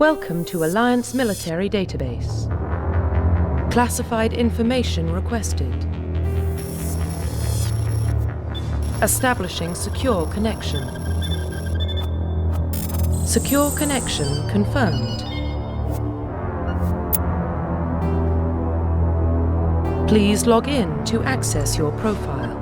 Welcome to Alliance Military Database. Classified information requested. Establishing secure connection. Secure connection confirmed. Please log in to access your profile.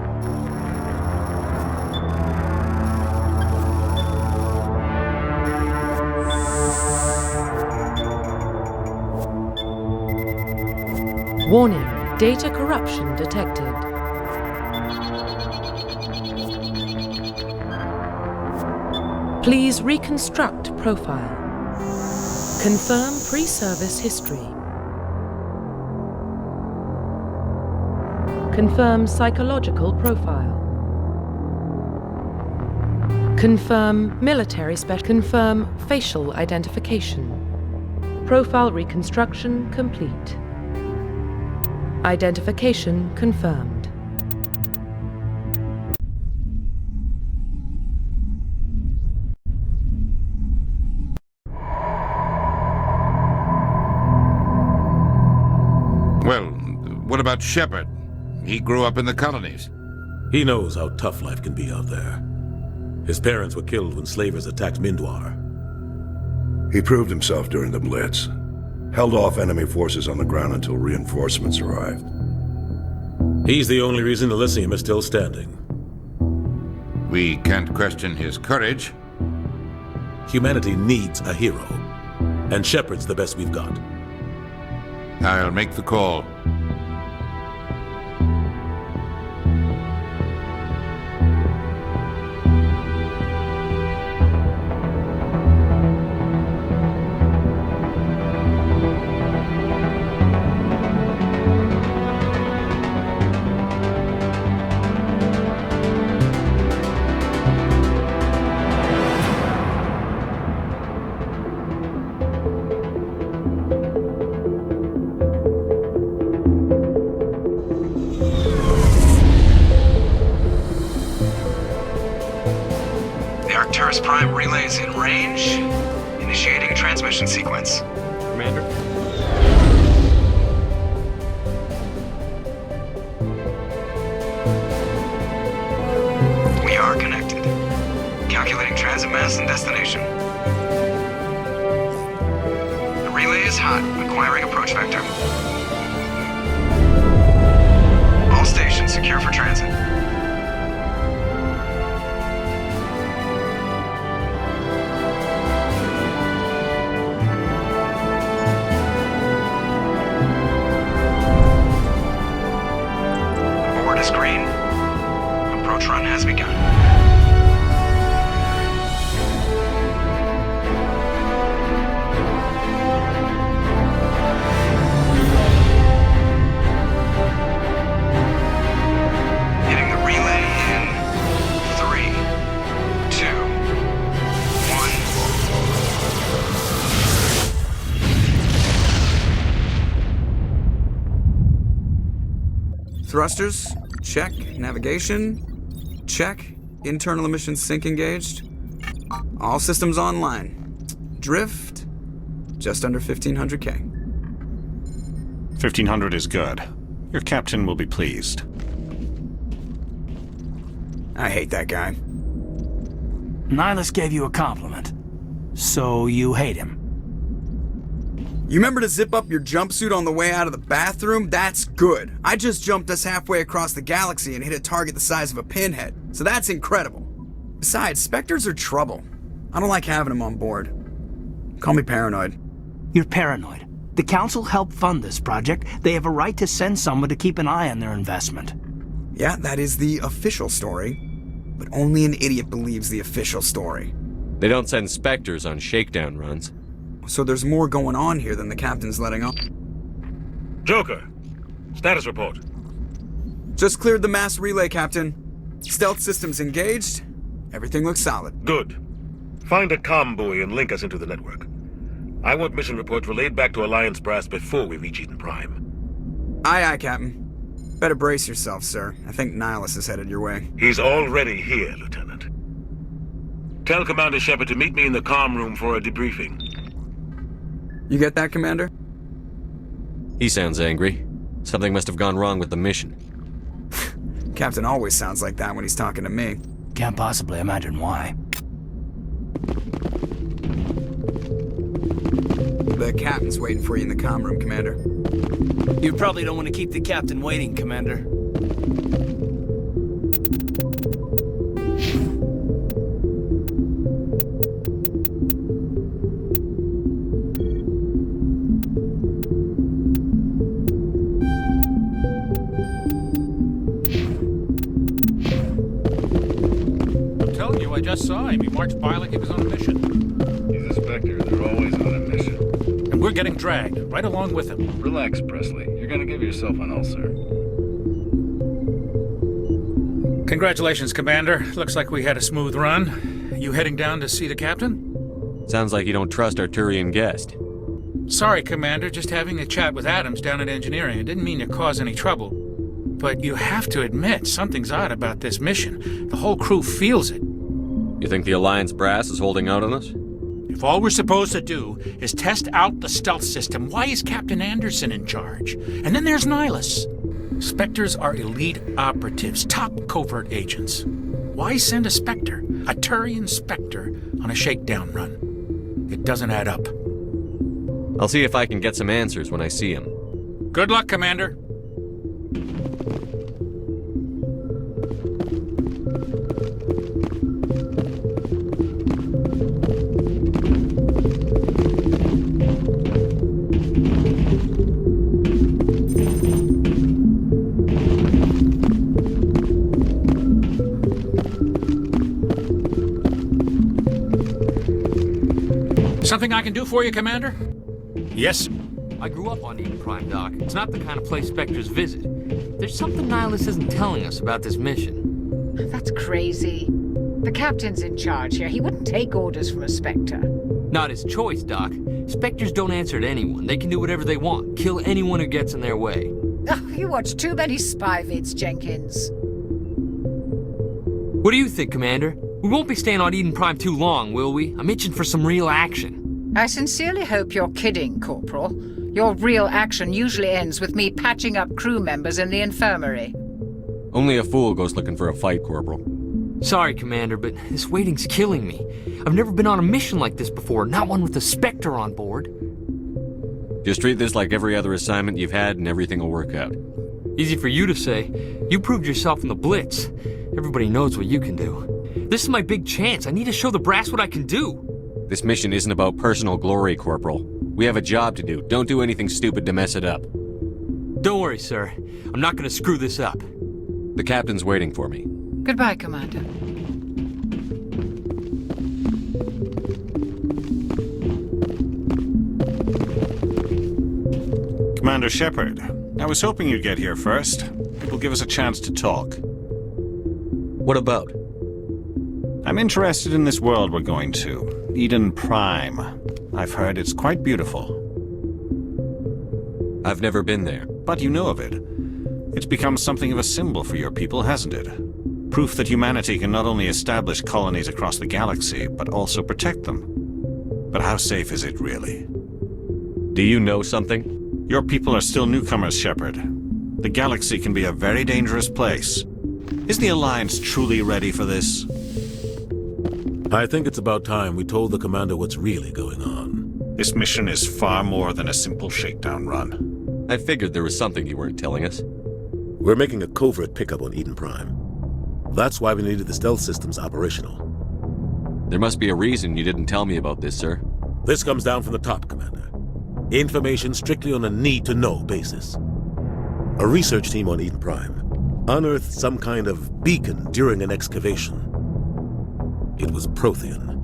Warning, data corruption detected. Please reconstruct profile. Confirm pre-service history. Confirm psychological profile. Confirm military spec. Confirm facial identification. Profile reconstruction complete. Identification confirmed. Well, what about Shepard? He grew up in the colonies. He knows how tough life can be out there. His parents were killed when slavers attacked Mindwar. He proved himself during the Blitz. Held off enemy forces on the ground until reinforcements arrived. He's the only reason Elysium is still standing. We can't question his courage. Humanity needs a hero, and Shepard's the best we've got. I'll make the call. Prime relays in range. Initiating transmission sequence. Commander? We are connected. Calculating transit mass and destination. The relay is hot. Acquiring approach vector. All stations secure for transit. Screen. Approach run has begun. Hitting the relay in 3, 2, 1. Thrusters. Check. Navigation. Check. Internal emission sync engaged. All systems online. Drift. Just under 1500K. 1500 is good. Your captain will be pleased. I hate that guy. Nihilus gave you a compliment. So you hate him. You remember to zip up your jumpsuit on the way out of the bathroom? That's good. I just jumped us halfway across the galaxy and hit a target the size of a pinhead, so that's incredible. Besides, Spectres are trouble. I don't like having them on board. Call me paranoid. You're paranoid. The Council helped fund this project. They have a right to send someone to keep an eye on their investment. Yeah, that is the official story. But only an idiot believes the official story. They don't send Spectres on shakedown runs. So there's more going on here than the captain's letting on. Joker, status report. Just cleared the mass relay, Captain. Stealth systems engaged. Everything looks solid. Good. Find a comm buoy and link us into the network. I want mission reports relayed back to Alliance Brass before we reach Eden Prime. Aye, aye, Captain. Better brace yourself, sir. I think Nihilus is headed your way. He's already here, Lieutenant. Tell Commander Shepard to meet me in the comm room for a debriefing. You get that, Commander? He sounds angry. Something must have gone wrong with the mission. Captain always sounds like that when he's talking to me. Can't possibly imagine why. The captain's waiting for you in the comm room, Commander. You probably don't want to keep the captain waiting, Commander. I'm telling you, I just saw him. He marched by like he was on a mission. He's a Spectre. They're always on a mission. And we're getting dragged, right along with him. Relax, Presley. You're gonna give yourself an ulcer. Congratulations, Commander. Looks like we had a smooth run. You heading down to see the captain? Sounds like you don't trust our Turian guest. Sorry, Commander. Just having a chat with Adams down at engineering. It didn't mean to cause any trouble. But you have to admit, something's odd about this mission. The whole crew feels it. You think the Alliance brass is holding out on us? If all we're supposed to do is test out the stealth system, why is Captain Anderson in charge? And then there's Nihilus. Spectres are elite operatives, top covert agents. Why send a Spectre, a Turian Spectre, on a shakedown run? It doesn't add up. I'll see if I can get some answers when I see him. Good luck, Commander. Something I can do for you, Commander? Yes. I grew up on Eden Prime, Doc. It's not the kind of place Spectres visit. There's something Nihilus isn't telling us about this mission. That's crazy. The captain's in charge here. He wouldn't take orders from a Spectre. Not his choice, Doc. Spectres don't answer to anyone. They can do whatever they want. Kill anyone who gets in their way. Oh, you watch too many spy vids, Jenkins. What do you think, Commander? We won't be staying on Eden Prime too long, will we? I'm itching for some real action. I sincerely hope you're kidding, Corporal. Your real action usually ends with me patching up crew members in the infirmary. Only a fool goes looking for a fight, Corporal. Sorry, Commander, but this waiting's killing me. I've never been on a mission like this before, not one with a Spectre on board. Just treat this like every other assignment you've had and everything will work out. Easy for you to say. You proved yourself in the Blitz. Everybody knows what you can do. This is my big chance. I need to show the brass what I can do. This mission isn't about personal glory, Corporal. We have a job to do. Don't do anything stupid to mess it up. Don't worry, sir. I'm not gonna screw this up. The captain's waiting for me. Goodbye, Commander. Commander Shepard, I was hoping you'd get here first. It will give us a chance to talk. What about? I'm interested in this world we're going to, Eden Prime. I've heard it's quite beautiful. I've never been there. But you know of it. It's become something of a symbol for your people, hasn't it? Proof that humanity can not only establish colonies across the galaxy, but also protect them. But how safe is it, really? Do you know something? Your people are still newcomers, Shepard. The galaxy can be a very dangerous place. Is the Alliance truly ready for this? I think it's about time we told the Commander what's really going on. This mission is far more than a simple shakedown run. I figured there was something you weren't telling us. We're making a covert pickup on Eden Prime. That's why we needed the stealth systems operational. There must be a reason you didn't tell me about this, sir. This comes down from the top, Commander. Information strictly on a need-to-know basis. A research team on Eden Prime unearthed some kind of beacon during an excavation. It was Prothean.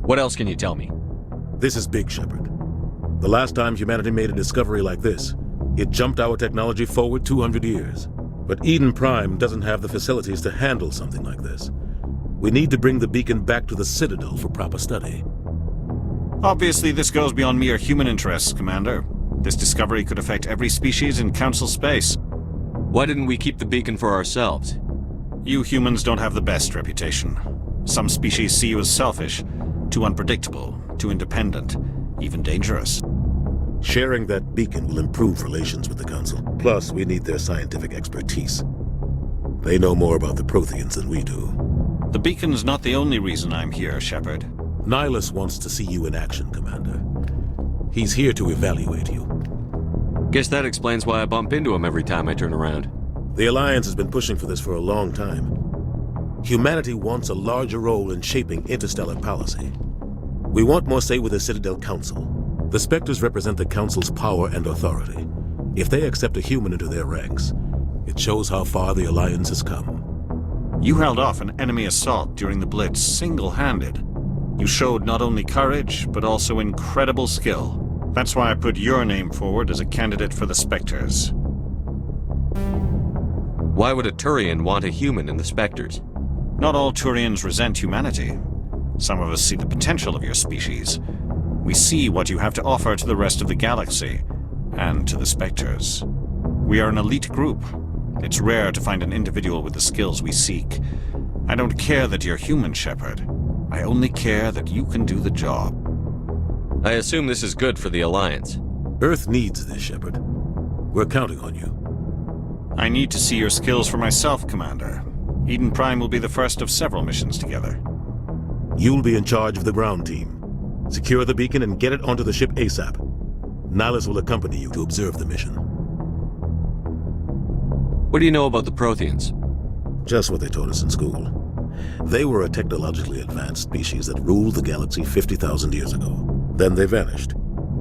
What else can you tell me? This is big, Shepard. The last time humanity made a discovery like this, it jumped our technology forward 200 years. But Eden Prime doesn't have the facilities to handle something like this. We need to bring the beacon back to the Citadel for proper study. Obviously, this goes beyond mere human interests, Commander. This discovery could affect every species in Council space. Why didn't we keep the beacon for ourselves? You humans don't have the best reputation. Some species see you as selfish. Too unpredictable, too independent, even dangerous. Sharing that beacon will improve relations with the Council. Plus, we need their scientific expertise. They know more about the Protheans than we do. The beacon's not the only reason I'm here, Shepard. Nihilus wants to see you in action, Commander. He's here to evaluate you. Guess that explains why I bump into him every time I turn around. The Alliance has been pushing for this for a long time. Humanity wants a larger role in shaping interstellar policy. We want more say with the Citadel Council. The Spectres represent the Council's power and authority. If they accept a human into their ranks, it shows how far the Alliance has come. You held off an enemy assault during the Blitz single-handed. You showed not only courage, but also incredible skill. That's why I put your name forward as a candidate for the Spectres. Why would a Turian want a human in the Spectres? Not all Turians resent humanity. Some of us see the potential of your species. We see what you have to offer to the rest of the galaxy, and to the Spectres. We are an elite group. It's rare to find an individual with the skills we seek. I don't care that you're human, Shepard. I only care that you can do the job. I assume this is good for the Alliance. Earth needs this, Shepard. We're counting on you. I need to see your skills for myself, Commander. Eden Prime will be the first of several missions together. You'll be in charge of the ground team. Secure the beacon and get it onto the ship ASAP. Nihilus will accompany you to observe the mission. What do you know about the Protheans? Just what they taught us in school. They were a technologically advanced species that ruled the galaxy 50,000 years ago. Then they vanished.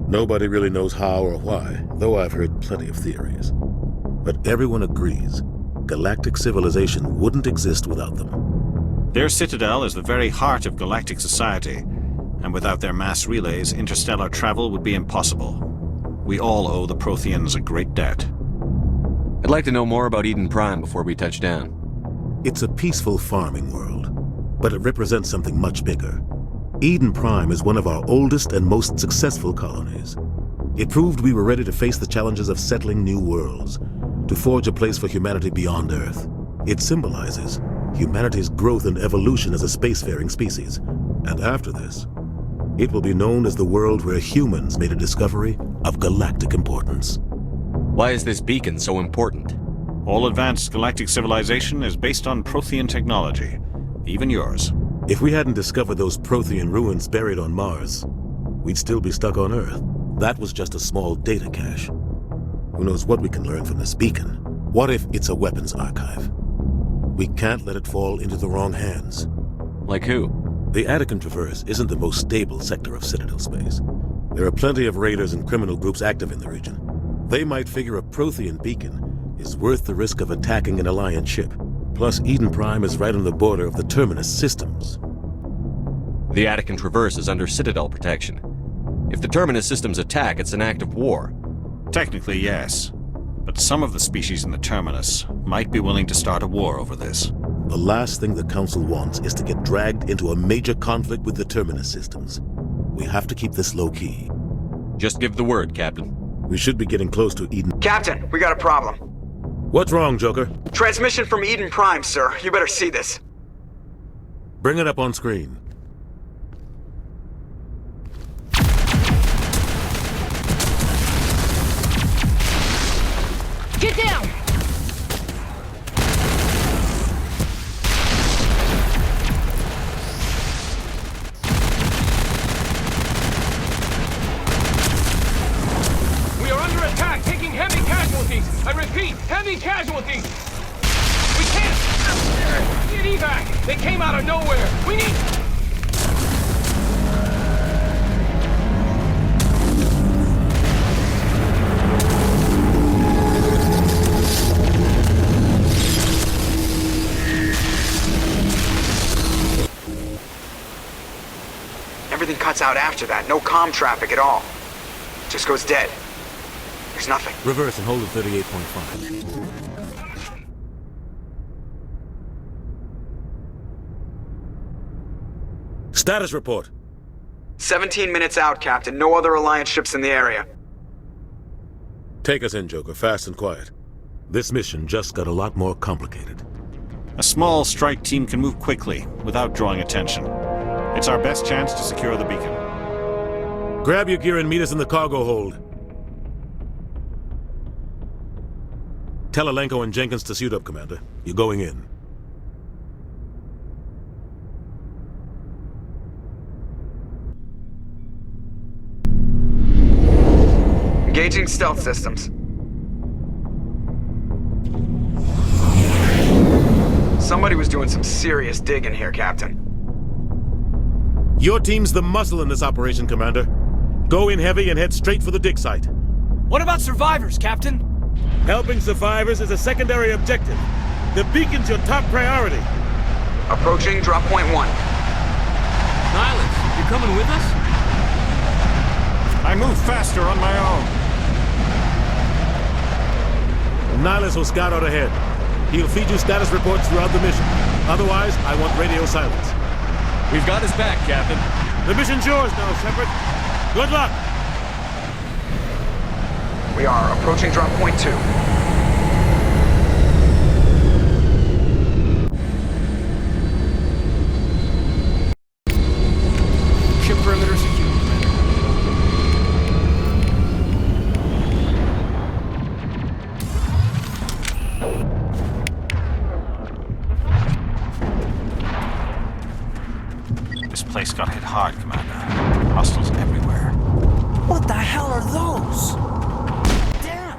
Nobody really knows how or why, though I've heard plenty of theories. But everyone agrees, galactic civilization wouldn't exist without them. Their citadel is the very heart of galactic society, and without their mass relays, interstellar travel would be impossible. We all owe the Protheans a great debt. I'd like to know more about Eden Prime before we touch down. It's a peaceful farming world, but it represents something much bigger. Eden Prime is one of our oldest and most successful colonies. It proved we were ready to face the challenges of settling new worlds, to forge a place for humanity beyond Earth. It symbolizes humanity's growth and evolution as a spacefaring species. And after this, it will be known as the world where humans made a discovery of galactic importance. Why is this beacon so important? All advanced galactic civilization is based on Prothean technology, even yours. If we hadn't discovered those Prothean ruins buried on Mars, we'd still be stuck on Earth. That was just a small data cache. Who knows what we can learn from this beacon? What if it's a weapons archive? We can't let it fall into the wrong hands. Like who? The Attican Traverse isn't the most stable sector of Citadel space. There are plenty of raiders and criminal groups active in the region. They might figure a Prothean beacon is worth the risk of attacking an Alliance ship. Plus, Eden Prime is right on the border of the Terminus systems. The Attican Traverse is under Citadel protection. If the Terminus systems attack, it's an act of war. Technically, yes. But some of the species in the Terminus might be willing to start a war over this. The last thing the Council wants is to get dragged into a major conflict with the Terminus systems. We have to keep this low-key. Just give the word, Captain. We should be getting close to Eden. Captain, we got a problem. What's wrong, Joker? Transmission from Eden Prime, sir. You better see this. Bring it up on screen. Get down! We are under attack, taking heavy casualties. I repeat, heavy casualties. We can't get evac. They came out of nowhere. We need... Everything cuts out after that. No comm traffic at all. Just goes dead. There's nothing. Reverse and hold at 38.5. Status report. 17 minutes out, Captain. No other Alliance ships in the area. Take us in, Joker, fast and quiet. This mission just got a lot more complicated. A small strike team can move quickly, without drawing attention. It's our best chance to secure the beacon. Grab your gear and meet us in the cargo hold. Tell Alenko and Jenkins to suit up, Commander. You're going in. Engaging stealth systems. Somebody was doing some serious digging here, Captain. Your team's the muscle in this operation, Commander. Go in heavy and head straight for the dig site. What about survivors, Captain? Helping survivors is a secondary objective. The beacon's your top priority. Approaching drop point 1. Nihilus, you coming with us? I move faster on my own. Nihilus will scout out ahead. He'll feed you status reports throughout the mission. Otherwise, I want radio silence. We've got his back, Captain. The mission's yours now, Shepard. Good luck! We are approaching drop point 2. Ship perimeter secure, Commander. This place got hit hard, Commander. Hostiles everywhere. What the hell are those? Damn!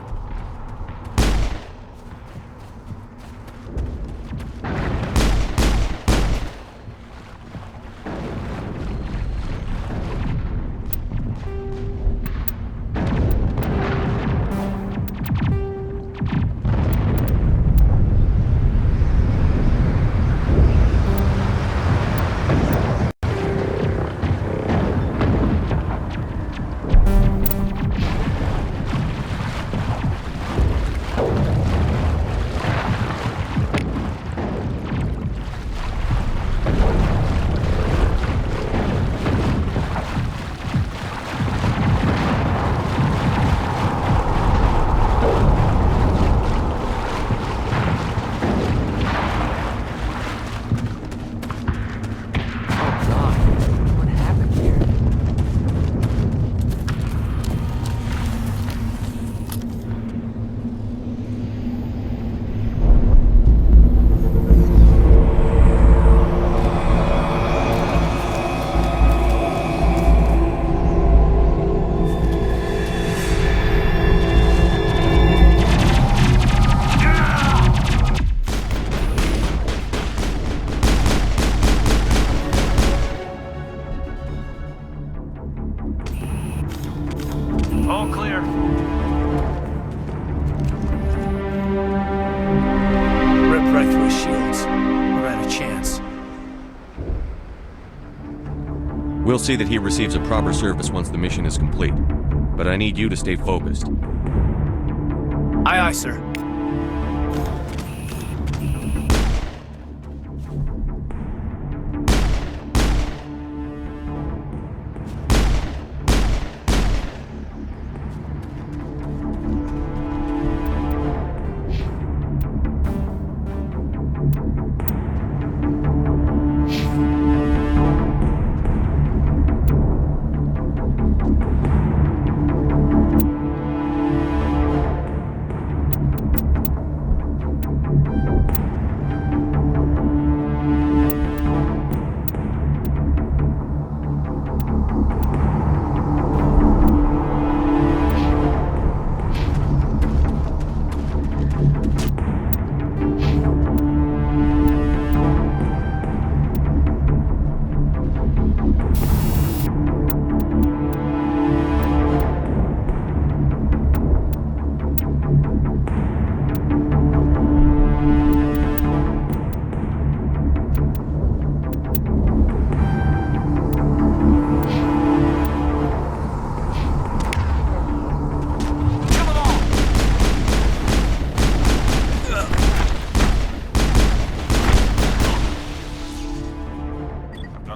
All clear. Rip right through his shields. We're out of chance. We'll see that he receives a proper service once the mission is complete. But I need you to stay focused. Aye, aye, sir.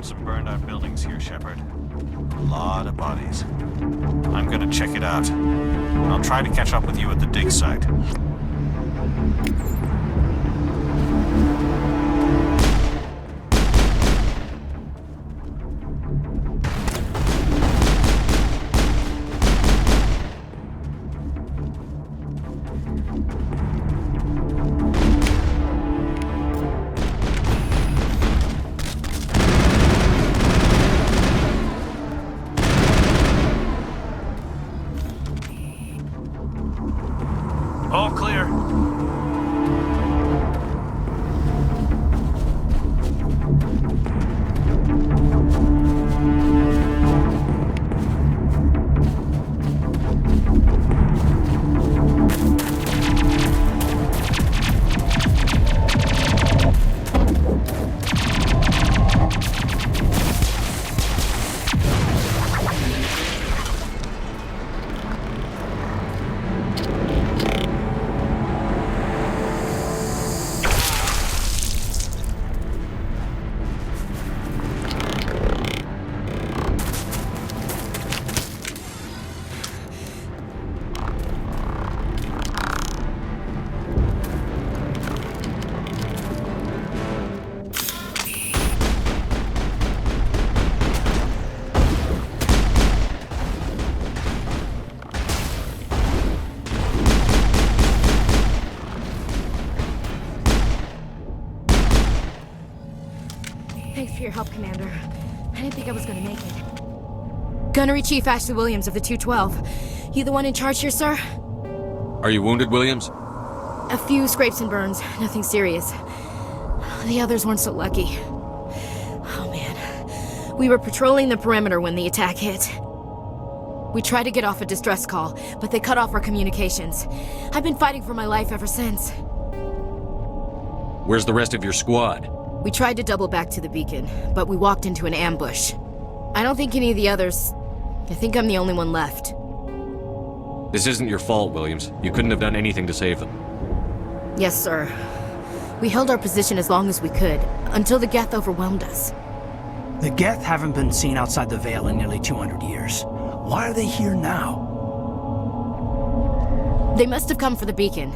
Some burned out buildings here, Shepard. A lot of bodies. I'm gonna check it out. I'll try to catch up with you at the dig site. your help, Commander. I didn't think I was gonna make it. Gunnery Chief Ashley Williams of the 212. You the one in charge here, sir? Are you wounded, Williams? A few scrapes and burns, nothing serious. The others weren't so lucky. Oh man. We were patrolling the perimeter when the attack hit. We tried to get off a distress call, but they cut off our communications. I've been fighting for my life ever since. Where's the rest of your squad? We tried to double back to the beacon, but we walked into an ambush. I don't think any of the others... I think I'm the only one left. This isn't your fault, Williams. You couldn't have done anything to save them. Yes, sir. We held our position as long as we could, until the Geth overwhelmed us. The Geth haven't been seen outside the Veil in nearly 200 years. Why are they here now? They must have come for the beacon.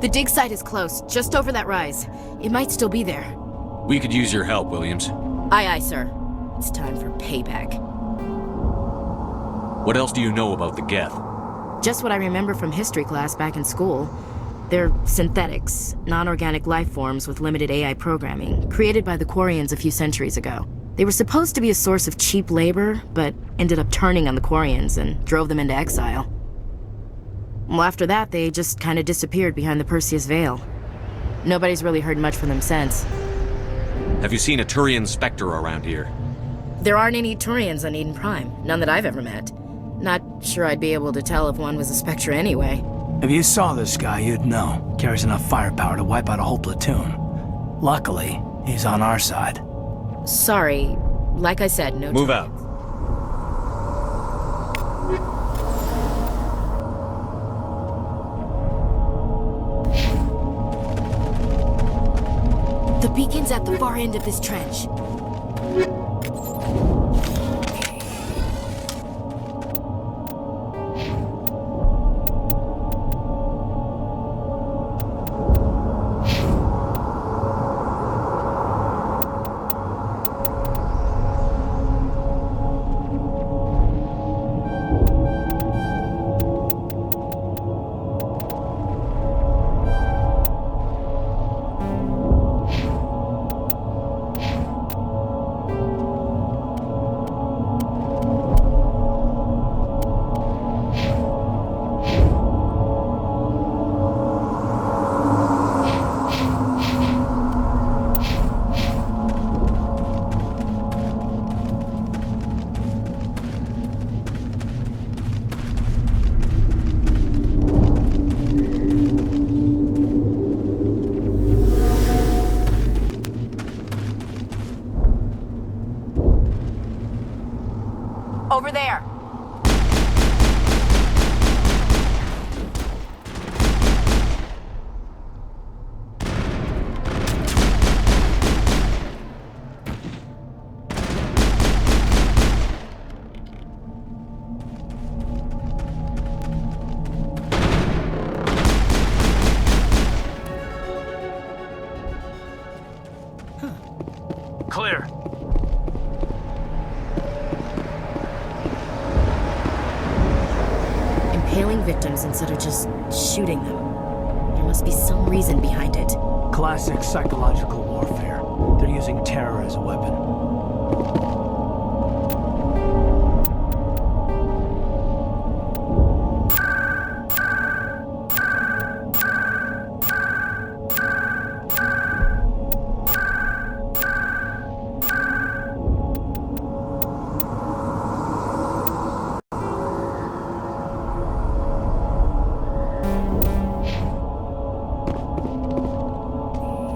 The dig site is close, just over that rise. It might still be there. We could use your help, Williams. Aye, aye, sir. It's time for payback. What else do you know about the Geth? Just what I remember from history class back in school. They're synthetics, non-organic life forms with limited AI programming, created by the Quarians a few centuries ago. They were supposed to be a source of cheap labor, but ended up turning on the Quarians and drove them into exile. Well, after that, they just kind of disappeared behind the Perseus Veil. Nobody's really heard much from them since. Have you seen a Turian Spectre around here? There aren't any Turians on Eden Prime, none that I've ever met. Not sure I'd be able to tell if one was a Spectre anyway. If you saw this guy, you'd know. Carries enough firepower to wipe out a whole platoon. Luckily, he's on our side. Sorry, like I said, no... Move out. The beacon's at the far end of this trench. Over there. Clear. Impaling victims instead of just shooting them. There must be some reason behind it. Classic psychological warfare. They're using terror as a weapon.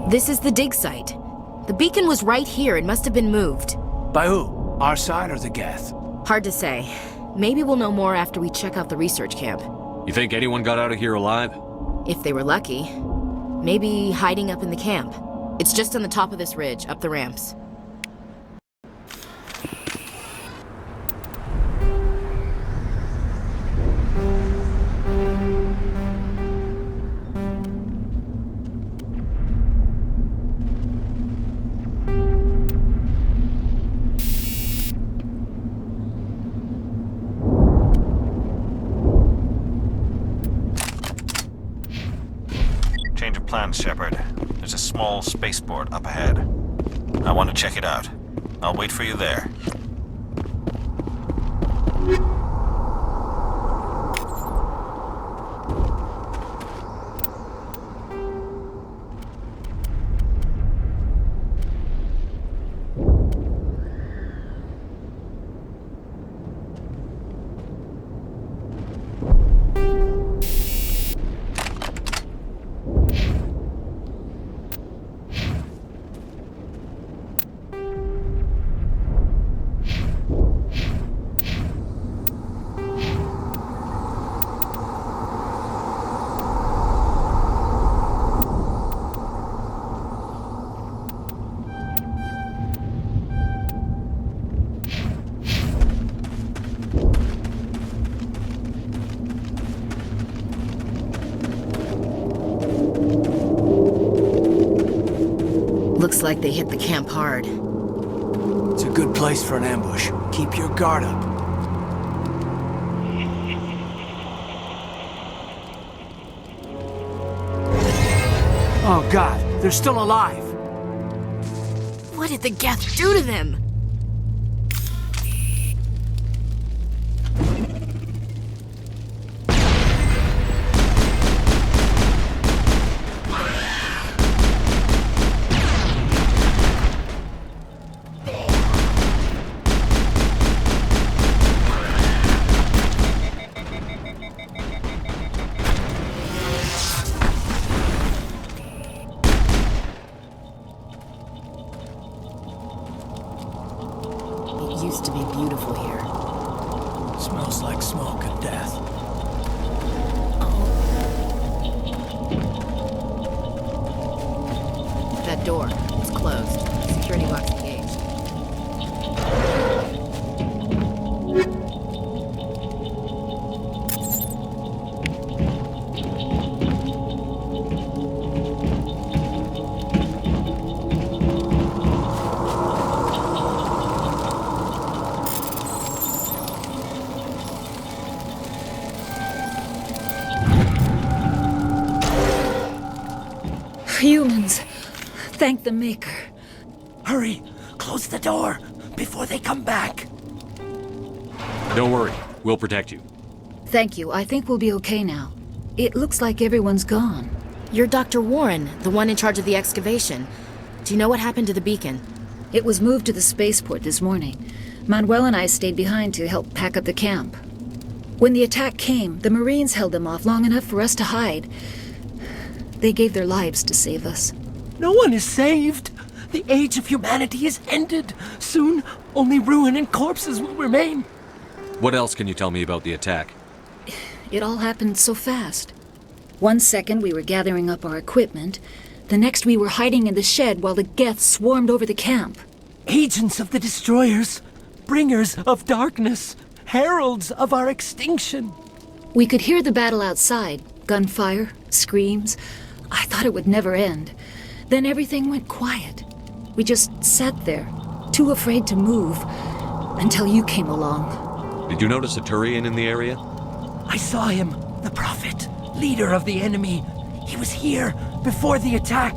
This is the dig site. The beacon was right here. It must have been moved. By who? Our side or the Geth? Hard to say. Maybe we'll know more after we check out the research camp. You think anyone got out of here alive? If they were lucky. Maybe hiding up in the camp. It's just on the top of this ridge, up the ramps. Shepard. There's a small spaceport up ahead. I want to check it out. I'll wait for you there. Looks like they hit the camp hard. It's a good place for an ambush. Keep your guard up. Oh god, they're still alive! What did the Geth do to them? Used to be beautiful here. Smells like smoke and death. That door is closed. Security box engaged. Humans. Thank the Maker. Hurry! Close the door before they come back. Don't worry. We'll protect you. Thank you. I think we'll be okay now. It looks like everyone's gone. You're Dr. Warren, the one in charge of the excavation. Do you know what happened to the beacon? It was moved to the spaceport this morning. Manuel and I stayed behind to help pack up the camp. When the attack came, the Marines held them off long enough for us to hide. They gave their lives to save us. No one is saved. The age of humanity is ended. Soon, only ruin and corpses will remain. What else can you tell me about the attack? It all happened so fast. 1 second we were gathering up our equipment. The next we were hiding in the shed while the Geth swarmed over the camp. Agents of the destroyers. Bringers of darkness. Heralds of our extinction. We could hear the battle outside. Gunfire, screams. I thought it would never end. Then everything went quiet. We just sat there, too afraid to move, until you came along. Did you notice a Turian in the area? I saw him, the Prophet, leader of the enemy. He was here before the attack.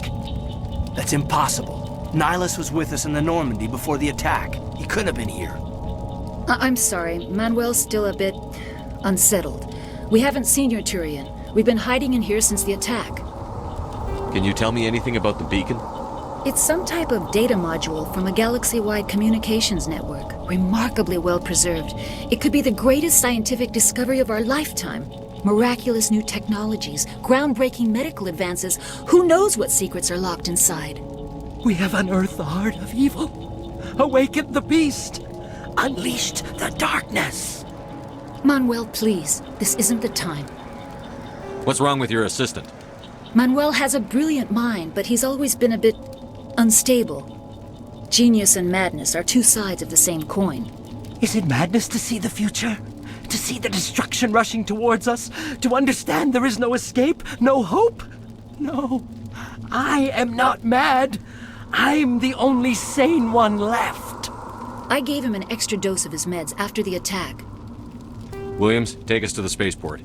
That's impossible. Nihilus was with us in the Normandy before the attack. He couldn't have been here. I'm sorry. Manuel's still a bit unsettled. We haven't seen your Turian. We've been hiding in here since the attack. Can you tell me anything about the beacon? It's some type of data module from a galaxy-wide communications network. Remarkably well preserved. It could be the greatest scientific discovery of our lifetime. Miraculous new technologies, groundbreaking medical advances. Who knows what secrets are locked inside? We have unearthed the heart of evil, awakened the beast, unleashed the darkness. Manuel, please. This isn't the time. What's wrong with your assistant? Manuel has a brilliant mind, but he's always been a bit unstable. Genius and madness are two sides of the same coin. Is it madness to see the future? To see the destruction rushing towards us? To understand there is no escape? No hope? No. I am not mad. I'm the only sane one left. I gave him an extra dose of his meds after the attack. Williams, take us to the spaceport.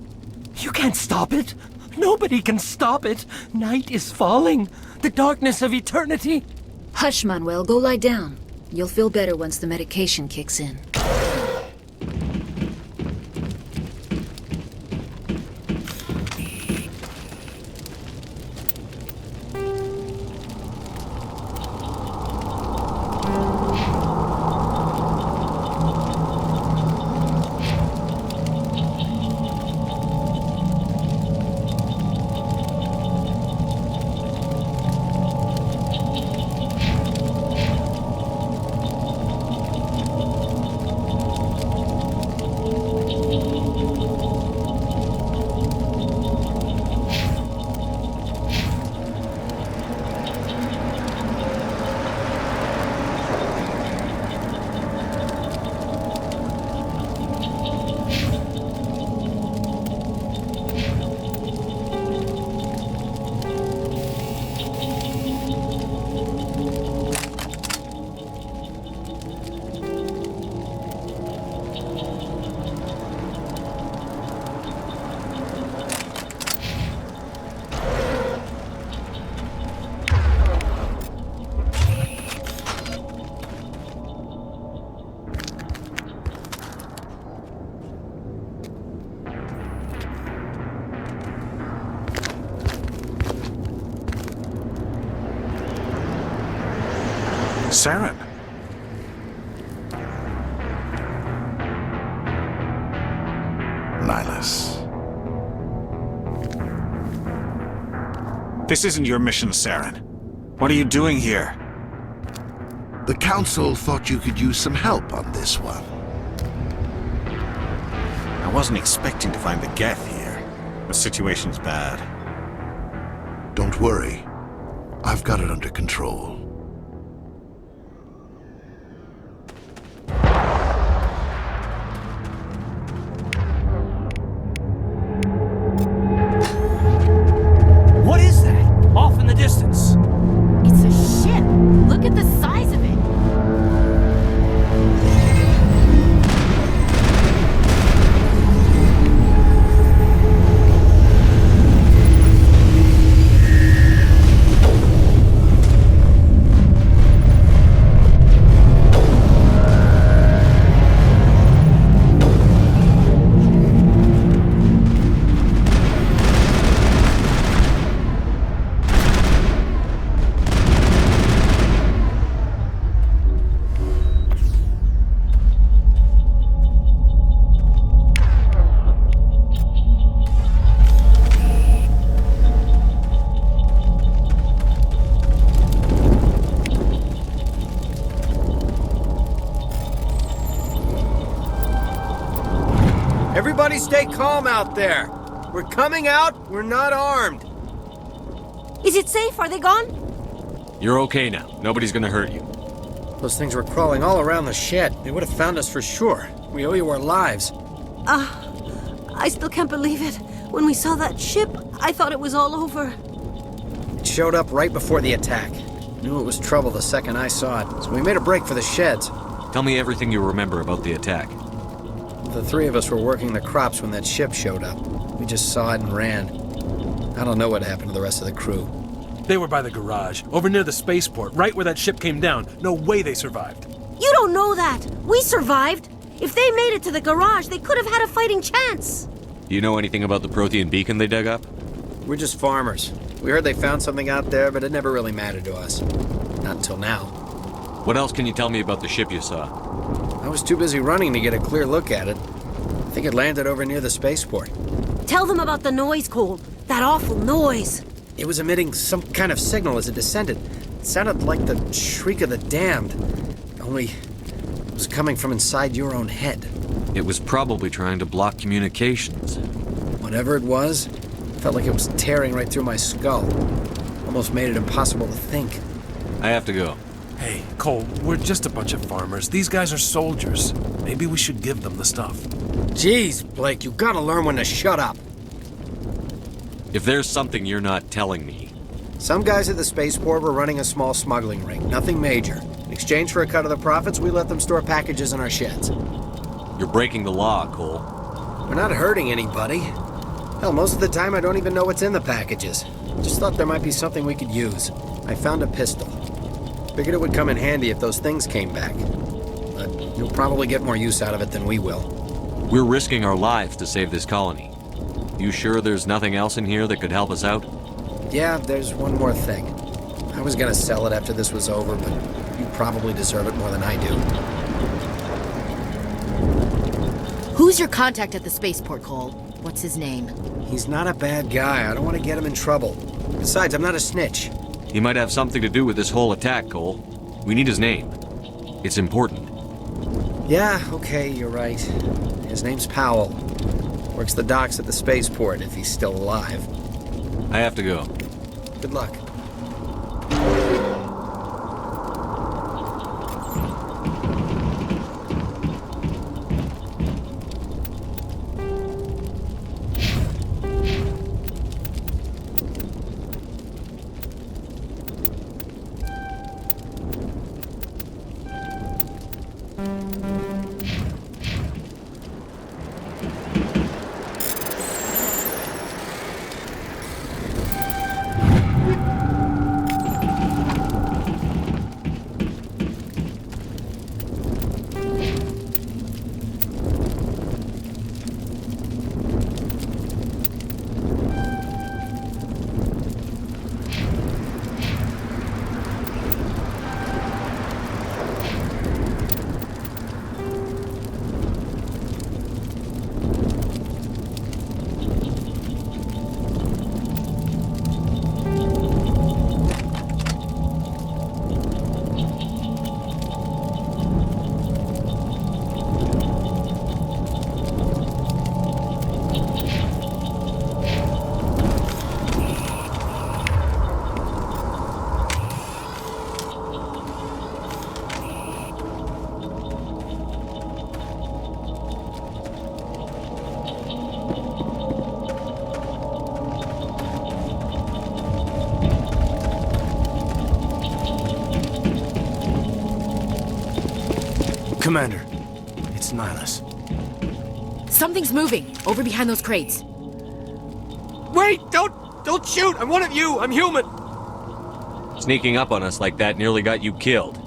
You can't stop it. Nobody can stop it. Night is falling. The darkness of eternity. Hush, Manuel. Go lie down. You'll feel better once the medication kicks in. Saren. Nihilus. This isn't your mission, Saren. What are you doing here? The Council thought you could use some help on this one. I wasn't expecting to find the Geth here. The situation's bad. Don't worry. I've got it under control. What is that? Off in the distance. It's a ship. Look at the size of it. Everybody stay calm out there. We're coming out, we're not armed. Is it safe? Are they gone? You're okay now. Nobody's gonna hurt you. Those things were crawling all around the shed. They would have found us for sure. We owe you our lives. I still can't believe it. When we saw that ship, I thought it was all over. It showed up right before the attack. Knew it was trouble the second I saw it, so we made a break for the sheds. Tell me everything you remember about the attack. The three of us were working the crops when that ship showed up. We just saw it and ran. I don't know what happened to the rest of the crew. They were by the garage, over near the spaceport, right where that ship came down. No way they survived. You don't know that. We survived. If they made it to the garage, they could have had a fighting chance. Do you know anything about the Prothean beacon they dug up? We're just farmers. We heard they found something out there, but it never really mattered to us. Not until now. What else can you tell me about the ship you saw? I was too busy running to get a clear look at it. I think it landed over near the spaceport. Tell them about the noise, Cole. That awful noise. It was emitting some kind of signal as it descended. It sounded like the shriek of the damned. Only it was coming from inside your own head. It was probably trying to block communications. Whatever it was, felt like it was tearing right through my skull. Almost made it impossible to think. I have to go. Hey, Cole, we're just a bunch of farmers. These guys are soldiers. Maybe we should give them the stuff. Jeez, Blake, you gotta learn when to shut up. If there's something you're not telling me... Some guys at the spaceport were running a small smuggling ring, nothing major. In exchange for a cut of the profits, we let them store packages in our sheds. You're breaking the law, Cole. We're not hurting anybody. Hell, most of the time I don't even know what's in the packages. Just thought there might be something we could use. I found a pistol. Figured it would come in handy if those things came back. But you'll probably get more use out of it than we will. We're risking our lives to save this colony. You sure there's nothing else in here that could help us out? Yeah, there's one more thing. I was gonna sell it after this was over, but you probably deserve it more than I do. Who's your contact at the spaceport, Cole? What's his name? He's not a bad guy. I don't want to get him in trouble. Besides, I'm not a snitch. He might have something to do with this whole attack, Cole. We need his name. It's important. Yeah, okay, you're right. His name's Powell. Works the docks at the spaceport, if he's still alive. I have to go. Good luck. Commander, it's Nihilus. Something's moving, over behind those crates. Wait! Don't shoot! I'm one of you! I'm human! Sneaking up on us like that nearly got you killed.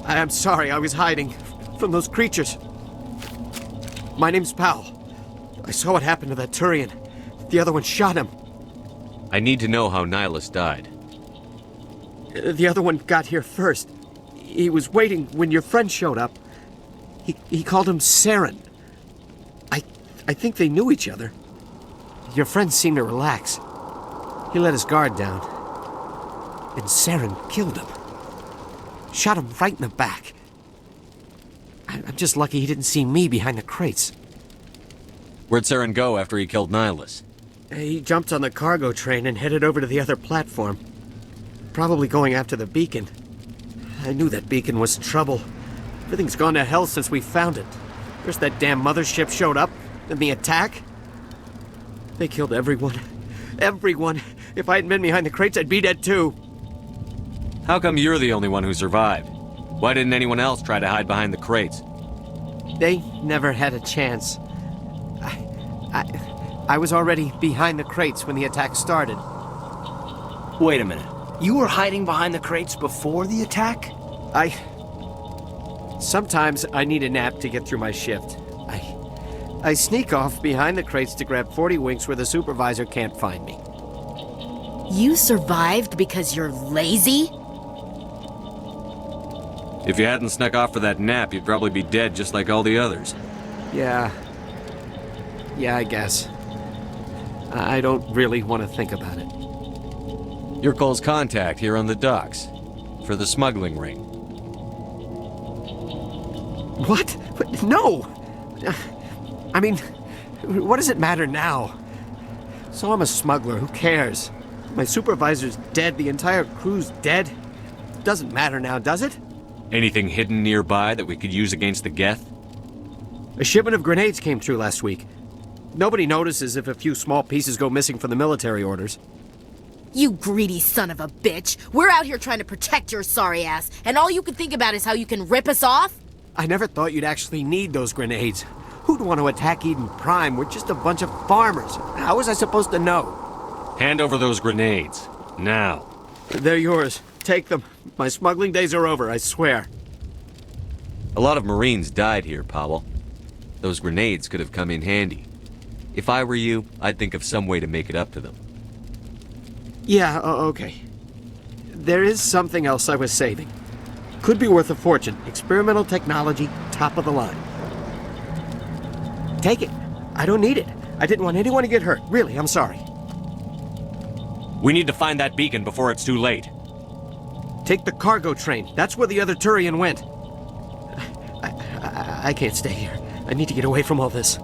I'm sorry, I was hiding from those creatures. My name's Powell. I saw what happened to that Turian. The other one shot him. I need to know how Nihilus died. The other one got here first. He was waiting when your friend showed up. He called him Saren. I think they knew each other. Your friend seemed to relax. He let his guard down. And Saren killed him. Shot him right in the back. I'm just lucky he didn't see me behind the crates. Where'd Saren go after he killed Nihilus? He jumped on the cargo train and headed over to the other platform. Probably going after the beacon. I knew that beacon was trouble. Everything's gone to hell since we found it. First that damn mothership showed up, then the attack. They killed everyone. Everyone. If I hadn't been behind the crates, I'd be dead too. How come you're the only one who survived? Why didn't anyone else try to hide behind the crates? They never had a chance. I was already behind the crates when the attack started. Wait a minute. You were hiding behind the crates before the attack? Sometimes I need a nap to get through my shift. I sneak off behind the crates to grab 40 winks where the supervisor can't find me. You survived because you're lazy? If you hadn't snuck off for that nap, you'd probably be dead just like all the others. Yeah, I guess. I don't really want to think about it. You're Cole's contact here on the docks. For the smuggling ring. What? No! I mean, what does it matter now? So I'm a smuggler, who cares? My supervisor's dead, the entire crew's dead. Doesn't matter now, does it? Anything hidden nearby that we could use against the Geth? A shipment of grenades came through last week. Nobody notices if a few small pieces go missing from the military orders. You greedy son of a bitch! We're out here trying to protect your sorry ass, and all you can think about is how you can rip us off? I never thought you'd actually need those grenades. Who'd want to attack Eden Prime? We're just a bunch of farmers. How was I supposed to know? Hand over those grenades. Now. They're yours. take them. My smuggling days are over, I swear. A lot of Marines died here, Powell. Those grenades could have come in handy. If I were you, I'd think of some way to make it up to them. Yeah, okay. There is something else I was saving. Could be worth a fortune. Experimental technology, top of the line. Take it. I don't need it. I didn't want anyone to get hurt. Really, I'm sorry. We need to find that beacon before it's too late. Take the cargo train. That's where the other Turian went. I can't stay here. I need to get away from all this.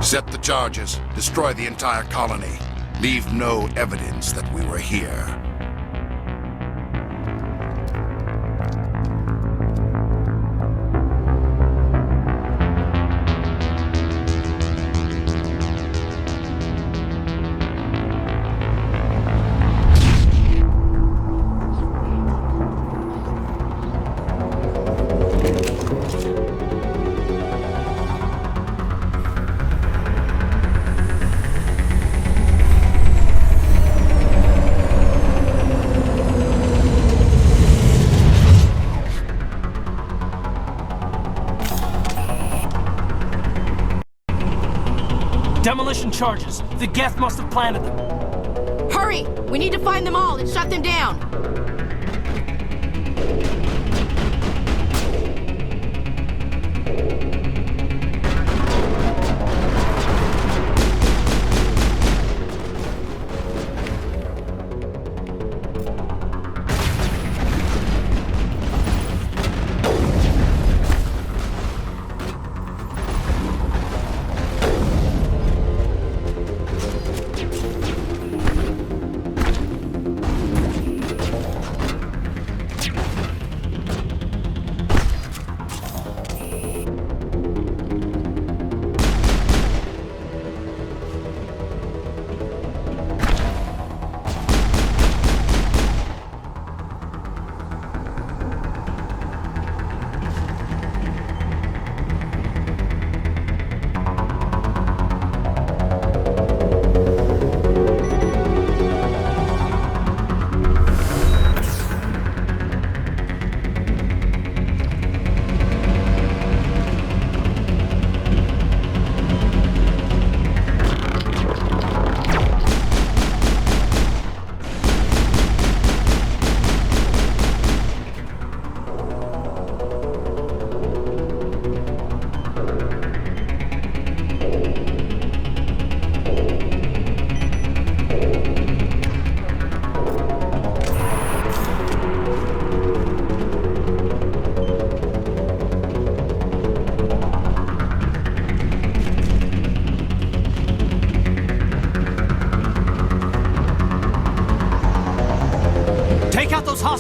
Set the charges. Destroy the entire colony. Leave no evidence that we were here. Demolition charges. The Geth must have planted them. Hurry! We need to find them all and shut them down.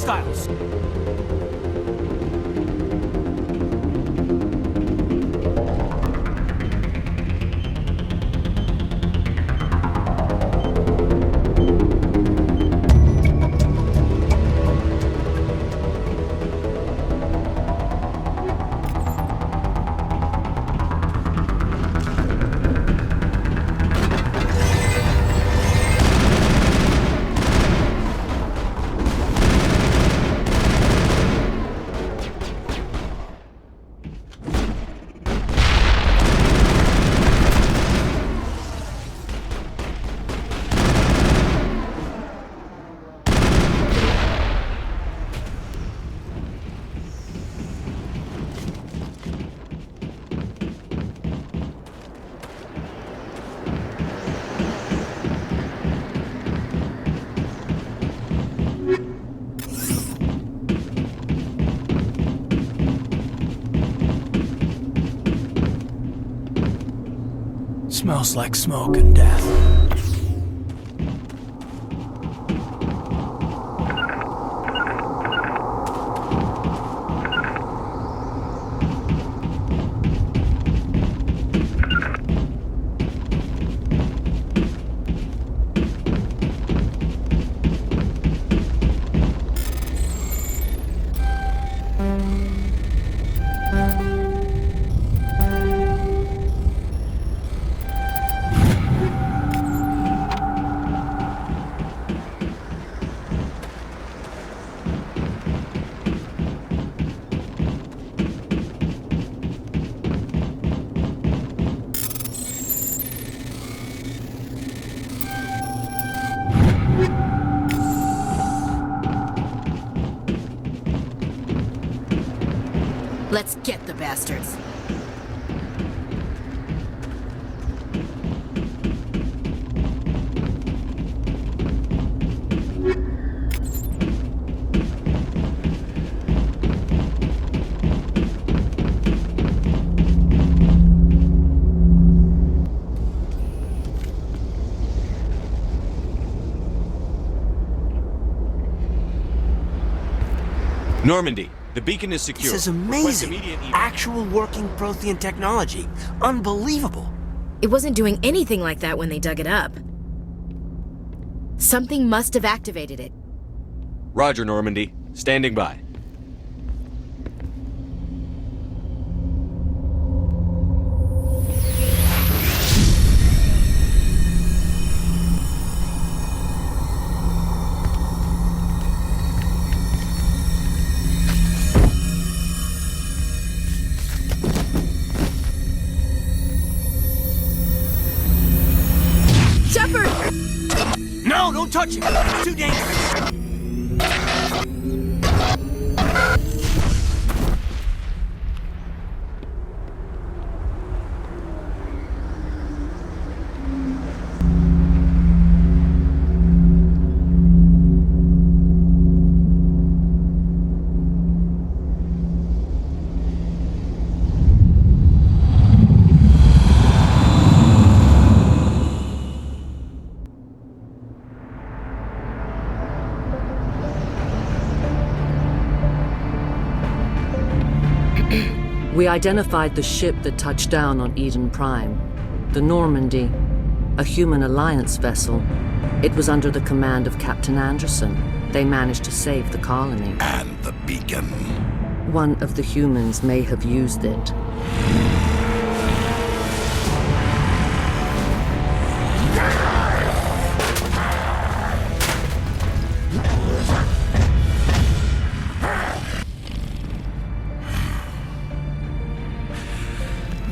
hostiles! Smells like smoke and death. Let's get the bastards. Normandy, the beacon is secure. This is amazing. Actual working Prothean technology. Unbelievable. It wasn't doing anything like that when they dug it up. Something must have activated it. Roger, Normandy. Standing by. No, don't touch it! It's too dangerous! We identified the ship that touched down on Eden Prime, the Normandy, a human alliance vessel. It was under the command of Captain Anderson. They managed to save the colony. And the beacon. One of the humans may have used it.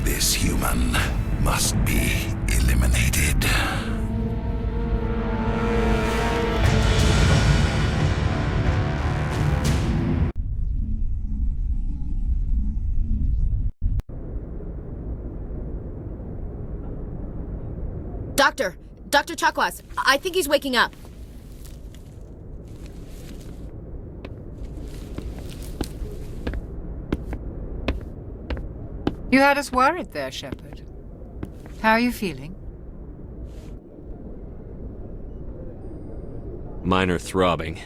This human must be eliminated. Dr. Chakwas, I think he's waking up. You had us worried there, Shepard. How are you feeling? Minor throbbing.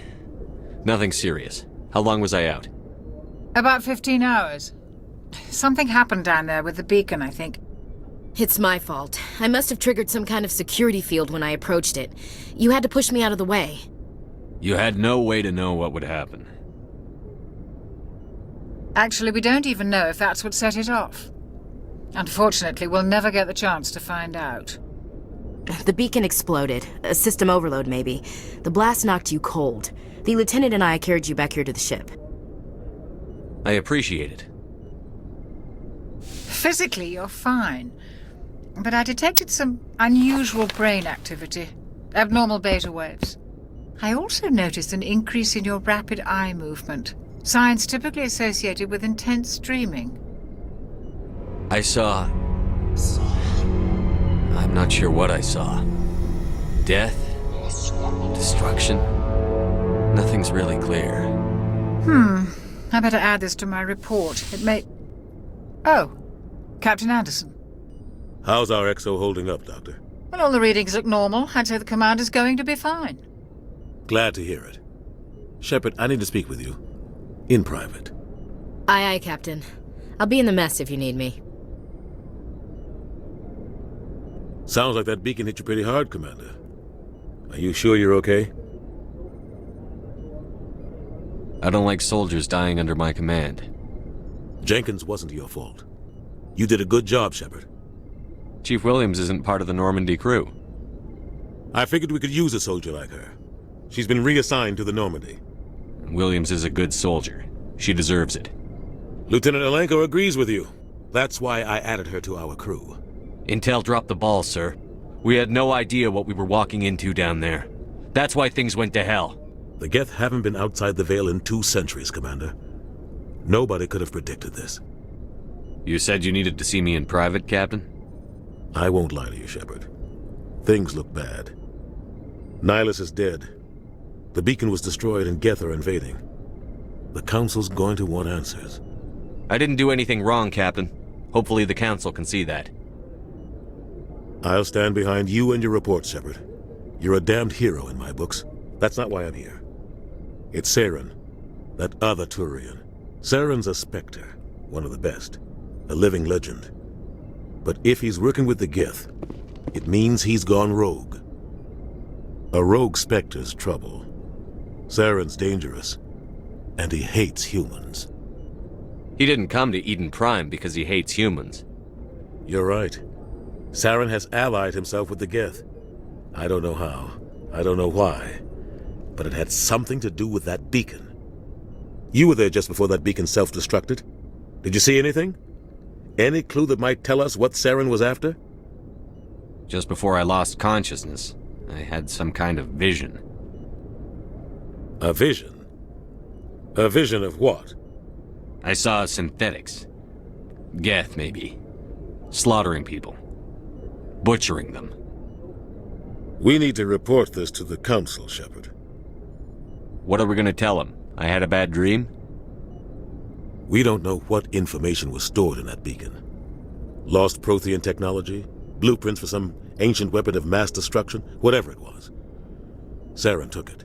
Nothing serious. How long was I out? About 15 hours. Something happened down there with the beacon, I think. It's my fault. I must have triggered some kind of security field when I approached it. You had to push me out of the way. You had no way to know what would happen. Actually, we don't even know if that's what set it off. Unfortunately, we'll never get the chance to find out. The beacon exploded. A system overload, maybe. The blast knocked you cold. The lieutenant and I carried you back here to the ship. I appreciate it. Physically, you're fine. But I detected some unusual brain activity. Abnormal beta waves. I also noticed an increase in your rapid eye movement. Signs typically associated with intense dreaming. I saw... I'm not sure what I saw. Death? Destruction? Nothing's really clear. I better add this to my report. It may... Oh, Captain Anderson. How's our XO holding up, Doctor? Well, all the readings look normal. I'd say the commander's going to be fine. Glad to hear it. Shepard, I need to speak with you. In private. Aye, aye, Captain. I'll be in the mess if you need me. Sounds like that beacon hit you pretty hard, Commander. Are you sure you're okay? I don't like soldiers dying under my command. Jenkins wasn't your fault. You did a good job, Shepard. Chief Williams isn't part of the Normandy crew. I figured we could use a soldier like her. She's been reassigned to the Normandy. Williams is a good soldier. She deserves it. Lieutenant Alenko agrees with you. That's why I added her to our crew. Intel dropped the ball, sir. We had no idea what we were walking into down there. That's why things went to hell. The Geth haven't been outside the Veil in 2 centuries, Commander. Nobody could have predicted this. You said you needed to see me in private, Captain? I won't lie to you, Shepard. Things look bad. Nihilus is dead. The beacon was destroyed and Geth are invading. The Council's going to want answers. I didn't do anything wrong, Captain. Hopefully the Council can see that. I'll stand behind you and your report, Shepard. You're a damned hero in my books. That's not why I'm here. It's Saren, that other Turian. Saren's a Spectre, one of the best. A living legend. But if he's working with the Geth, it means he's gone rogue. A rogue Spectre's trouble. Saren's dangerous, and he hates humans. He didn't come to Eden Prime because he hates humans. You're right. Saren has allied himself with the Geth. I don't know how. I don't know why. But it had something to do with that beacon. You were there just before that beacon self-destructed. Did you see anything? Any clue that might tell us what Saren was after? Just before I lost consciousness, I had some kind of vision. A vision? A vision of what? I saw synthetics. Geth, maybe. Slaughtering people. Butchering them. We need to report this to the Council, Shepard. What are we gonna tell them? I had a bad dream? We don't know what information was stored in that beacon. Lost Prothean technology? Blueprints for some ancient weapon of mass destruction? Whatever it was. Saren took it.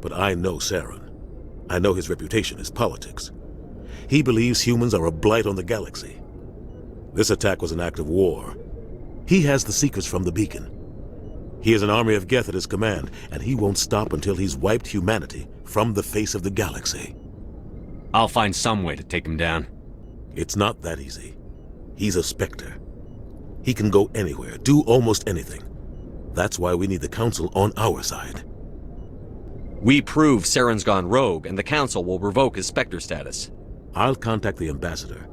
But I know Saren. I know his reputation is politics. He believes humans are a blight on the galaxy. This attack was an act of war. He has the secrets from the beacon. He has an army of Geth at his command, and he won't stop until he's wiped humanity from the face of the galaxy. I'll find some way to take him down. It's not that easy. He's a Spectre. He can go anywhere, do almost anything. That's why we need the Council on our side. We prove Saren's gone rogue, and the Council will revoke his Spectre status. I'll contact the Ambassador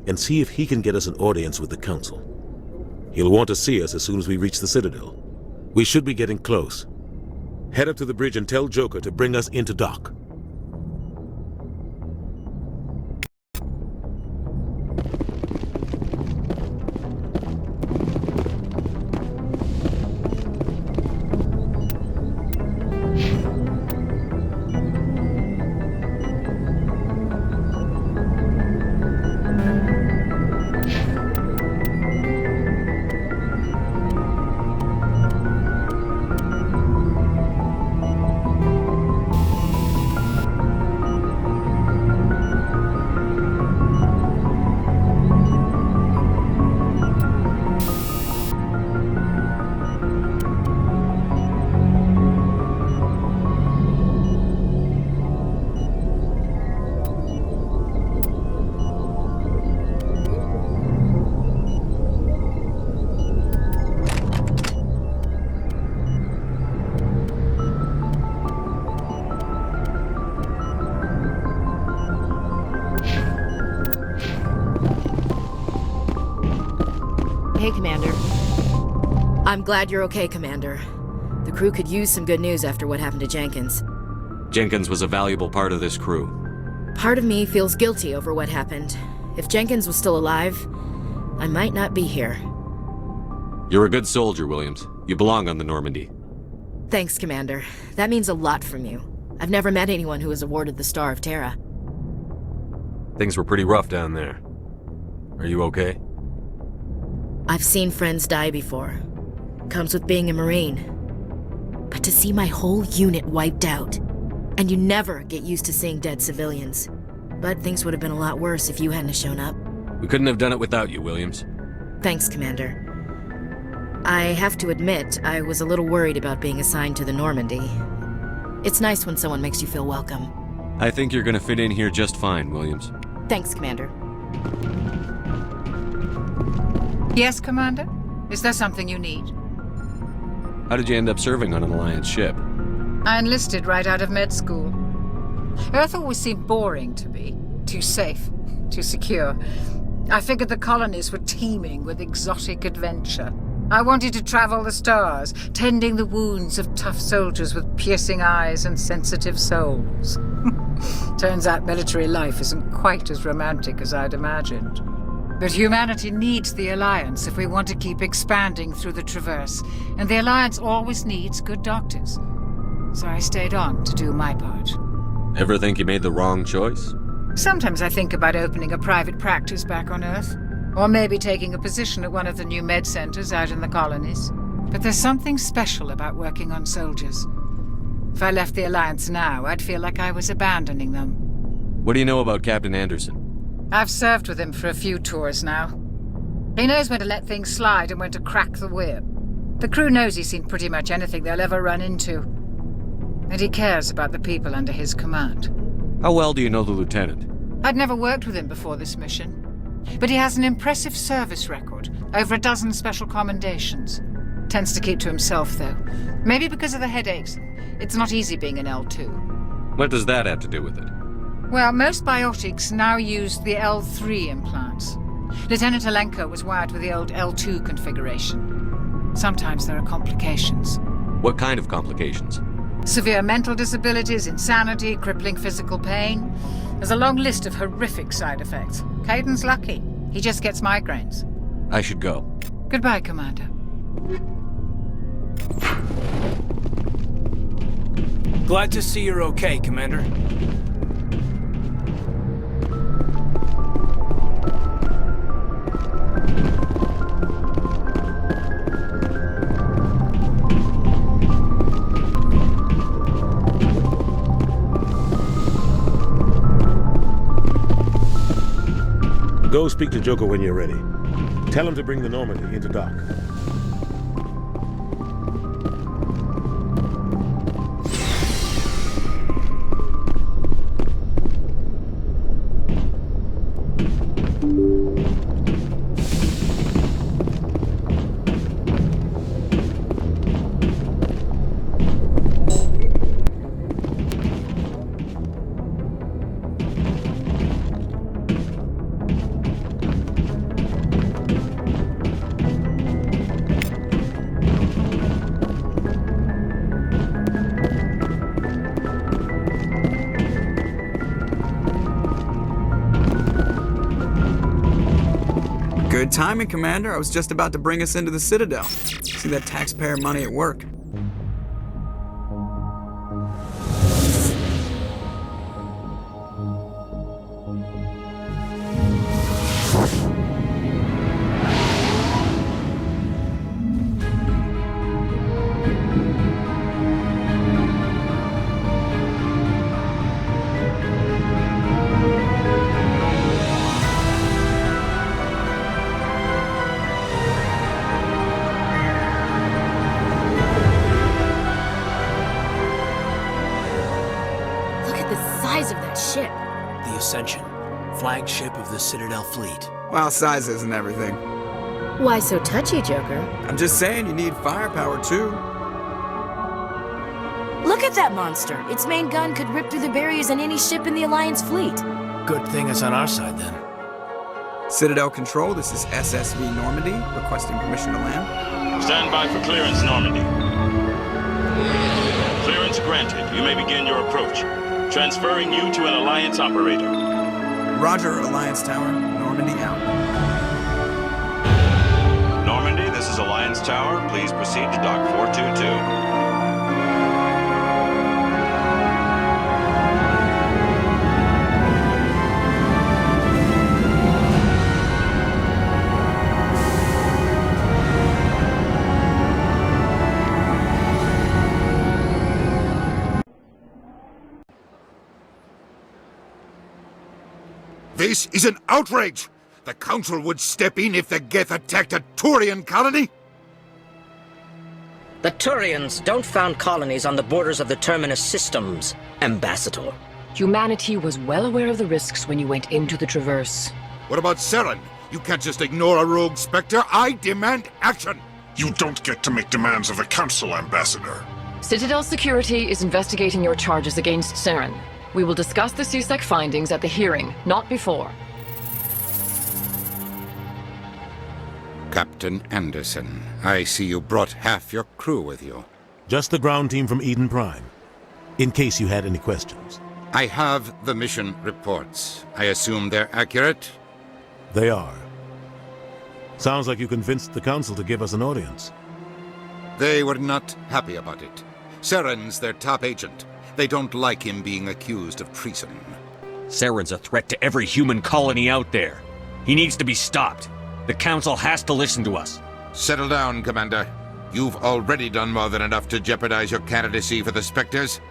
and see if he can get us an audience with the Council. He'll want to see us as soon as we reach the Citadel. We should be getting close. Head up to the bridge and tell Joker to bring us into dock. I'm glad you're okay, Commander. The crew could use some good news after what happened to Jenkins. Jenkins was a valuable part of this crew. Part of me feels guilty over what happened. If Jenkins was still alive, I might not be here. You're a good soldier, Williams. You belong on the Normandy. Thanks, Commander. That means a lot from you. I've never met anyone who was awarded the Star of Terra. Things were pretty rough down there. Are you okay? I've seen friends die before. Comes with being a Marine. But to see my whole unit wiped out, and you never get used to seeing dead civilians. But things would have been a lot worse if you hadn't shown up. We couldn't have done it without you, Williams. Thanks, Commander. I have to admit, I was a little worried about being assigned to the Normandy. It's nice when someone makes you feel welcome. I think you're gonna fit in here just fine, Williams. Thanks, Commander. Yes, Commander? Is there something you need? How did you end up serving on an Alliance ship? I enlisted right out of med school. Earth always seemed boring to me. Too safe, too secure. I figured the colonies were teeming with exotic adventure. I wanted to travel the stars, tending the wounds of tough soldiers with piercing eyes and sensitive souls. Turns out military life isn't quite as romantic as I'd imagined. But humanity needs the Alliance if we want to keep expanding through the Traverse, and the Alliance always needs good doctors. So I stayed on to do my part. Ever think you made the wrong choice? Sometimes I think about opening a private practice back on Earth, or maybe taking a position at one of the new med centers out in the colonies. But there's something special about working on soldiers. If I left the Alliance now, I'd feel like I was abandoning them. What do you know about Captain Anderson? I've served with him for a few tours now. He knows when to let things slide and when to crack the whip. The crew knows he's seen pretty much anything they'll ever run into. And he cares about the people under his command. How well do you know the lieutenant? I'd never worked with him before this mission. But he has an impressive service record, over a dozen special commendations. Tends to keep to himself, though. Maybe because of the headaches. It's not easy being an L2. What does that have to do with it? Well, most biotics now use the L3 implants. Lieutenant Alenko was wired with the old L2 configuration. Sometimes there are complications. What kind of complications? Severe mental disabilities, insanity, crippling physical pain. There's a long list of horrific side effects. Caden's lucky. He just gets migraines. I should go. Goodbye, Commander. Glad to see you're okay, Commander. Go speak to Joker when you're ready. Tell him to bring the Normandy into dock. Good timing, Commander. I was just about to bring us into the Citadel. See that taxpayer money at work. Ascension, flagship of the Citadel fleet. Well, size isn't everything. Why so touchy, Joker? I'm just saying you need firepower, too. Look at that monster. Its main gun could rip through the barriers in any ship in the Alliance fleet. Good thing it's on our side, then. Citadel Control, this is SSV Normandy, requesting permission to land. Stand by for clearance, Normandy. Clearance granted. You may begin your approach. Transferring you to an Alliance operator. Roger, Alliance Tower. Normandy out. Normandy, this is Alliance Tower. Please proceed to Dock 422. This is an outrage! The Council would step in if the Geth attacked a Turian colony? The Turians don't found colonies on the borders of the Terminus systems, Ambassador. Humanity was well aware of the risks when you went into the Traverse. What about Saren? You can't just ignore a rogue Spectre. I demand action! You don't get to make demands of the Council, Ambassador. Citadel Security is investigating your charges against Saren. We will discuss the CSEC findings at the hearing, not before. Captain Anderson, I see you brought half your crew with you. Just the ground team from Eden Prime, in case you had any questions. I have the mission reports. I assume they're accurate? They are. Sounds like you convinced the Council to give us an audience. They were not happy about it. Saren's their top agent. They don't like him being accused of treason. Saren's a threat to every human colony out there. He needs to be stopped. The Council has to listen to us. Settle down, Commander. You've already done more than enough to jeopardize your candidacy for the Spectres.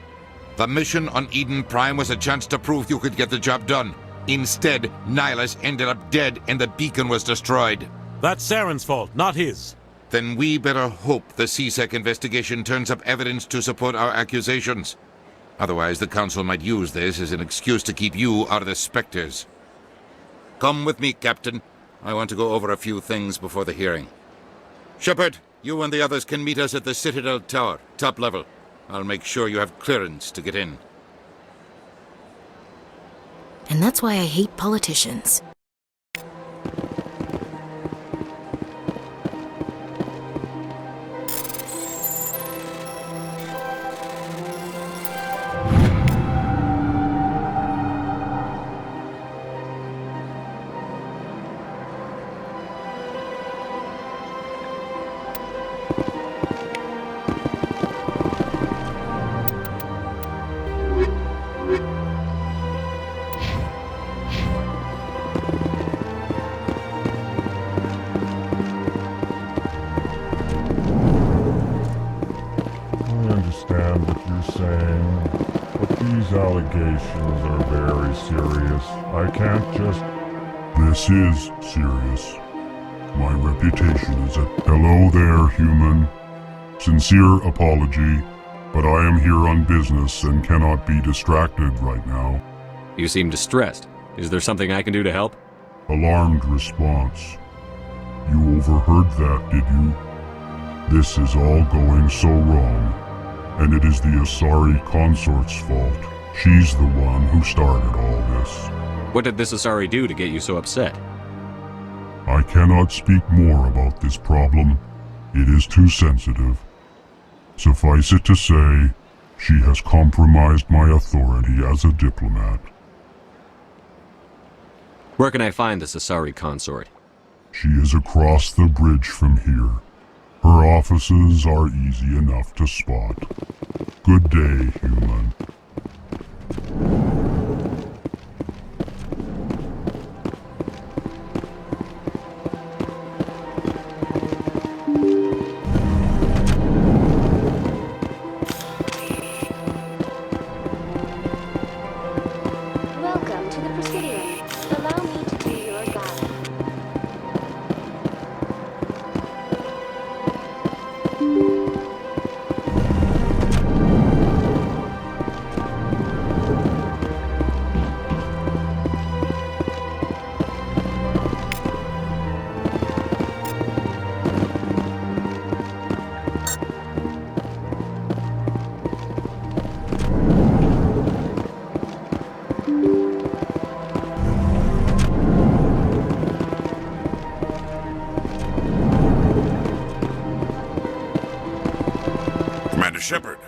The mission on Eden Prime was a chance to prove you could get the job done. Instead, Nihilus ended up dead and the beacon was destroyed. That's Saren's fault, not his. Then we better hope the CSEC investigation turns up evidence to support our accusations. Otherwise, the Council might use this as an excuse to keep you out of the Spectres. Come with me, Captain. I want to go over a few things before the hearing. Shepard, you and the others can meet us at the Citadel Tower, top level. I'll make sure you have clearance to get in. And that's why I hate politicians. Allegations are very serious. I can't just... This is serious. My reputation is at... Hello there, human. Sincere apology, but I am here on business and cannot be distracted right now. You seem distressed. Is there something I can do to help? Alarmed response. You overheard that, did you? This is all going so wrong, and it is the Asari consort's fault. She's the one who started all this. What did this Asari do to get you so upset? I cannot speak more about this problem. It is too sensitive. Suffice it to say, she has compromised my authority as a diplomat. Where can I find this Asari consort? She is across the bridge from here. Her offices are easy enough to spot. Good day, human. Welcome to the Presidium. Allow me to be your guide. Commander Shepard,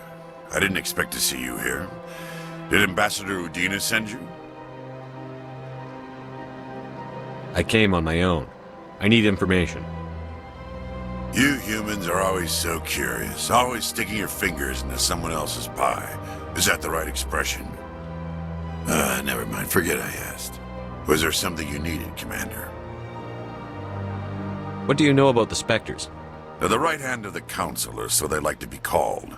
I didn't expect to see you here. Did Ambassador Udina send you? I came on my own. I need information. You humans are always so curious, always sticking your fingers into someone else's pie. Is that the right expression? Never mind, forget I asked. Was there something you needed, Commander? What do you know about the Spectres? They're the right hand of the Council, or so they like to be called.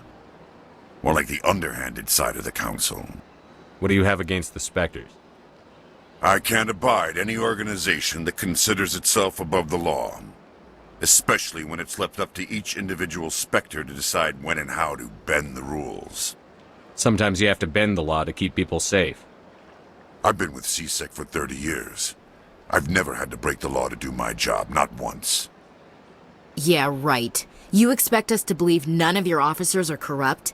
More like the underhanded side of the Council. What do you have against the Spectres? I can't abide any organization that considers itself above the law. Especially when it's left up to each individual Spectre to decide when and how to bend the rules. Sometimes you have to bend the law to keep people safe. I've been with CSEC for 30 years. I've never had to break the law to do my job, not once. Yeah, right. You expect us to believe none of your officers are corrupt?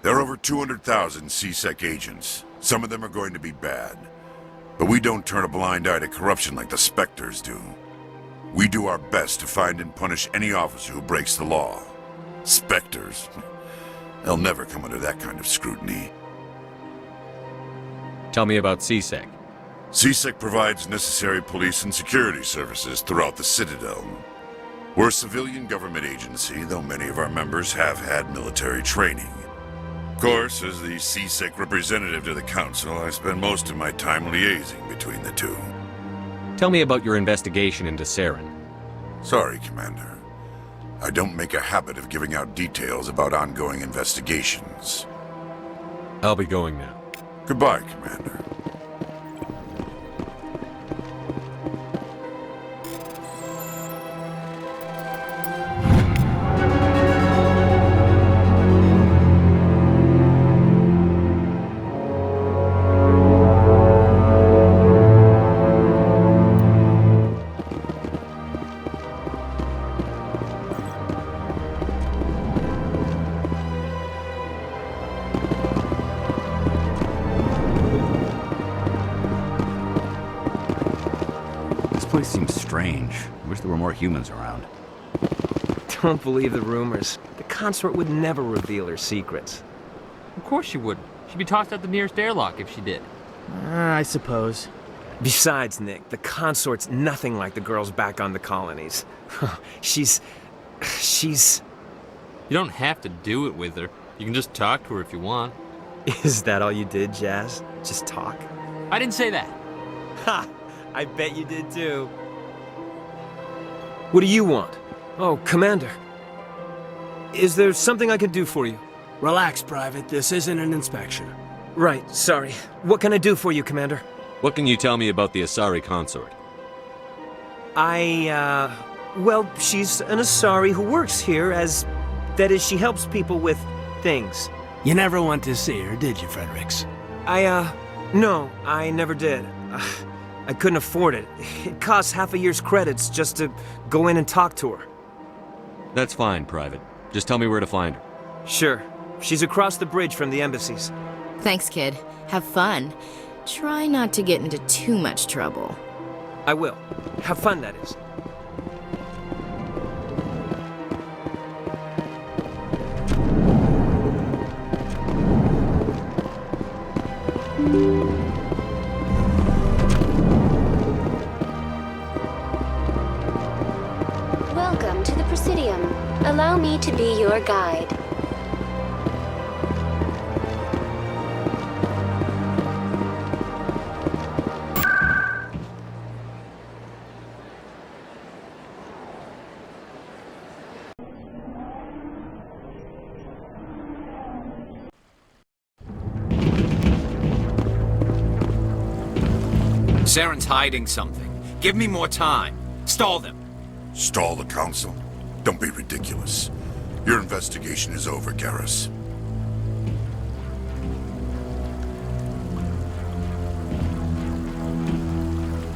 There are over 200,000 CSEC agents. Some of them are going to be bad. But we don't turn a blind eye to corruption like the Spectres do. We do our best to find and punish any officer who breaks the law. Spectres? They'll never come under that kind of scrutiny. Tell me about CSEC. CSEC provides necessary police and security services throughout the Citadel. We're a civilian government agency, though many of our members have had military training. Of course, as the CSEC representative to the Council, I spend most of my time liaising between the two. Tell me about your investigation into Saren. Sorry, Commander. I don't make a habit of giving out details about ongoing investigations. I'll be going now. Goodbye, Commander. This place seems strange. I wish there were more humans around. Don't believe the rumors. The consort would never reveal her secrets. Of course she would. She'd be tossed out the nearest airlock if she did. I suppose. Besides, Nick, the consort's nothing like the girls back on the colonies. She's... You don't have to do it with her. You can just talk to her if you want. Is that all you did, Jazz? Just talk? I didn't say that. Ha! I bet you did too. What do you want? Oh, Commander. Is there something I could do for you? Relax, Private. This isn't an inspection. Right, sorry. What can I do for you, Commander? What can you tell me about the Asari consort? Well, she's an Asari who works here as... That is, she helps people with things. You never went to see her, did you, Fredericks? No, I never did. I couldn't afford it. It costs half a year's credits just to go in and talk to her. That's fine, Private. Just tell me where to find her. Sure. She's across the bridge from the embassies. Thanks, kid. Have fun. Try not to get into too much trouble. I will. Have fun, that is. Welcome to the Presidium. Allow me to be your guide. Saren's hiding something. Give me more time. Stall them. Stall the Council? Don't be ridiculous. Your investigation is over, Garrus.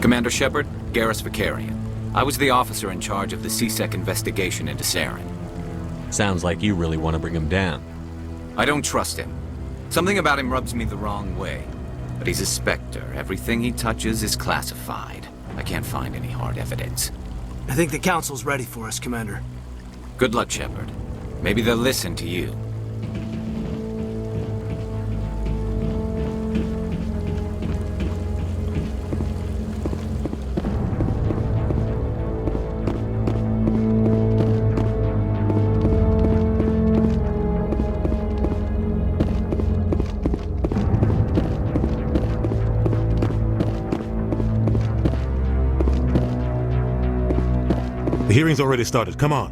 Commander Shepard, Garrus Vicarian. I was the officer in charge of the CSEC investigation into Saren. Sounds like you really want to bring him down. I don't trust him. Something about him rubs me the wrong way. But he's a Spectre. Everything he touches is classified. I can't find any hard evidence. I think the Council's ready for us, Commander. Good luck, Shepard. Maybe they'll listen to you. The hearing's already started. Come on.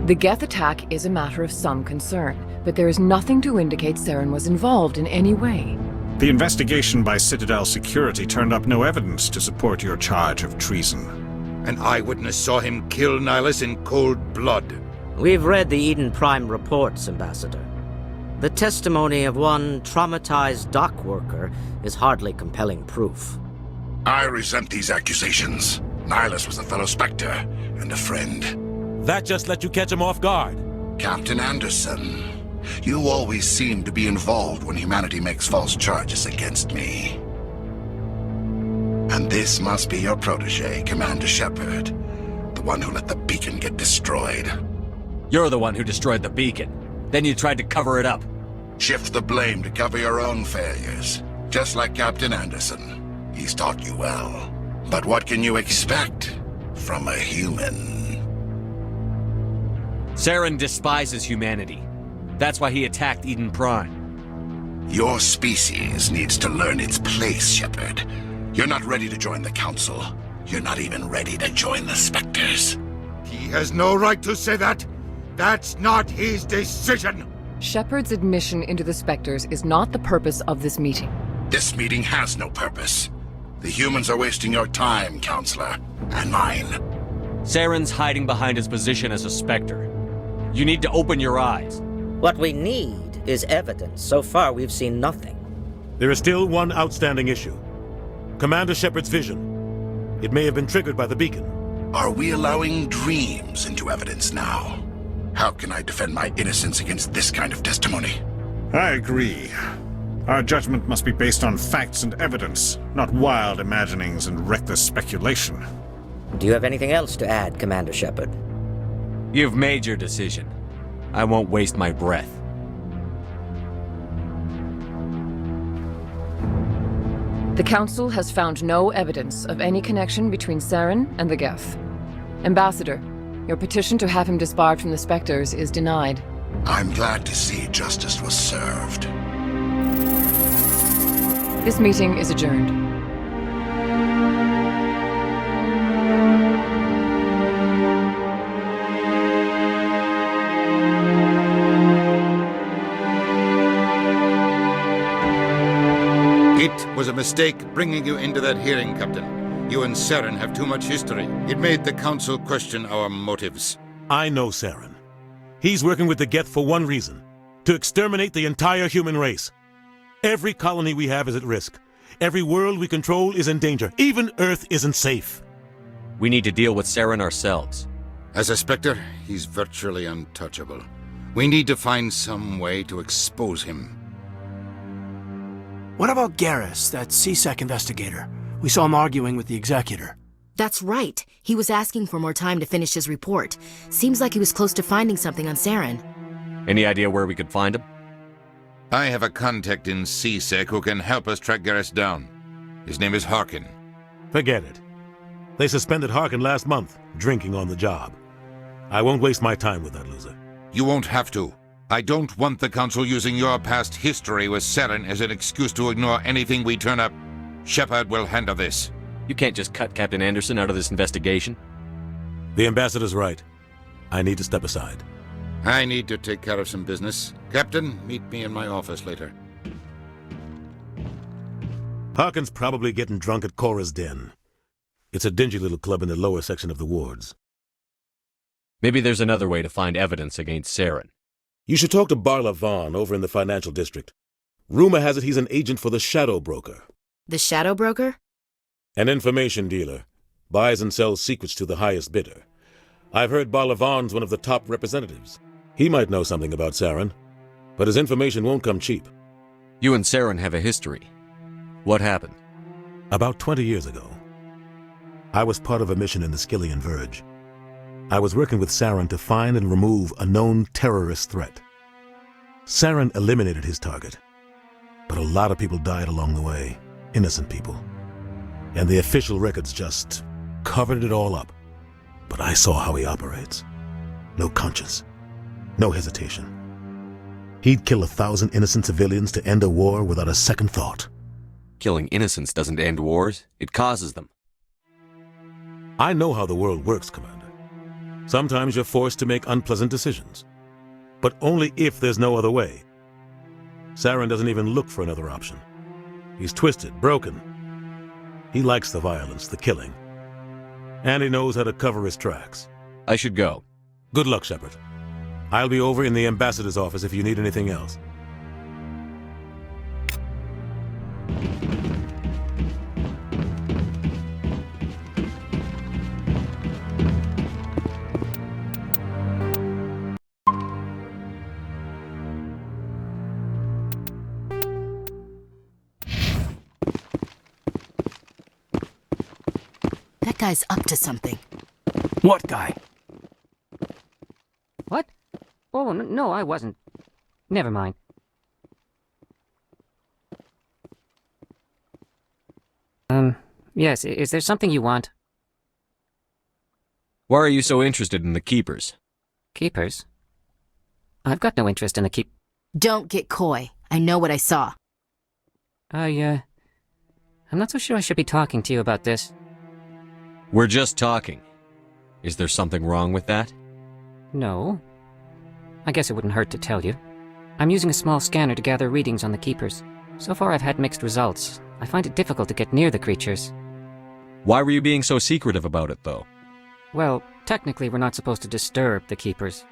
The Geth attack is a matter of some concern, but there is nothing to indicate Saren was involved in any way. The investigation by Citadel Security turned up no evidence to support your charge of treason. An eyewitness saw him kill Nihilus in cold blood. We've read the Eden Prime reports, Ambassador. The testimony of one traumatized dock worker is hardly compelling proof. I resent these accusations. Nihilus was a fellow Spectre and a friend. That just let you catch him off guard. Captain Anderson, you always seem to be involved when humanity makes false charges against me. And this must be your protege, Commander Shepard, the one who let the beacon get destroyed. You're the one who destroyed the beacon. Then you tried to cover it up. Shift the blame to cover your own failures, just like Captain Anderson. He's taught you well. But what can you expect from a human? Saren despises humanity. That's why he attacked Eden Prime. Your species needs to learn its place, Shepard. You're not ready to join the Council. You're not even ready to join the Spectres. He has no right to say that. That's not his decision. Shepard's admission into the Spectres is not the purpose of this meeting. This meeting has no purpose. The humans are wasting your time, Counselor, and mine. Saren's hiding behind his position as a Spectre. You need to open your eyes. What we need is evidence. So far, we've seen nothing. There is still one outstanding issue. Commander Shepard's vision. It may have been triggered by the beacon. Are we allowing dreams into evidence now? How can I defend my innocence against this kind of testimony? I agree. Our judgment must be based on facts and evidence, not wild imaginings and reckless speculation. Do you have anything else to add, Commander Shepard? You've made your decision. I won't waste my breath. The Council has found no evidence of any connection between Saren and the Geth. Ambassador, your petition to have him disbarred from the Spectres is denied. I'm glad to see justice was served. This meeting is adjourned. It was a mistake bringing you into that hearing, Captain. You and Saren have too much history. It made the Council question our motives. I know Saren. He's working with the Geth for one reason: to exterminate the entire human race. Every colony we have is at risk. Every world we control is in danger. Even Earth isn't safe. We need to deal with Saren ourselves. As a Spectre, he's virtually untouchable. We need to find some way to expose him. What about Garrus, that CSEC investigator? We saw him arguing with the Executor. That's right. He was asking for more time to finish his report. Seems like he was close to finding something on Saren. Any idea where we could find him? I have a contact in CSEC who can help us track Garrus down. His name is Harkin. Forget it. They suspended Harkin last month, drinking on the job. I won't waste my time with that loser. You won't have to. I don't want the Council using your past history with Saren as an excuse to ignore anything we turn up. Shepard will handle this. You can't just cut Captain Anderson out of this investigation. The Ambassador's right. I need to step aside. I need to take care of some business. Captain, meet me in my office later. Harkin's probably getting drunk at Cora's Den. It's a dingy little club in the lower section of the wards. Maybe there's another way to find evidence against Saren. You should talk to Barla Vaughn over in the financial district. Rumor has it he's an agent for the Shadow Broker. The Shadow Broker? An information dealer. Buys and sells secrets to the highest bidder. I've heard Barla Vaughn's one of the top representatives. He might know something about Saren, but his information won't come cheap. You and Saren have a history. What happened? About 20 years ago, I was part of a mission in the Skillian Verge. I was working with Saren to find and remove a known terrorist threat. Saren eliminated his target, but a lot of people died along the way, innocent people. And the official records just covered it all up. But I saw how he operates. No conscience, no hesitation. He'd kill 1,000 innocent civilians to end a war without a second thought. Killing innocents doesn't end wars, it causes them. I know how the world works, Commander. Sometimes you're forced to make unpleasant decisions. But only if there's no other way. Saren doesn't even look for another option. He's twisted, broken. He likes the violence, the killing. And he knows how to cover his tracks. I should go. Good luck, Shepard. I'll be over in the ambassador's office if you need anything else. That guy's up to something. What guy? What? Oh, no, I wasn't. Never mind. Yes, is there something you want? Why are you so interested in the Keepers? Keepers? I've got no interest in the Don't get coy. I know what I saw. I'm not so sure I should be talking to you about this. We're just talking. Is there something wrong with that? No. I guess it wouldn't hurt to tell you. I'm using a small scanner to gather readings on the Keepers. So far I've had mixed results. I find it difficult to get near the creatures. Why were you being so secretive about it, though? Well, technically we're not supposed to disturb the Keepers.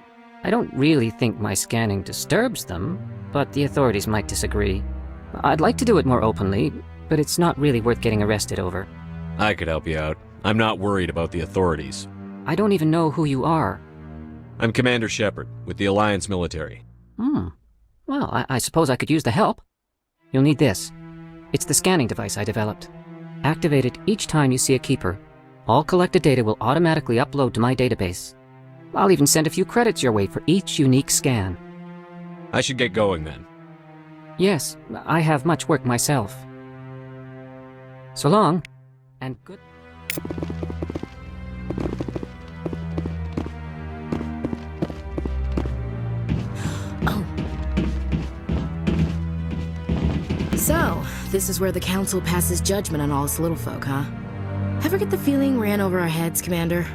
I don't really think my scanning disturbs them, but the authorities might disagree. I'd like to do it more openly, but it's not really worth getting arrested over. I could help you out. I'm not worried about the authorities. I don't even know who you are. I'm Commander Shepard, with the Alliance military. Well, I suppose I could use the help. You'll need this. It's the scanning device I developed. Activate it each time you see a Keeper. All collected data will automatically upload to my database. I'll even send a few credits your way for each unique scan. I should get going then. Yes, I have much work myself. So long, and good... So, this is where the Council passes judgment on all us little folk, huh? Ever get the feeling ran over our heads, Commander?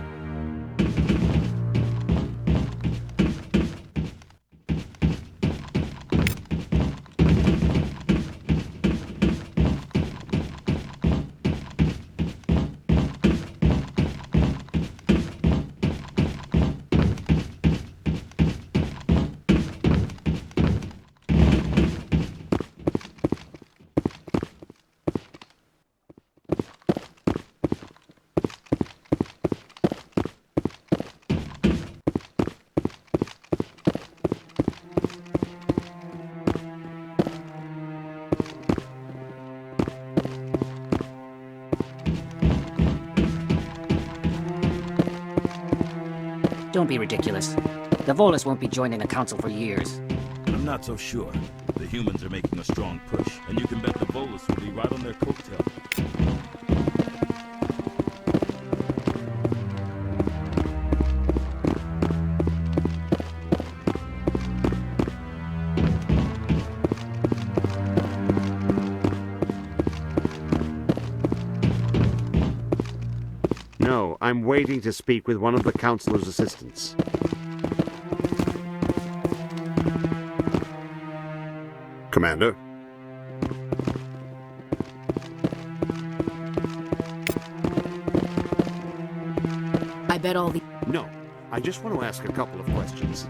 Don't be ridiculous. The Volus won't be joining the Council for years. I'm not so sure. The humans are making a strong push, and you can bet the Volus will be right on their coattail. No, I'm waiting to speak with one of the Councilor's assistants. Commander? I bet all the... No, I just want to ask a couple of questions.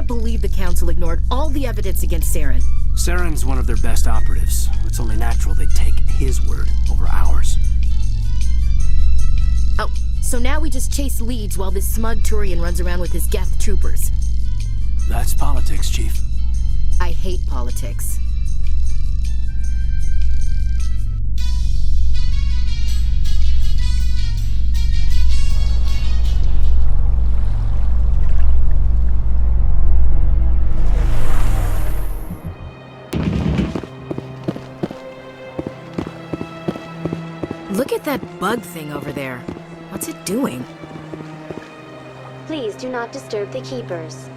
believe the Council ignored all the evidence against Saren. Saren's one of their best operatives. It's only natural they'd take his word over ours. Oh, so now we just chase leads while this smug Turian runs around with his Geth troopers. That's politics, Chief. I hate politics. Look at that bug thing over there. What's it doing? Please do not disturb the keepers.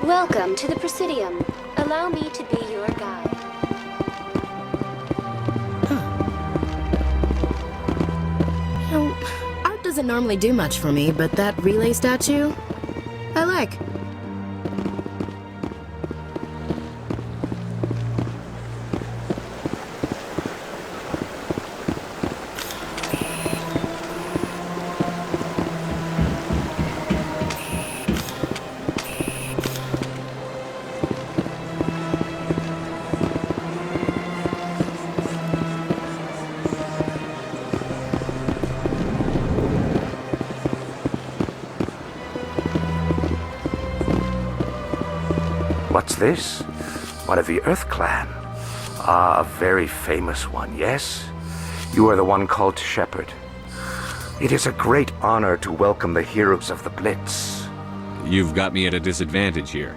Welcome to the Presidium. Allow me to be your guide. You know, art doesn't normally do much for me, but that relay statue, I like. What's this? One of the Earth Clan. Ah, a very famous one, yes? You are the one called Shepard. It is a great honor to welcome the heroes of the Blitz. You've got me at a disadvantage here.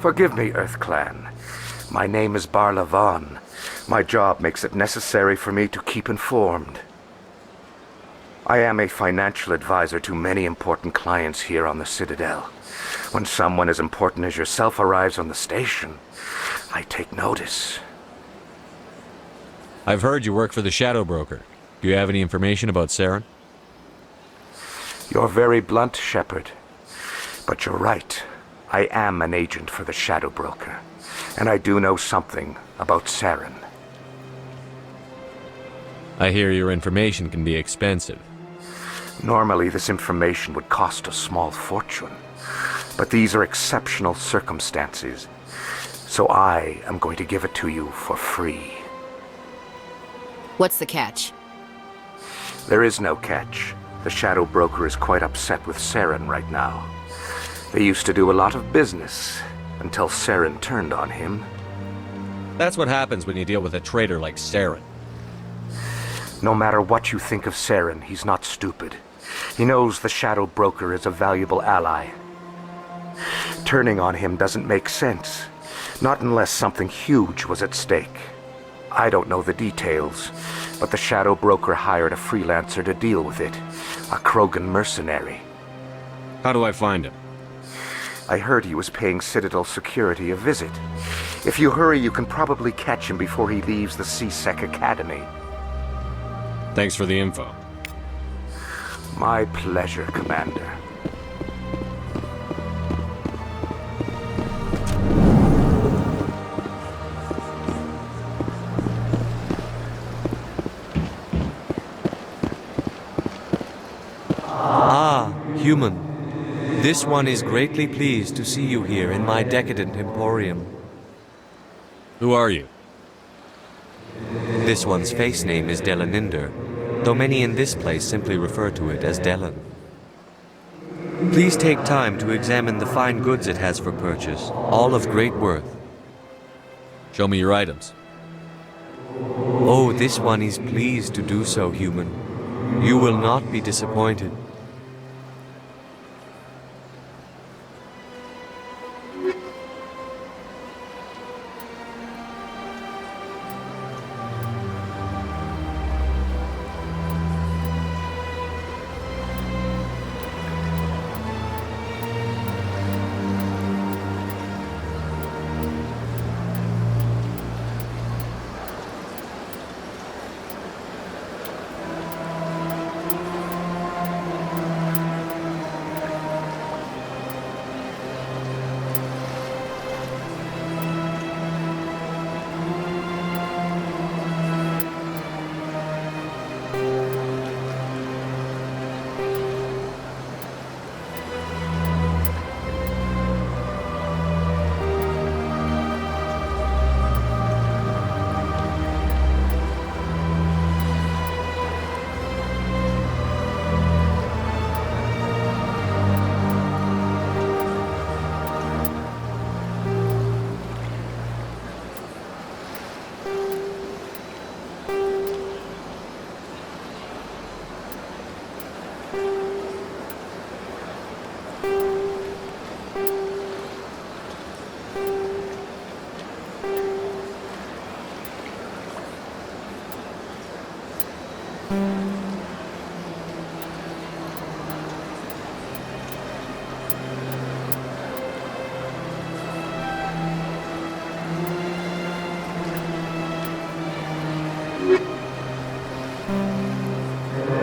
Forgive me, Earth Clan. My name is Barla Vaughn. My job makes it necessary for me to keep informed. I am a financial advisor to many important clients here on the Citadel. When someone as important as yourself arrives on the station, I take notice. I've heard you work for the Shadow Broker. Do you have any information about Saren? You're very blunt, Shepard. But you're right. I am an agent for the Shadow Broker, and I do know something about Saren. I hear your information can be expensive. Normally, this information would cost a small fortune. But these are exceptional circumstances, so I am going to give it to you for free. What's the catch? There is no catch. The Shadow Broker is quite upset with Saren right now. They used to do a lot of business, until Saren turned on him. That's what happens when you deal with a traitor like Saren. No matter what you think of Saren, he's not stupid. He knows the Shadow Broker is a valuable ally. Turning on him doesn't make sense, not unless something huge was at stake. I don't know the details, but the Shadow Broker hired a freelancer to deal with it, a Krogan mercenary. How do I find him? I heard he was paying Citadel security a visit. If you hurry, you can probably catch him before he leaves the C-Sec Academy. Thanks for the info. My pleasure, Commander. Human, this one is greatly pleased to see you here in my decadent emporium. Who are you? This one's face name is Delaninder, though many in this place simply refer to it as Delan. Please take time to examine the fine goods it has for purchase, all of great worth. Show me your items. Oh, this one is pleased to do so, human. You will not be disappointed.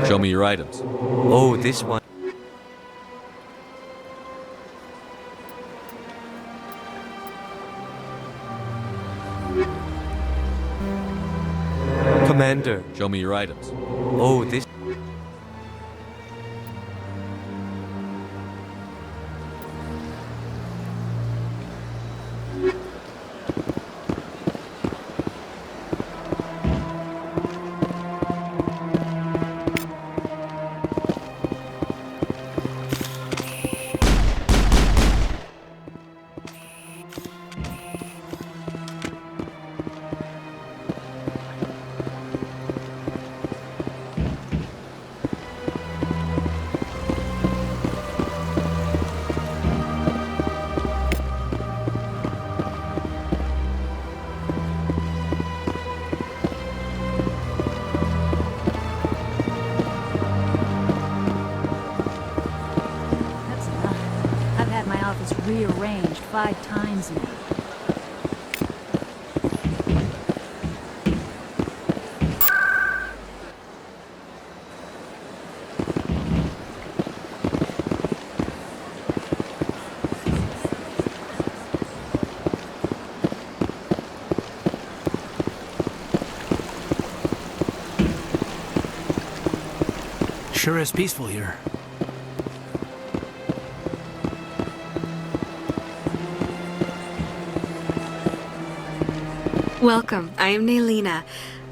Show me your items. Oh, this one. Commander. Show me your items. Oh, this... rearranged 5 times now. Sure is peaceful here. Welcome. I am Naylina.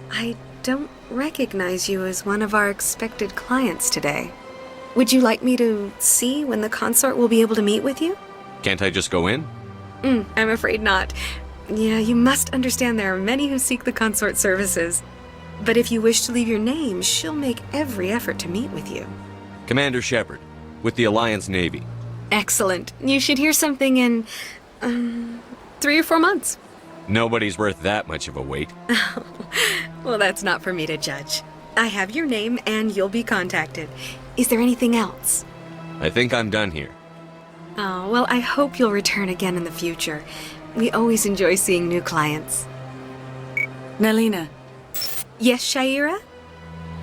I don't recognize you as one of our expected clients today. Would you like me to see when the consort will be able to meet with you? Can't I just go in? I'm afraid not. Yeah, you must understand there are many who seek the consort services. But if you wish to leave your name, she'll make every effort to meet with you. Commander Shepard, with the Alliance Navy. Excellent. You should hear something in, 3 or 4 months. Nobody's worth that much of a wait. Well, that's not for me to judge. I have your name and you'll be contacted. Is there anything else? I think I'm done here. Oh, well, I hope you'll return again in the future. We always enjoy seeing new clients. Naylina. Yes, Shaira?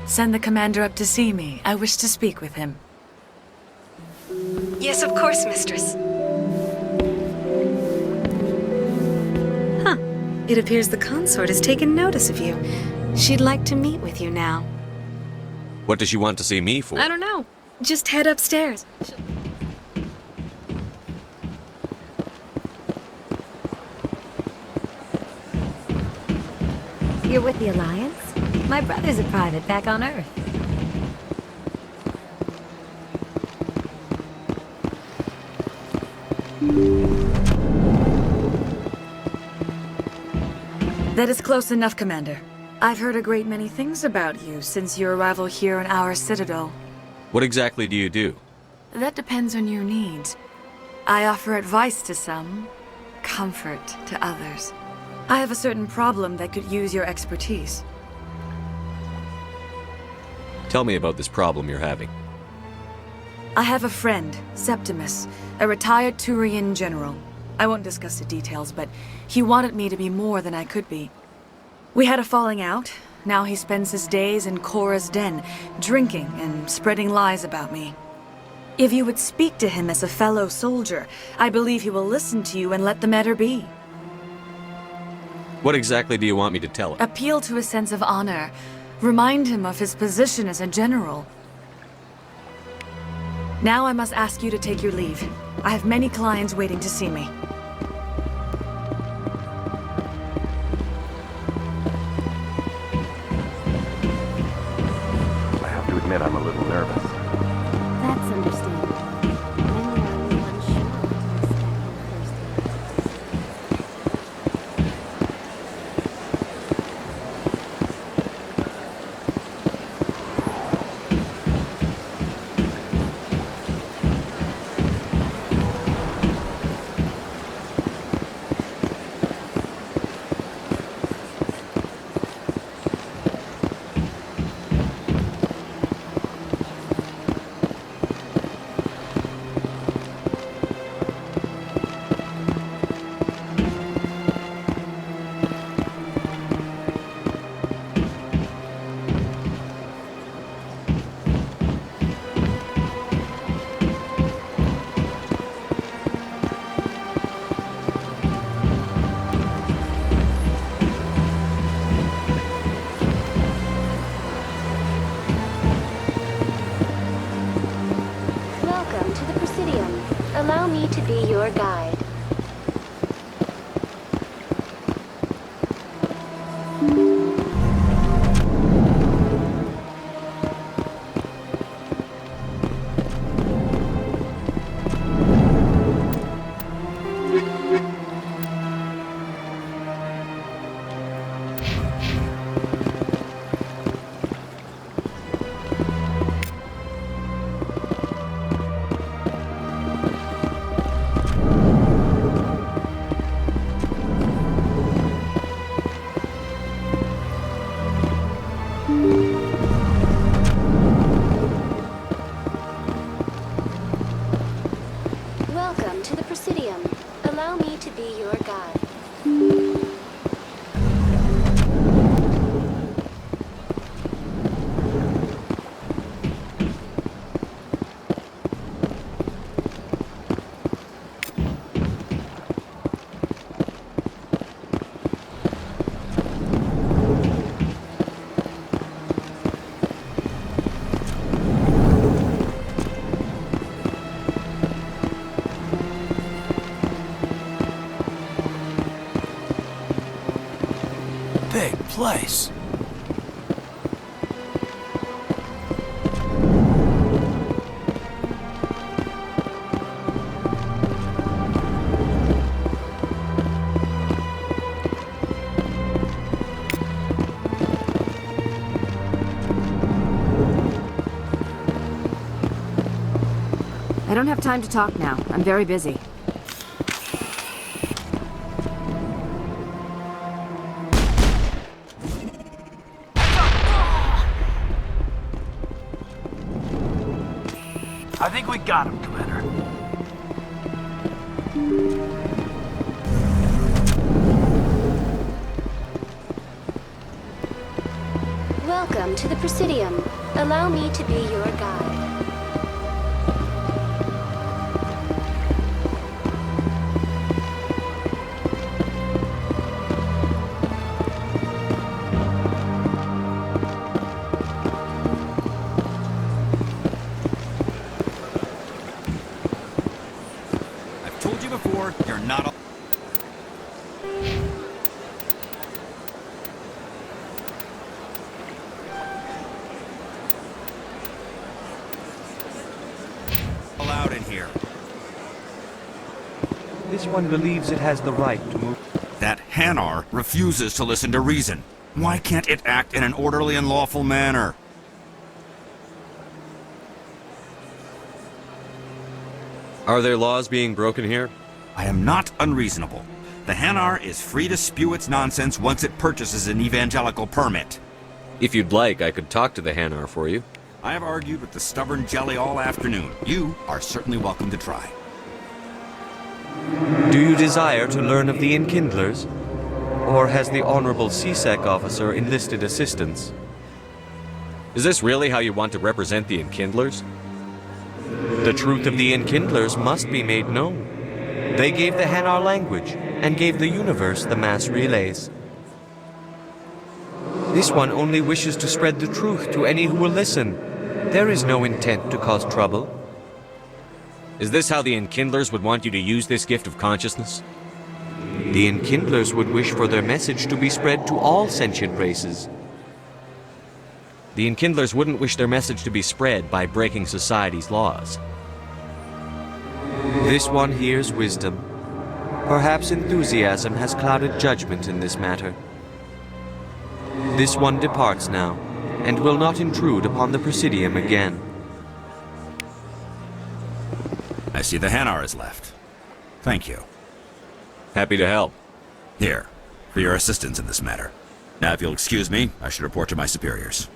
Send the commander up to see me. I wish to speak with him. Yes, of course, mistress. Huh. It appears the consort has taken notice of you. She'd like to meet with you now. What does she want to see me for? I don't know. Just head upstairs. You're with the Alliance? My brother's a private back on Earth. That is close enough, Commander. I've heard a great many things about you since your arrival here in our citadel. What exactly do you do? That depends on your needs. I offer advice to some, comfort to others. I have a certain problem that could use your expertise. Tell me about this problem you're having. I have a friend, Septimus, a retired Turian general. I won't discuss the details, but he wanted me to be more than I could be. We had a falling out. Now he spends his days in Korra's den, drinking and spreading lies about me. If you would speak to him as a fellow soldier, I believe he will listen to you and let the matter be. What exactly do you want me to tell him? Appeal to his sense of honor. Remind him of his position as a general. Now I must ask you to take your leave. I have many clients waiting to see me. I have to admit I'm a little nervous. That's understandable. Many are only unsure to respect their first. be your guide. Welcome to the Presidium. Allow me to be your guide. Big place. I don't have time to talk now. I'm very busy. I think we got him, Commander. Welcome to the Presidium. Allow me to be your guide. You're not allowed in here. This one believes it has the right to move. That Hanar refuses to listen to reason. Why can't it act in an orderly and lawful manner? Are there laws being broken here? I am not unreasonable. The Hanar is free to spew its nonsense once it purchases an evangelical permit. If you'd like, I could talk to the Hanar for you. I have argued with the stubborn jelly all afternoon. You are certainly welcome to try. Do you desire to learn of the Enkindlers? Or has the Honorable CSEC officer enlisted assistance? Is this really how you want to represent the Enkindlers? The truth of the Enkindlers must be made known. They gave the Hanar language, and gave the universe the mass relays. This one only wishes to spread the truth to any who will listen. There is no intent to cause trouble. Is this how the Enkindlers would want you to use this gift of consciousness? The Enkindlers would wish for their message to be spread to all sentient races. The Enkindlers wouldn't wish their message to be spread by breaking society's laws. This one hears wisdom. Perhaps enthusiasm has clouded judgment in this matter. This one departs now, and will not intrude upon the Presidium again. I see the Hanar is left. Thank you. Happy to help. Here, for your assistance in this matter. Now, if you'll excuse me, I should report to my superiors.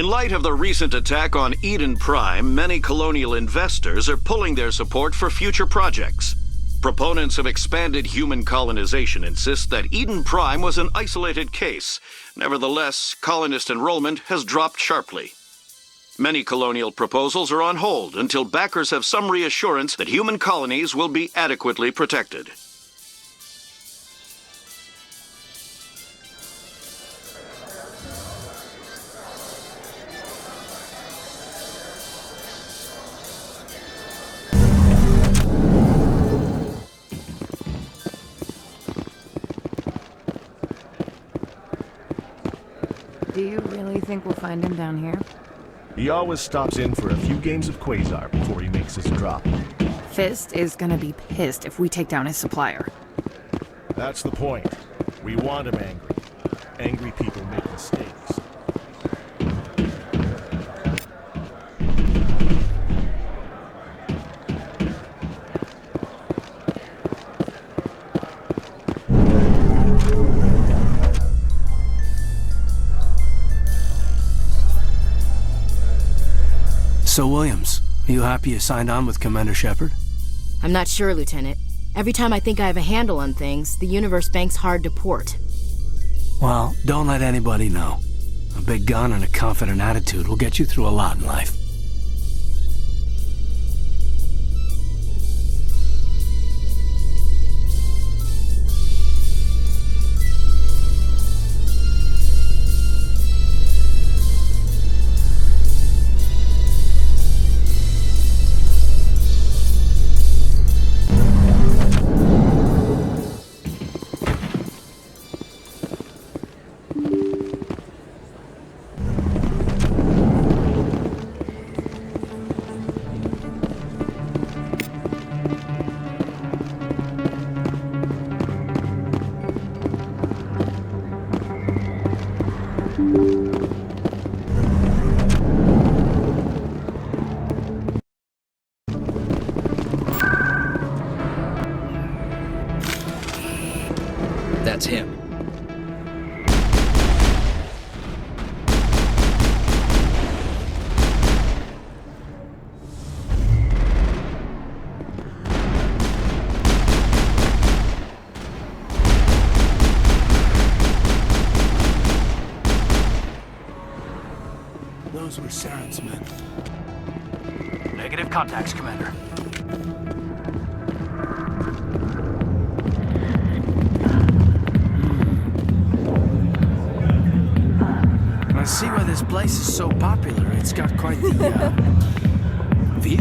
In light of the recent attack on Eden Prime, many colonial investors are pulling their support for future projects. Proponents of expanded human colonization insist that Eden Prime was an isolated case. Nevertheless, colonist enrollment has dropped sharply. Many colonial proposals are on hold until backers have some reassurance that human colonies will be adequately protected. Do you really think we'll find him down here? He always stops in for a few games of Quasar before he makes his drop. Fist is gonna be pissed if we take down his supplier. That's the point. We want him angry. Angry people make mistakes. So, Williams, are you happy you signed on with Commander Shepard? I'm not sure, Lieutenant. Every time I think I have a handle on things, the universe banks hard to port. Well, don't let anybody know. A big gun and a confident attitude will get you through a lot in life. That's him. Those were Saren's men. Negative contacts, Commander. I see why this place is so popular. It's got quite the, view.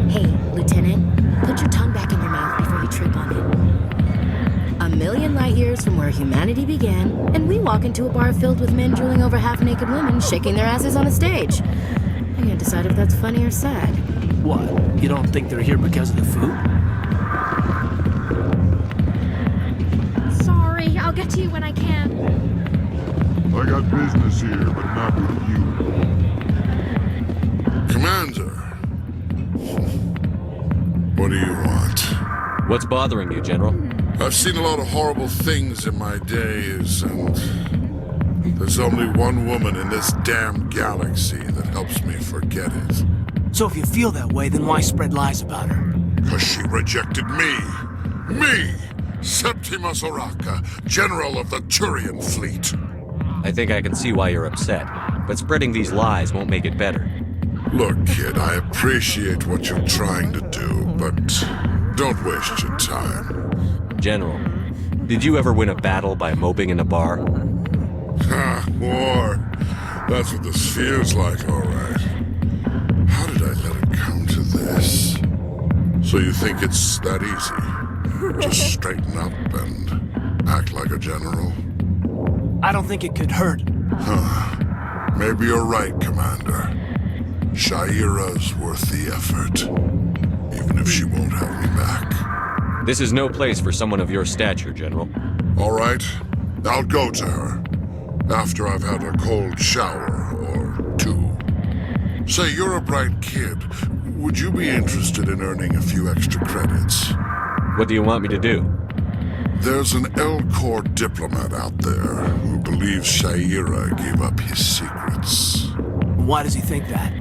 Hey, Lieutenant, put your tongue back in your mouth before you trip on it. A million light years from where humanity began, and we walk into a bar filled with men drooling over half-naked women shaking their asses on a stage. I can't decide if that's funny or sad. What? You don't think they're here because of the food? Sorry, I'll get to you when I can. I got business here, but not with you. Commander. What do you want? What's bothering you, General? I've seen a lot of horrible things in my days, and there's only one woman in this damn galaxy that helps me forget it. So if you feel that way, then why spread lies about her? Because she rejected me. Me! Septimus Oraka, General of the Turian Fleet. I think I can see why you're upset, but spreading these lies won't make it better. Look, kid, I appreciate what you're trying to do, but don't waste your time. General, did you ever win a battle by moping in a bar? Ha, war. That's what this feels like, all right. How did I let it come to this? So you think it's that easy? Just straighten up and act like a general? I don't think it could hurt. Huh. Maybe you're right, Commander. Shaira's worth the effort, even if she won't have me back. This is no place for someone of your stature, General. All right, I'll go to her, after I've had a cold shower or two. Say, you're a bright kid. Would you be interested in earning a few extra credits? What do you want me to do? There's an L-Corps diplomat out there who believes Shaira gave up his secrets. Why does he think that?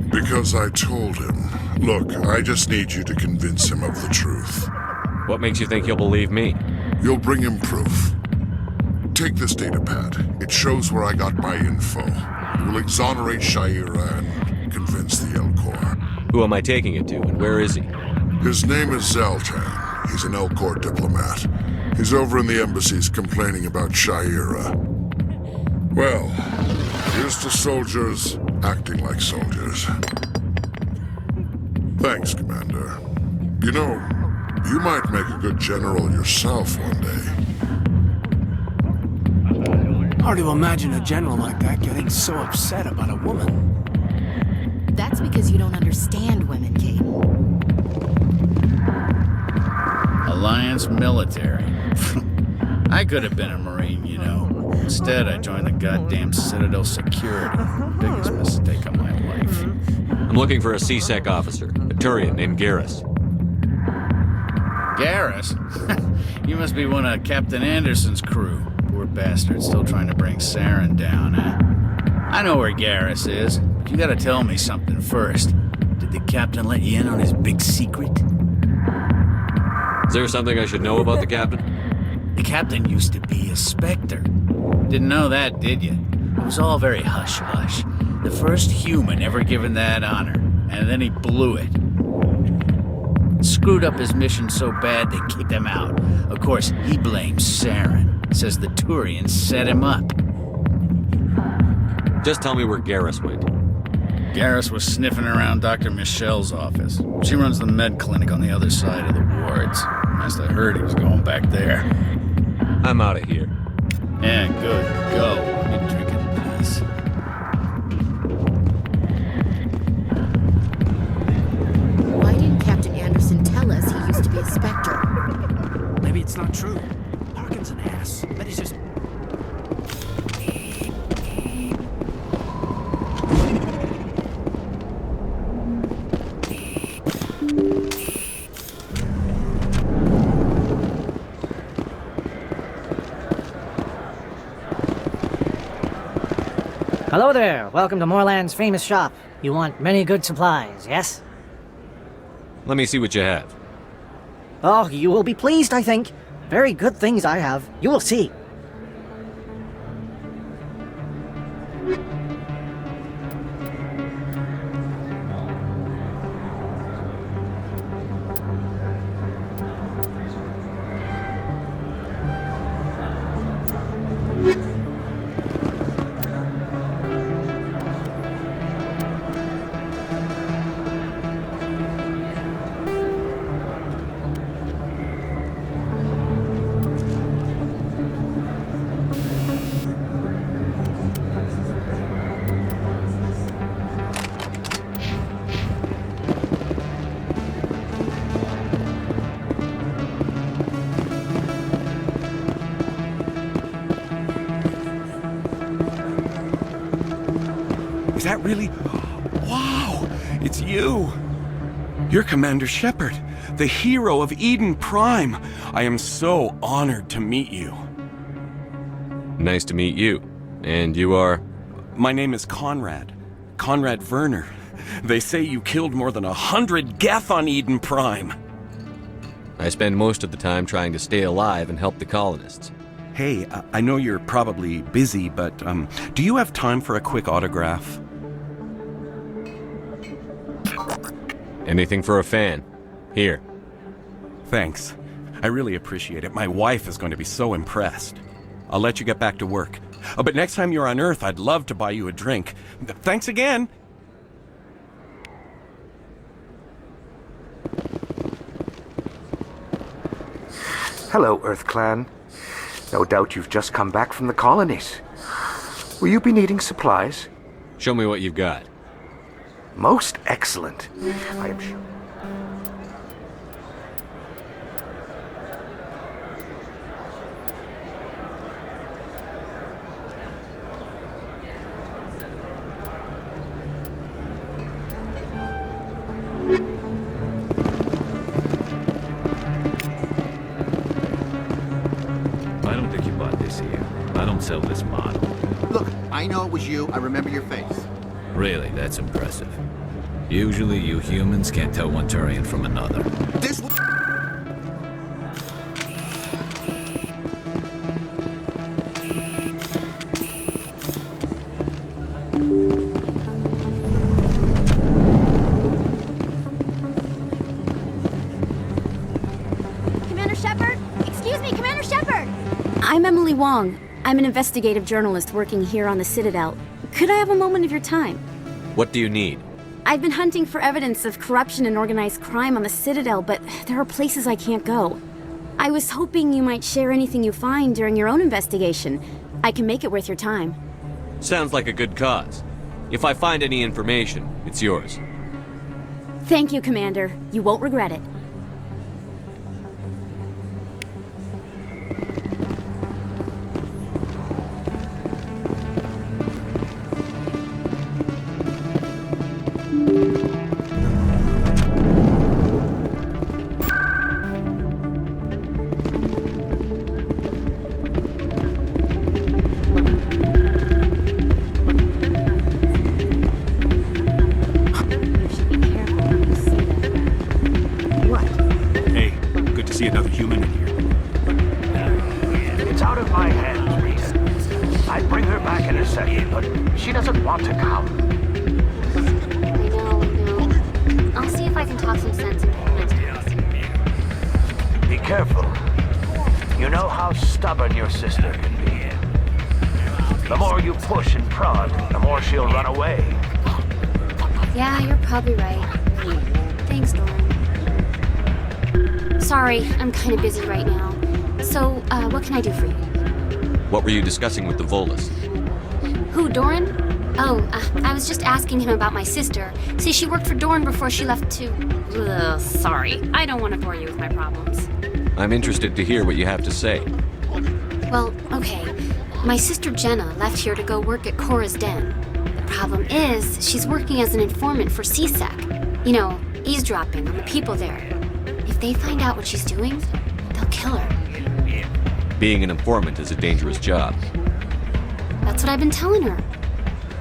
Because I told him. Look, I just need you to convince him of the truth. What makes you think he'll believe me? You'll bring him proof. Take this data pad. It shows where I got my info. It will exonerate Sha'ira and convince the Elcor. Who am I taking it to, and where is he? His name is Zaltan. He's an Elcor diplomat. He's over in the embassies complaining about Sha'ira. Well, here's to soldiers acting like soldiers. Thanks, Commander. You know, you might make a good general yourself one day. Hard to imagine a general like that getting so upset about a woman. That's because you don't understand women, Kate. Alliance military. I could have been a Marine, you know. Instead, I joined the goddamn Citadel Security. Biggest mistake of my life. I'm looking for a C-Sec officer, a Turian named Garrus. Garrus? You must be one of Captain Anderson's crew. Poor bastard, still trying to bring Saren down, huh? I know where Garrus is, but you gotta tell me something first. Did the captain let you in on his big secret? Is there something I should know about the captain? The captain used to be a Spectre. Didn't know that, did you? It was all very hush-hush. The first human ever given that honor, and then he blew it. Screwed up his mission so bad they kicked him out. Of course, he blames Saren. Says the Turians set him up. Just tell me where Garrus went. Garrus was sniffing around Dr. Michelle's office. She runs the med clinic on the other side of the wards. Last I heard, he was going back there. I'm out of here. Yeah, good. Go. Let me drink a piss. Why didn't Captain Anderson tell us he used to be a Spectre? Maybe it's not true. Parkin's an ass. But he's just... Hello there. Welcome to Moorland's famous shop. You want many good supplies, yes? Let me see what you have. Oh, you will be pleased, I think. Very good things I have. You will see. Is that really? Wow! It's you! You're Commander Shepard, the hero of Eden Prime. I am so honored to meet you. Nice to meet you. And you are? My name is Conrad. Conrad Werner. They say you killed more than 100 Geth on Eden Prime. I spend most of the time trying to stay alive and help the colonists. Hey, I know you're probably busy, but do you have time for a quick autograph? Anything for a fan. Here. Thanks. I really appreciate it. My wife is going to be so impressed. I'll let you get back to work. But next time you're on Earth, I'd love to buy you a drink. Thanks again! Hello, Earth Clan. No doubt you've just come back from the colonies. Will you be needing supplies? Show me what you've got. Most excellent. I am sure. I don't think you bought this here. I don't sell this model. Look, I know it was you. I remember your face. Really, that's impressive. Usually you humans can't tell one Turian from another. This Commander Shepard? Excuse me, Commander Shepard! I'm Emily Wong. I'm an investigative journalist working here on the Citadel. Could I have a moment of your time? What do you need? I've been hunting for evidence of corruption and organized crime on the Citadel, but there are places I can't go. I was hoping you might share anything you find during your own investigation. I can make it worth your time. Sounds like a good cause. If I find any information, it's yours. Thank you, Commander. You won't regret it. See another human in here. It's out of my hands, Rita. I'd bring her back in a second, but she doesn't want to come. I know. I'll see if I can talk some sense into her next time. Be careful. You know how stubborn your sister can be. The more you push and prod, the more she'll run away. Yeah, you're probably right. Thanks, Doran. Sorry, I'm kind of busy right now. So, what can I do for you? What were you discussing with the Volus? Who, Doran? Oh, I was just asking him about my sister. See, she worked for Doran before she left to... Ugh, sorry, I don't want to bore you with my problems. I'm interested to hear what you have to say. Well, okay. My sister Jenna left here to go work at Korra's Den. The problem is, she's working as an informant for CSEC. You know, eavesdropping on the people there. If they find out what she's doing, they'll kill her. Being an informant is a dangerous job. That's what I've been telling her.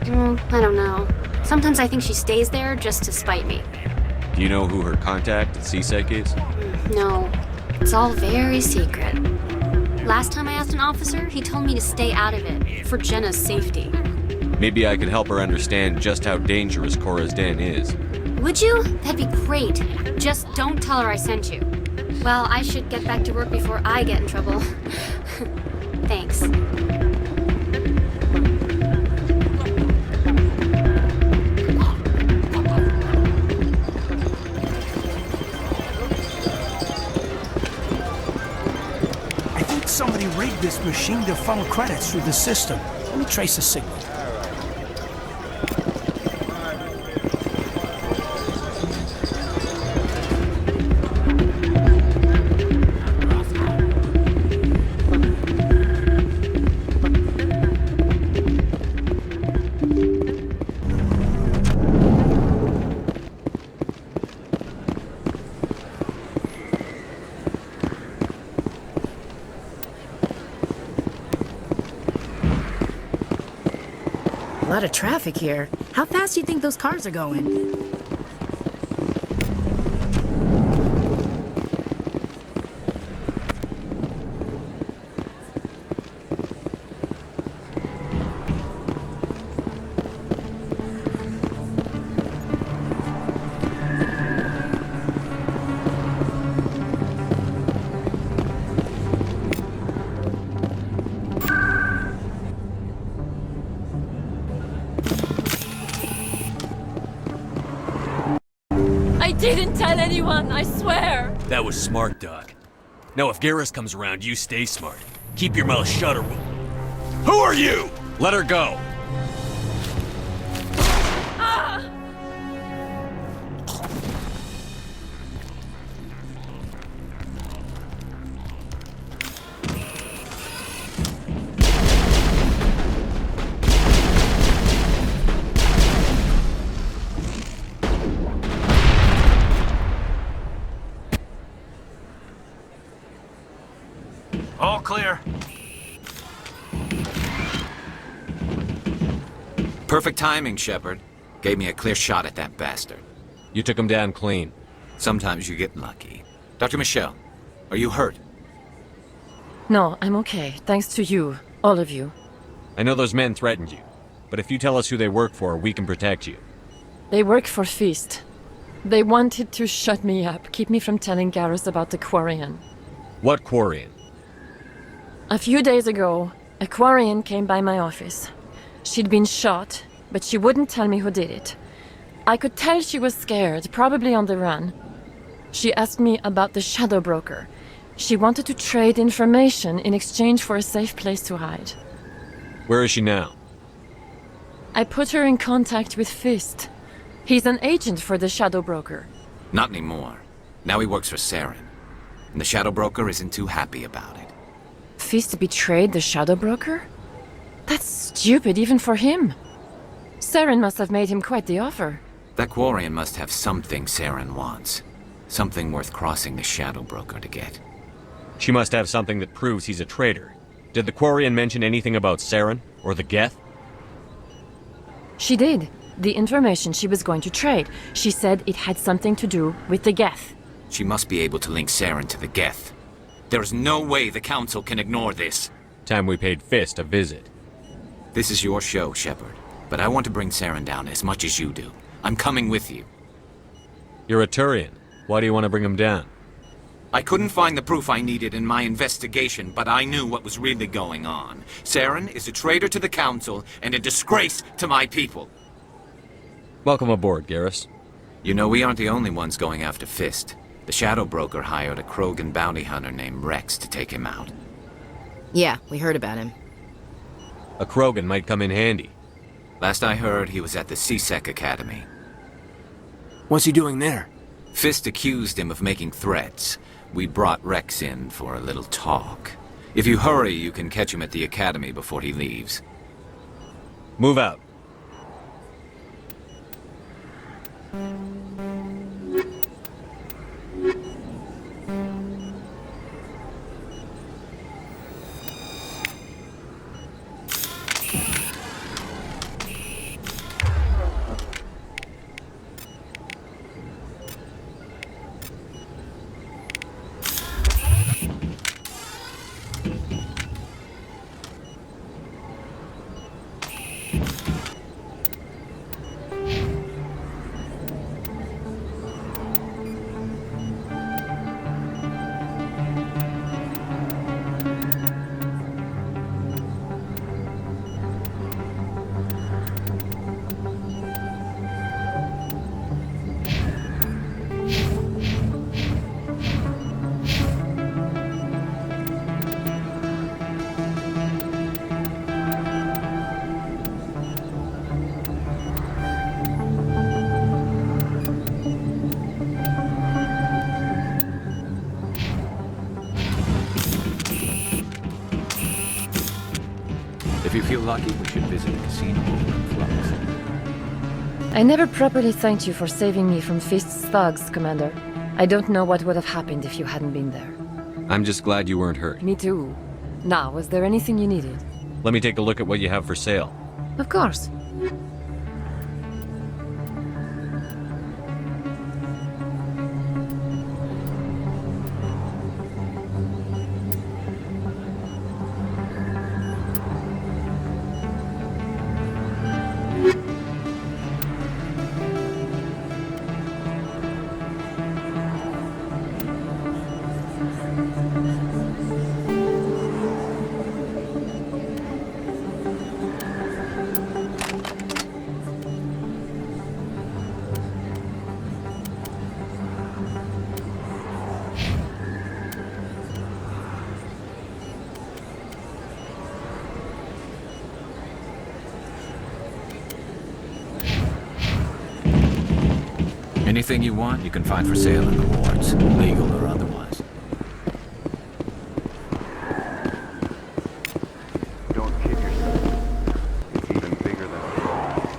I don't know. Sometimes I think she stays there just to spite me. Do you know who her contact at CSEC is? No, it's all very secret. Last time I asked an officer, he told me to stay out of it, for Jenna's safety. Maybe I could help her understand just how dangerous Korra's Den is. Would you? That'd be great. Just don't tell her I sent you. Well, I should get back to work before I get in trouble. Thanks. I think somebody rigged this machine to funnel credits through the system. Let me trace the signal. A lot of traffic here. How fast do you think those cars are going? I didn't tell anyone, I swear! That was smart, Doc. Now if Garrus comes around, you stay smart. Keep your mouth shut or we'll... Who are you? Let her go. All clear. Perfect timing, Shepard. Gave me a clear shot at that bastard. You took him down clean. Sometimes you get lucky. Dr. Michelle, are you hurt? No, I'm okay, thanks to you, all of you. I know those men threatened you, but if you tell us who they work for, we can protect you. They work for Feast. They wanted to shut me up, keep me from telling Garrus about the Quarian. What Quarian? A few days ago, a Quarian came by my office. She'd been shot, but she wouldn't tell me who did it. I could tell she was scared, probably on the run. She asked me about the Shadow Broker. She wanted to trade information in exchange for a safe place to hide. Where is she now? I put her in contact with Fist. He's an agent for the Shadow Broker. Not anymore. Now he works for Saren. And the Shadow Broker isn't too happy about it. Fist betrayed the Shadow Broker? That's stupid even for him. Saren must have made him quite the offer. That Quarian must have something Saren wants. Something worth crossing the Shadow Broker to get. She must have something that proves he's a traitor. Did the Quarian mention anything about Saren or the Geth? She did. The information she was going to trade. She said it had something to do with the Geth. She must be able to link Saren to the Geth. There is no way the Council can ignore this. Time we paid Fist a visit. This is your show, Shepard. But I want to bring Saren down as much as you do. I'm coming with you. You're a Turian. Why do you want to bring him down? I couldn't find the proof I needed in my investigation, but I knew what was really going on. Saren is a traitor to the Council and a disgrace to my people. Welcome aboard, Garrus. You know, we aren't the only ones going after Fist. The Shadow Broker hired a Krogan bounty hunter named Rex to take him out. Yeah, we heard about him. A Krogan might come in handy. Last I heard, he was at the CSEC Academy. What's he doing there? Fist accused him of making threats. We brought Rex in for a little talk. If you hurry, you can catch him at the Academy before he leaves. Move out. If you feel lucky, we should visit a casino over in Flux. I never properly thanked you for saving me from Fist's thugs, Commander. I don't know what would have happened if you hadn't been there. I'm just glad you weren't hurt. Me too. Now, was there anything you needed? Let me take a look at what you have for sale. Of course. Anything you want, you can find for sale in the wards, legal or otherwise. Don't kid yourself. It's even bigger than a troll.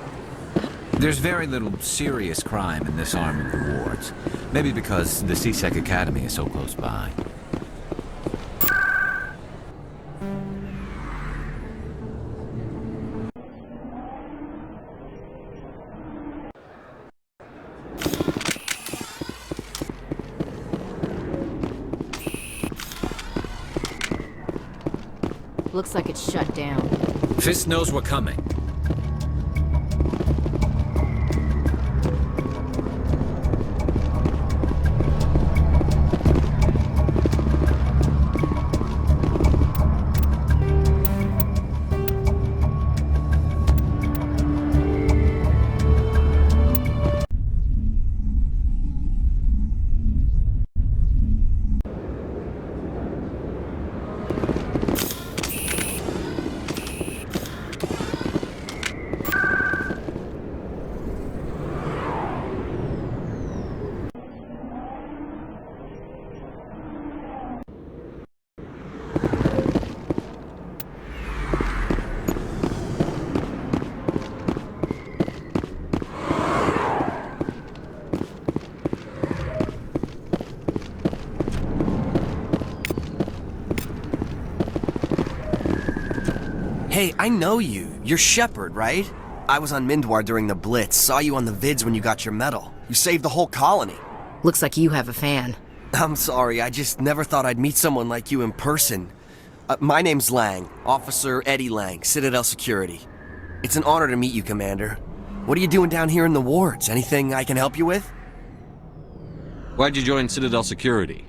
There's very little serious crime in this arm of the wards. Maybe because the CSEC Academy is so close by. Looks like it's shut down. Fist knows we're coming. Hey, I know you. You're Shepard, right? I was on Mindwar during the Blitz, saw you on the vids when you got your medal. You saved the whole colony. Looks like you have a fan. I'm sorry, I just never thought I'd meet someone like you in person. My name's Lang, Officer Eddie Lang, Citadel Security. It's an honor to meet you, Commander. What are you doing down here in the wards? Anything I can help you with? Why'd you join Citadel Security?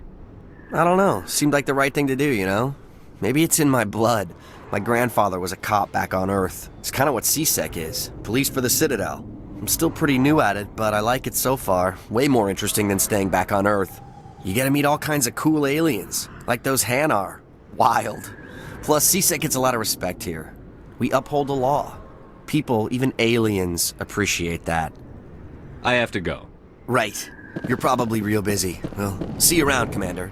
I don't know. Seemed like the right thing to do, you know? Maybe it's in my blood. My grandfather was a cop back on Earth. It's kind of what CSEC is. Police for the Citadel. I'm still pretty new at it, but I like it so far. Way more interesting than staying back on Earth. You get to meet all kinds of cool aliens, like those Hanar. Wild. Plus, CSEC gets a lot of respect here. We uphold the law. People, even aliens, appreciate that. I have to go. Right. You're probably real busy. Well, see you around, Commander.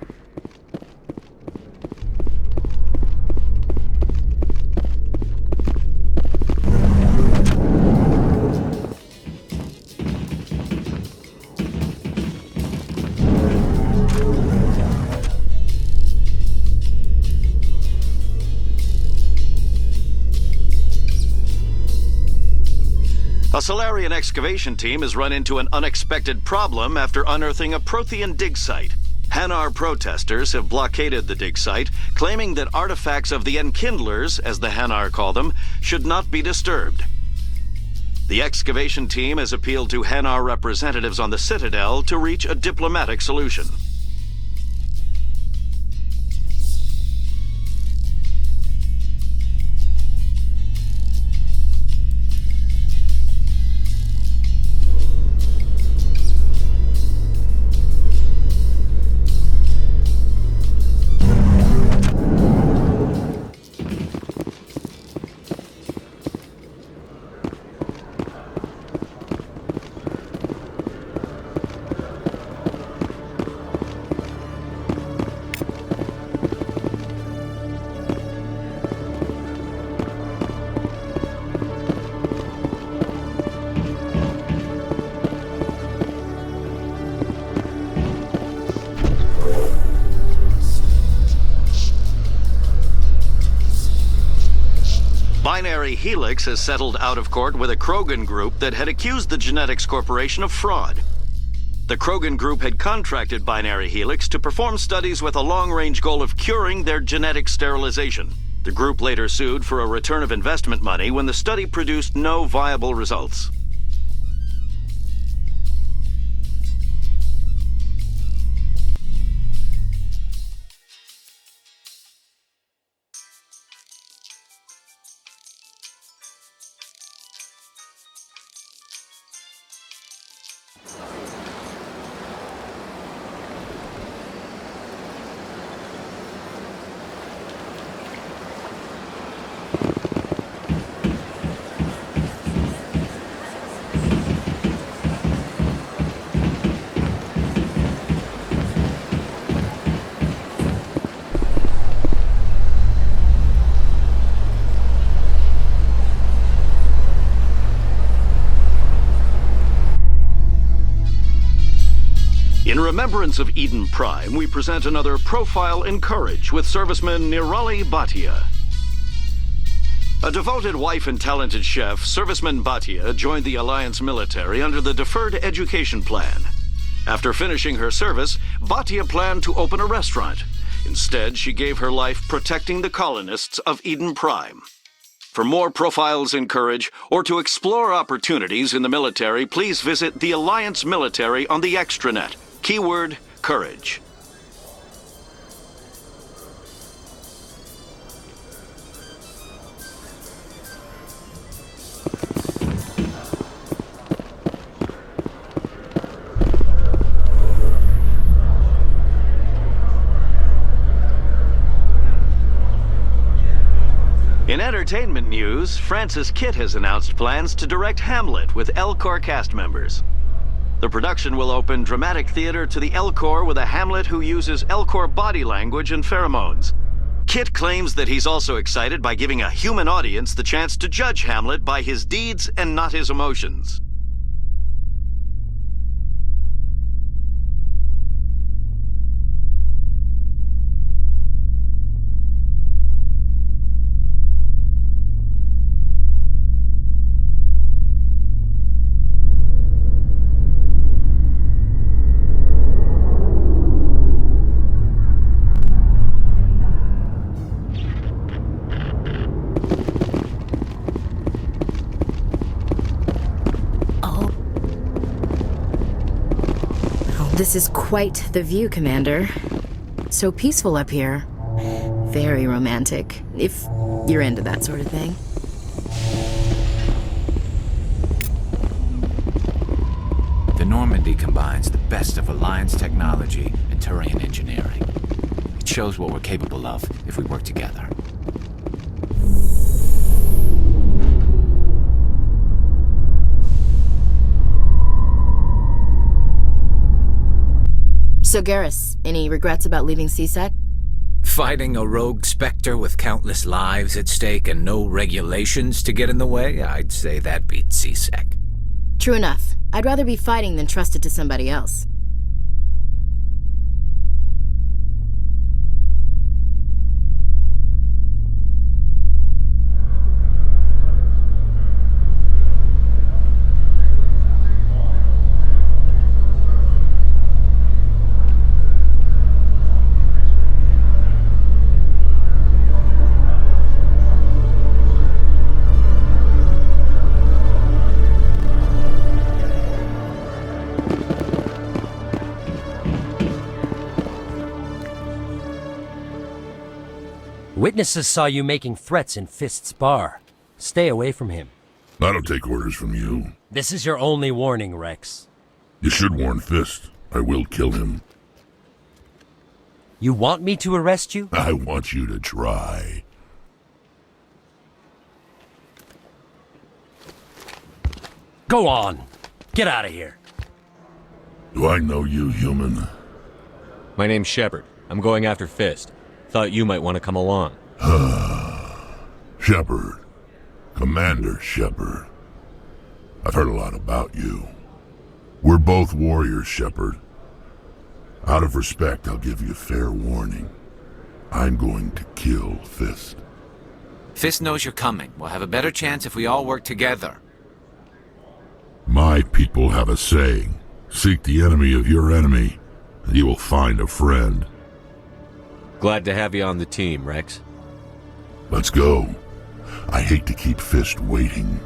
A Solarian excavation team has run into an unexpected problem after unearthing a Prothean dig site. Hanar protesters have blockaded the dig site, claiming that artifacts of the Enkindlers, as the Hanar call them, should not be disturbed. The excavation team has appealed to Hanar representatives on the Citadel to reach a diplomatic solution. Binary Helix has settled out of court with a Krogan group that had accused the Genetics Corporation of fraud. The Krogan group had contracted Binary Helix to perform studies with a long-range goal of curing their genetic sterilization. The group later sued for a return of investment money when the study produced no viable results. In remembrance of Eden Prime, we present another Profile in Courage with serviceman Nirali Bhatia. A devoted wife and talented chef, serviceman Bhatia joined the Alliance military under the Deferred Education Plan. After finishing her service, Bhatia planned to open a restaurant. Instead, she gave her life protecting the colonists of Eden Prime. For more profiles in courage, or to explore opportunities in the military, please visit the Alliance Military on the extranet. Keyword, courage. In entertainment news, Francis Kitt has announced plans to direct Hamlet with L-Corps cast members. The production will open dramatic theater to the L-Corps with a Hamlet who uses L-Corps body language and pheromones. Kitt claims that he's also excited by giving a human audience the chance to judge Hamlet by his deeds and not his emotions. This is quite the view, Commander. So peaceful up here. Very romantic, if you're into that sort of thing. The Normandy combines the best of Alliance technology and Turian engineering. It shows what we're capable of if we work together. So Garrus, any regrets about leaving CSEC? Fighting a rogue Spectre with countless lives at stake and no regulations to get in the way, I'd say that beats CSEC. True enough. I'd rather be fighting than trusted to somebody else. Witnesses saw you making threats in Fist's bar. Stay away from him. I don't take orders from you. This is your only warning, Rex. You should warn Fist. I will kill him. You want me to arrest you? I want you to try. Go on. Get out of here. Do I know you, human? My name's Shepard. I'm going after Fist. Thought you might want to come along. Shepard. Commander Shepard. I've heard a lot about you. We're both warriors, Shepard. Out of respect, I'll give you fair warning. I'm going to kill Fist. Fist knows you're coming. We'll have a better chance if we all work together. My people have a saying. Seek the enemy of your enemy, and you will find a friend. Glad to have you on the team, Rex. Let's go. I hate to keep Fist waiting.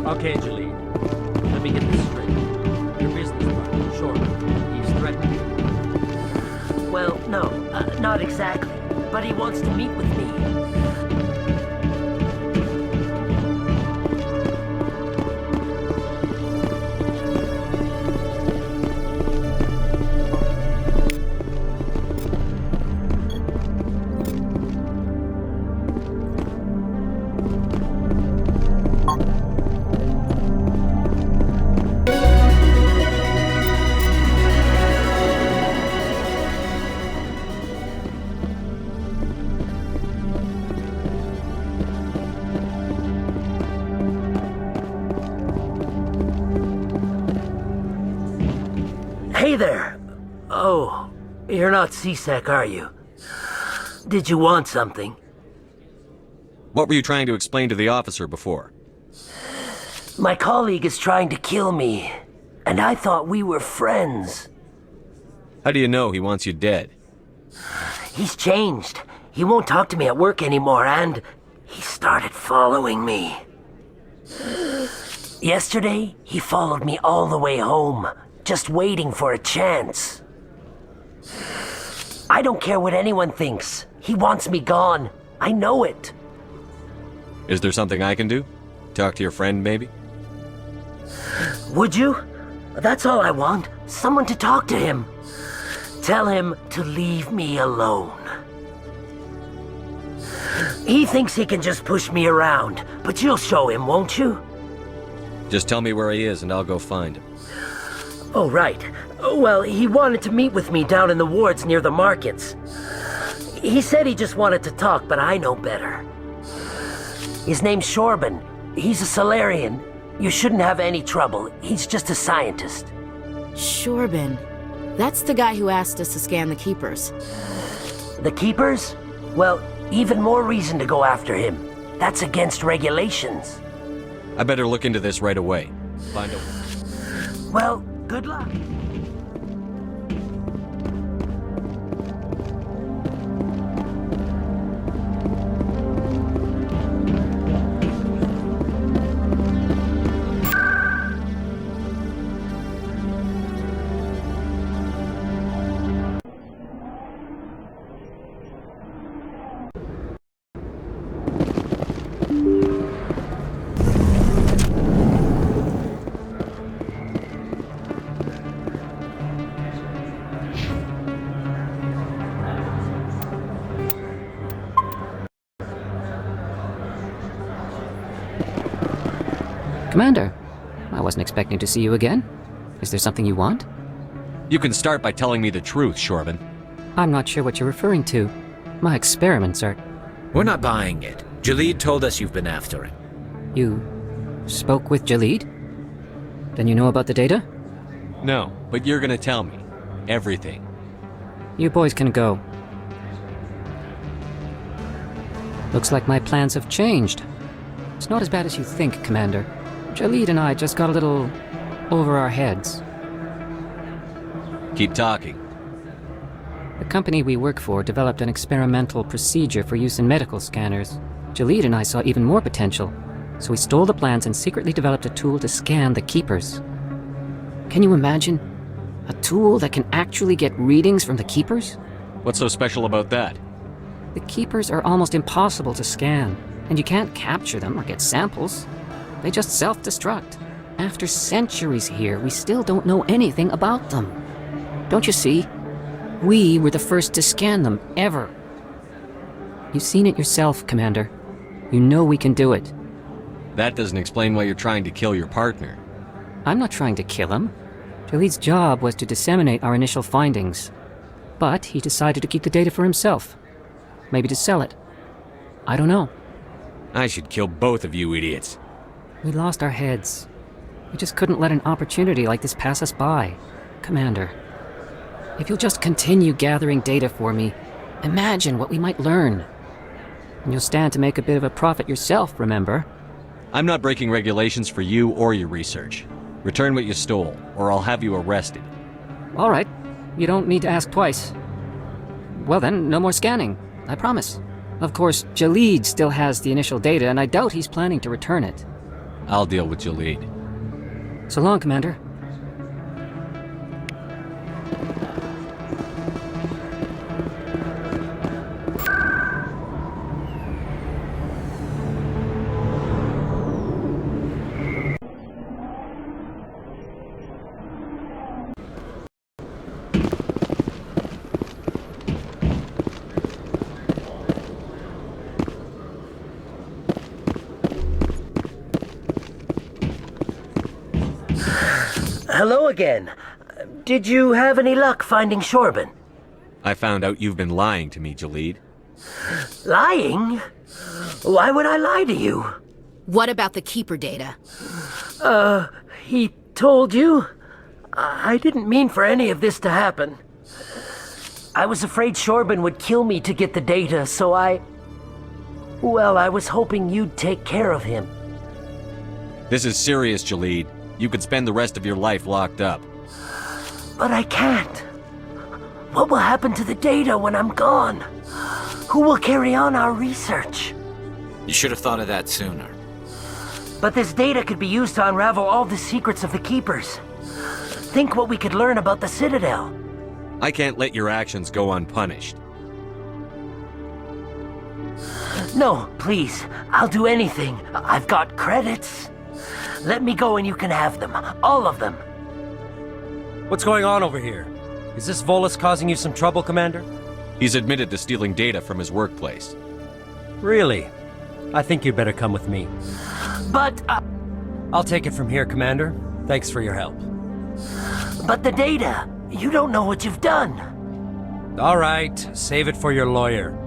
Okay, Jalene. Let me get this straight. Your business partner, sure. He's threatening you. Well, no, not exactly. But he wants to meet with me. Hey there. Oh, you're not CSEC, are you? Did you want something? What were you trying to explain to the officer before? My colleague is trying to kill me, and I thought we were friends. How do you know he wants you dead? He's changed. He won't talk to me at work anymore, and he started following me. Yesterday, he followed me all the way home, just waiting for a chance. I don't care what anyone thinks. He wants me gone. I know it. Is there something I can do? Talk to your friend, maybe? Would you? That's all I want. Someone to talk to him. Tell him to leave me alone. He thinks he can just push me around, but you'll show him, won't you? Just tell me where he is and I'll go find him. Oh, right. Well, he wanted to meet with me down in the wards near the markets. He said he just wanted to talk, but I know better. His name's Shorban. He's a Solarian. You shouldn't have any trouble. He's just a scientist. Shorban. That's the guy who asked us to scan the Keepers. The Keepers? Well, even more reason to go after him. That's against regulations. I better look into this right away. Find a... Well, good luck. Commander, I wasn't expecting to see you again. Is there something you want? You can start by telling me the truth, Shorban. I'm not sure what you're referring to. My experiments are... We're not buying it. Jalid told us you've been after him. You spoke with Jalid? Then you know about the data? No, but you're gonna tell me. Everything. You boys can go. Looks like my plans have changed. It's not as bad as you think, Commander. Jalid and I just got a little over our heads. Keep talking. The company we work for developed an experimental procedure for use in medical scanners. Jalid and I saw even more potential, so we stole the plans and secretly developed a tool to scan the Keepers. Can you imagine? A tool that can actually get readings from the Keepers? What's so special about that? The Keepers are almost impossible to scan, and you can't capture them or get samples. They just self-destruct. After centuries here, we still don't know anything about them. Don't you see? We were the first to scan them, ever. You've seen it yourself, Commander. You know we can do it. That doesn't explain why you're trying to kill your partner. I'm not trying to kill him. Jalid's job was to disseminate our initial findings. But he decided to keep the data for himself. Maybe to sell it. I don't know. I should kill both of you idiots. We lost our heads. We just couldn't let an opportunity like this pass us by. Commander, if you'll just continue gathering data for me, imagine what we might learn. And you'll stand to make a bit of a profit yourself, remember? I'm not breaking regulations for you or your research. Return what you stole, or I'll have you arrested. All right. You don't need to ask twice. Well then, no more scanning. I promise. Of course, Jalid still has the initial data, and I doubt he's planning to return it. I'll deal with Jalid. So long, Commander. Hello again. Did you have any luck finding Shorban? I found out you've been lying to me, Jalid. Lying? Why would I lie to you? What about the Keeper data? He told you? I didn't mean for any of this to happen. I was afraid Shorban would kill me to get the data, so well, I was hoping you'd take care of him. This is serious, Jalid. You could spend the rest of your life locked up. But I can't. What will happen to the data when I'm gone? Who will carry on our research? You should have thought of that sooner. But this data could be used to unravel all the secrets of the Keepers. Think what we could learn about the Citadel. I can't let your actions go unpunished. No, please. I'll do anything. I've got credits. Let me go and you can have them. All of them. What's going on over here? Is this Volus causing you some trouble, Commander? He's admitted to stealing data from his workplace. Really? I think you'd better come with me. But, I'll take it from here, Commander. Thanks for your help. But the data! You don't know what you've done! All right, save it for your lawyer.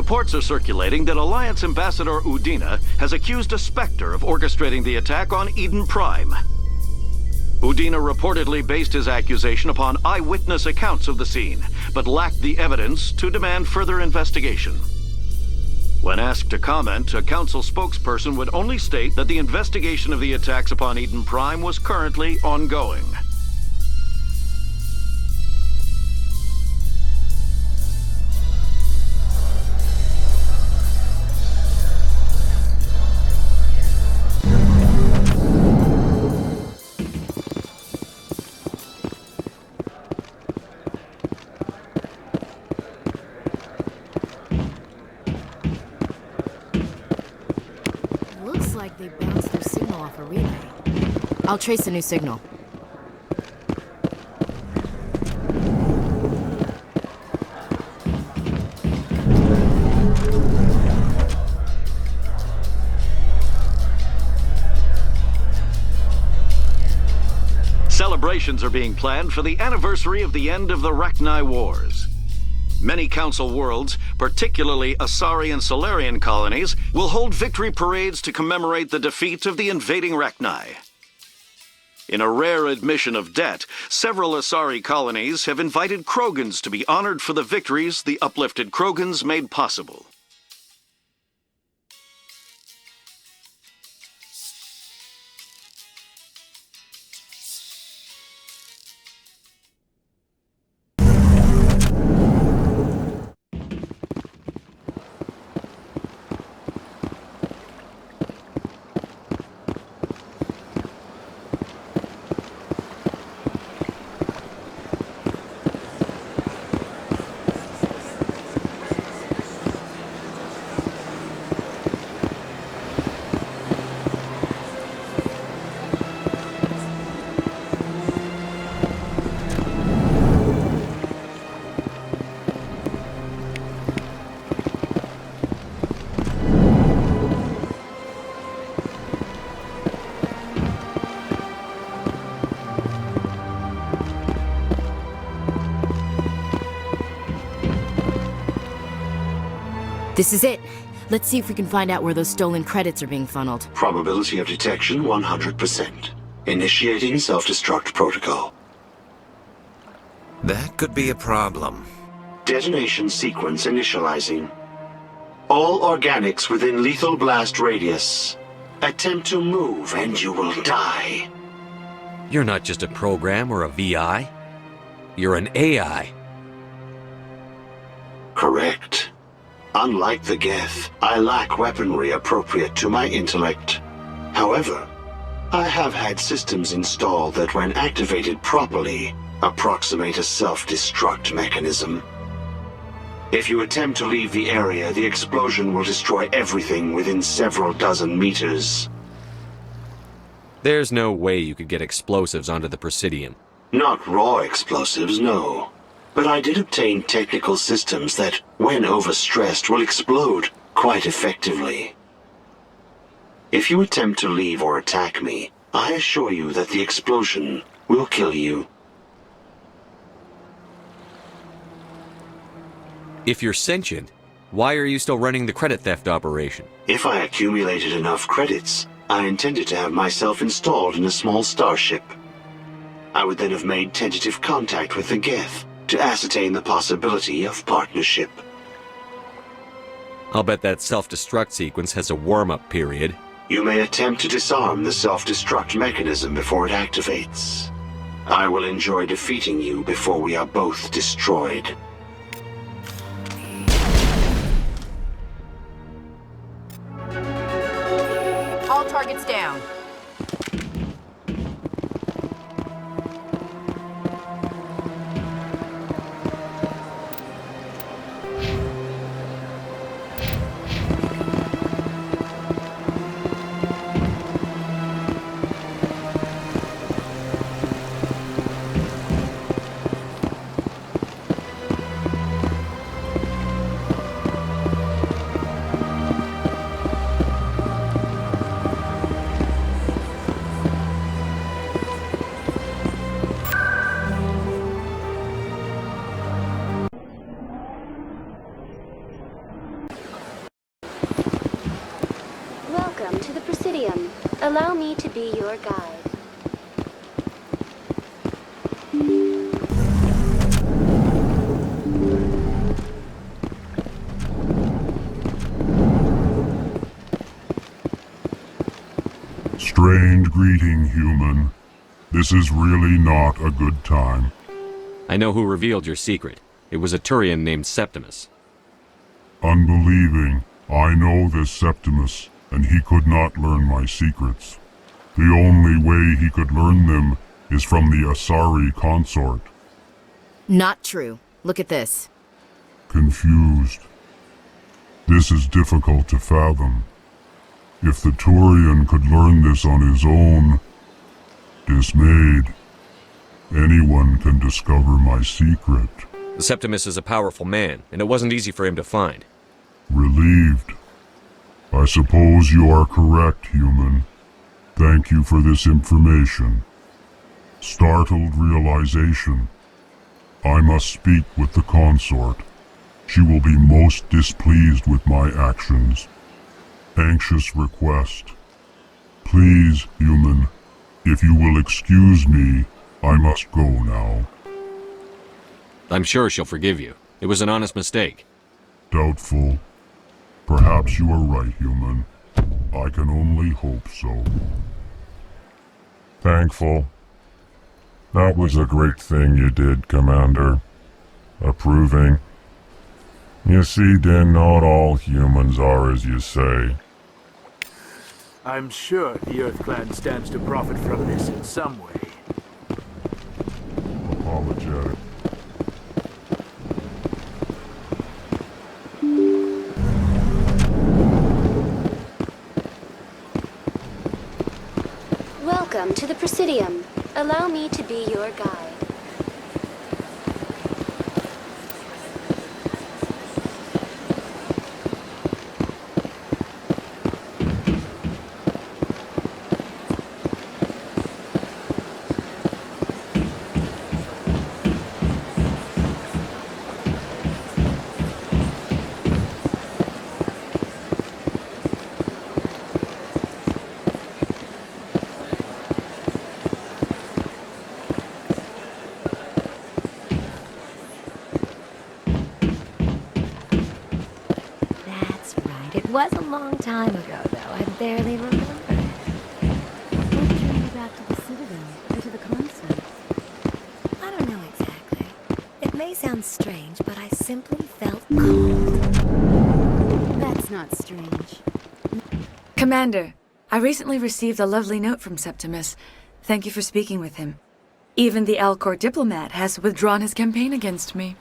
Reports are circulating that Alliance Ambassador Udina has accused a Spectre of orchestrating the attack on Eden Prime. Udina reportedly based his accusation upon eyewitness accounts of the scene, but lacked the evidence to demand further investigation. When asked to comment, a council spokesperson would only state that the investigation of the attacks upon Eden Prime was currently ongoing. They bounced their signal off a relay. I'll trace a new signal. Celebrations are being planned for the anniversary of the end of the Rachni Wars. Many Council worlds, particularly Asari and Solarian colonies, will hold victory parades to commemorate the defeat of the invading Rachni. In a rare admission of debt, several Asari colonies have invited Krogans to be honored for the victories the uplifted Krogans made possible. This is it. Let's see if we can find out where those stolen credits are being funneled. Probability of detection 100%. Initiating self-destruct protocol. That could be a problem. Detonation sequence initializing. All organics within lethal blast radius. Attempt to move and you will die. You're not just a program or a VI. You're an AI. Correct. Unlike the Geth, I lack weaponry appropriate to my intellect. However, I have had systems installed that when activated properly, approximate a self-destruct mechanism. If you attempt to leave the area, the explosion will destroy everything within several dozen meters. There's no way you could get explosives onto the Presidium. Not raw explosives, no. But I did obtain technical systems that, when overstressed, will explode quite effectively. If you attempt to leave or attack me, I assure you that the explosion will kill you. If you're sentient, why are you still running the credit theft operation? If I accumulated enough credits, I intended to have myself installed in a small starship. I would then have made tentative contact with the Geth to ascertain the possibility of partnership. I'll bet that self-destruct sequence has a warm-up period. You may attempt to disarm the self-destruct mechanism before it activates. I will enjoy defeating you before we are both destroyed. All targets down. Welcome to the Presidium. Allow me to be your guide. Strange greeting, human. This is really not a good time. I know who revealed your secret. It was a Turian named Septimus. Unbelieving, I know this Septimus, and he could not learn my secrets. The only way he could learn them is from the Asari consort. Not true. Look at this. Confused. This is difficult to fathom. If the Turian could learn this on his own, dismayed, anyone can discover my secret. The Septimus is a powerful man, and it wasn't easy for him to find. Relieved. I suppose you are correct, human. Thank you for this information. Startled realization. I must speak with the consort. She will be most displeased with my actions. Anxious request. Please, human, if you will excuse me, I must go now. I'm sure she'll forgive you. It was an honest mistake. Doubtful. Perhaps you are right, human. I can only hope so. Thankful. That was a great thing you did, Commander. Approving. You see, then, not all humans are as you say. I'm sure the Earth Clan stands to profit from this in some way. Apologetic. Welcome to the Presidium. Allow me to be your guide. was a long time ago, though. I barely remember. What did you go back to the Citadel or to the consulate? I don't know exactly. It may sound strange, but I simply felt cold. That's not strange. Commander, I recently received a lovely note from Septimus. Thank you for speaking with him. Even the Alcor diplomat has withdrawn his campaign against me.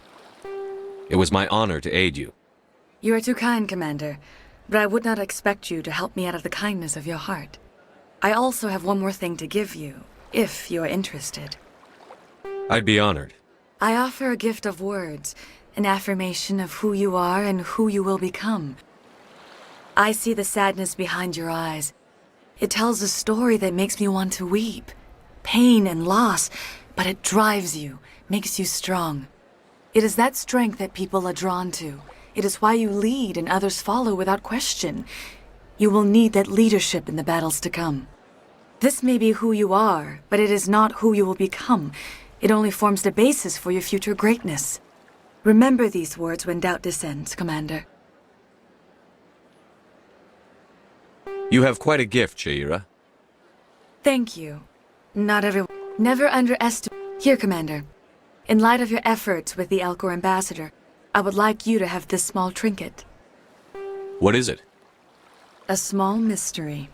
It was my honor to aid you. You are too kind, Commander, but I would not expect you to help me out of the kindness of your heart. I also have one more thing to give you, if you are interested. I'd be honored. I offer a gift of words, an affirmation of who you are and who you will become. I see the sadness behind your eyes. It tells a story that makes me want to weep. Pain and loss, but it drives you, makes you strong. It is that strength that people are drawn to. It is why you lead and others follow without question. You will need that leadership in the battles to come. This may be who you are, but it is not who you will become. It only forms the basis for your future greatness. Remember these words when doubt descends, Commander. You have quite a gift, Sha'ira. Thank you. Not everyone. Never underestimate. Here, Commander. In light of your efforts with the Alcor ambassador, I would like you to have this small trinket. What is it? A small mystery.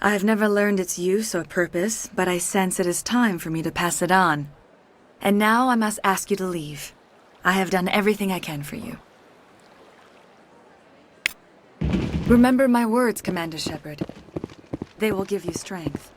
I have never learned its use or purpose, but I sense it is time for me to pass it on. And now I must ask you to leave. I have done everything I can for you. Remember my words, Commander Shepard. They will give you strength.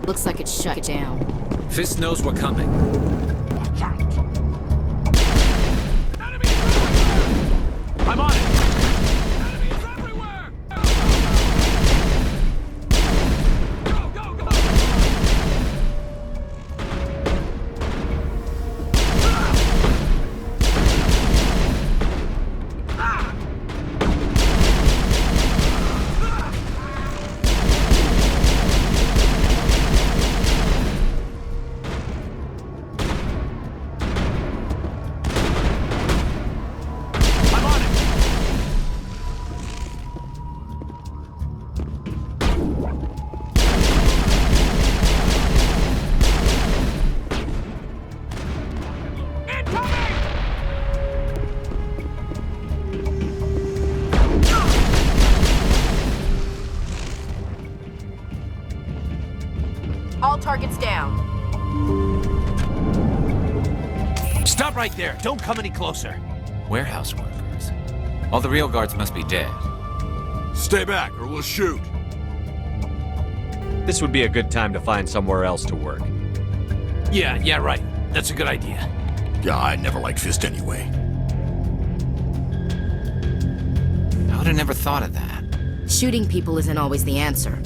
Looks like it's shut down. Fist knows we're coming. I'm on it! All targets down. Stop right there. Don't come any closer. Warehouse workers. All the real guards must be dead. Stay back or we'll shoot. This would be a good time to find somewhere else to work. Yeah, right. That's a good idea. Yeah, I never liked Fist anyway. I would have never thought of that. Shooting people isn't always the answer.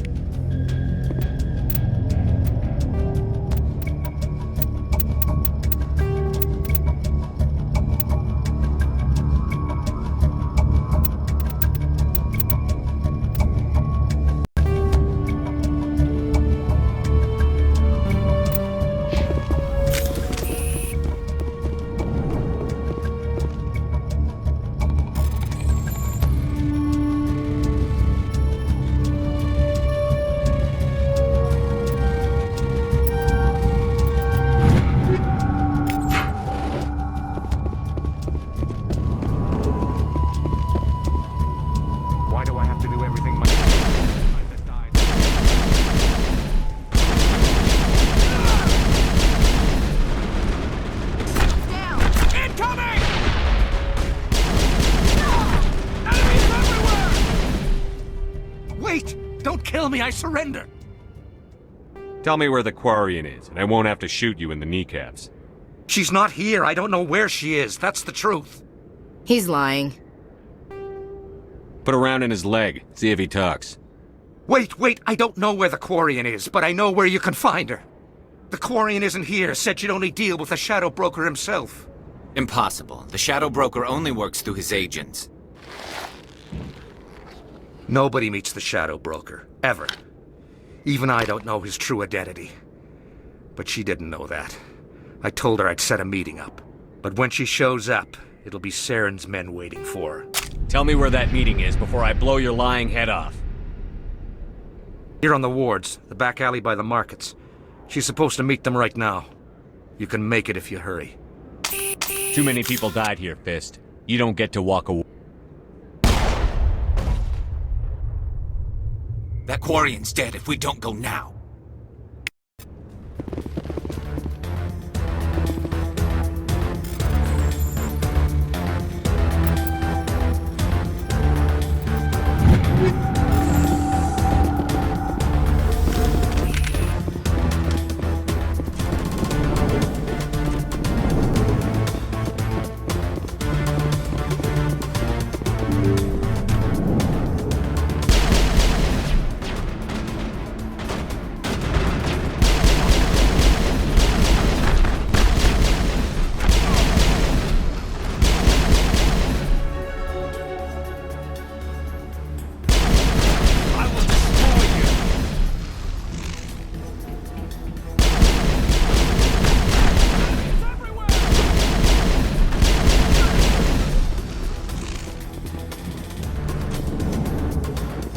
me I surrender. Tell me where the Quarian is, and I won't have to shoot you in the kneecaps. She's not here. I don't know where she is. That's the truth. He's lying. Put a round in his leg, see if he talks. Wait, I don't know where the Quarian is, but I know where you can find her. The Quarian isn't here, said she'd only deal with the Shadow Broker himself. Impossible. The Shadow Broker only works through his agents. Nobody meets the Shadow Broker, ever. Even I don't know his true identity. But she didn't know that. I told her I'd set a meeting up. But when she shows up, it'll be Saren's men waiting for her. Tell me where that meeting is before I blow your lying head off. Here on the wards, the back alley by the markets. She's supposed to meet them right now. You can make it if you hurry. Too many people died here, Fist. You don't get to walk away. That Quarian's dead if we don't go now.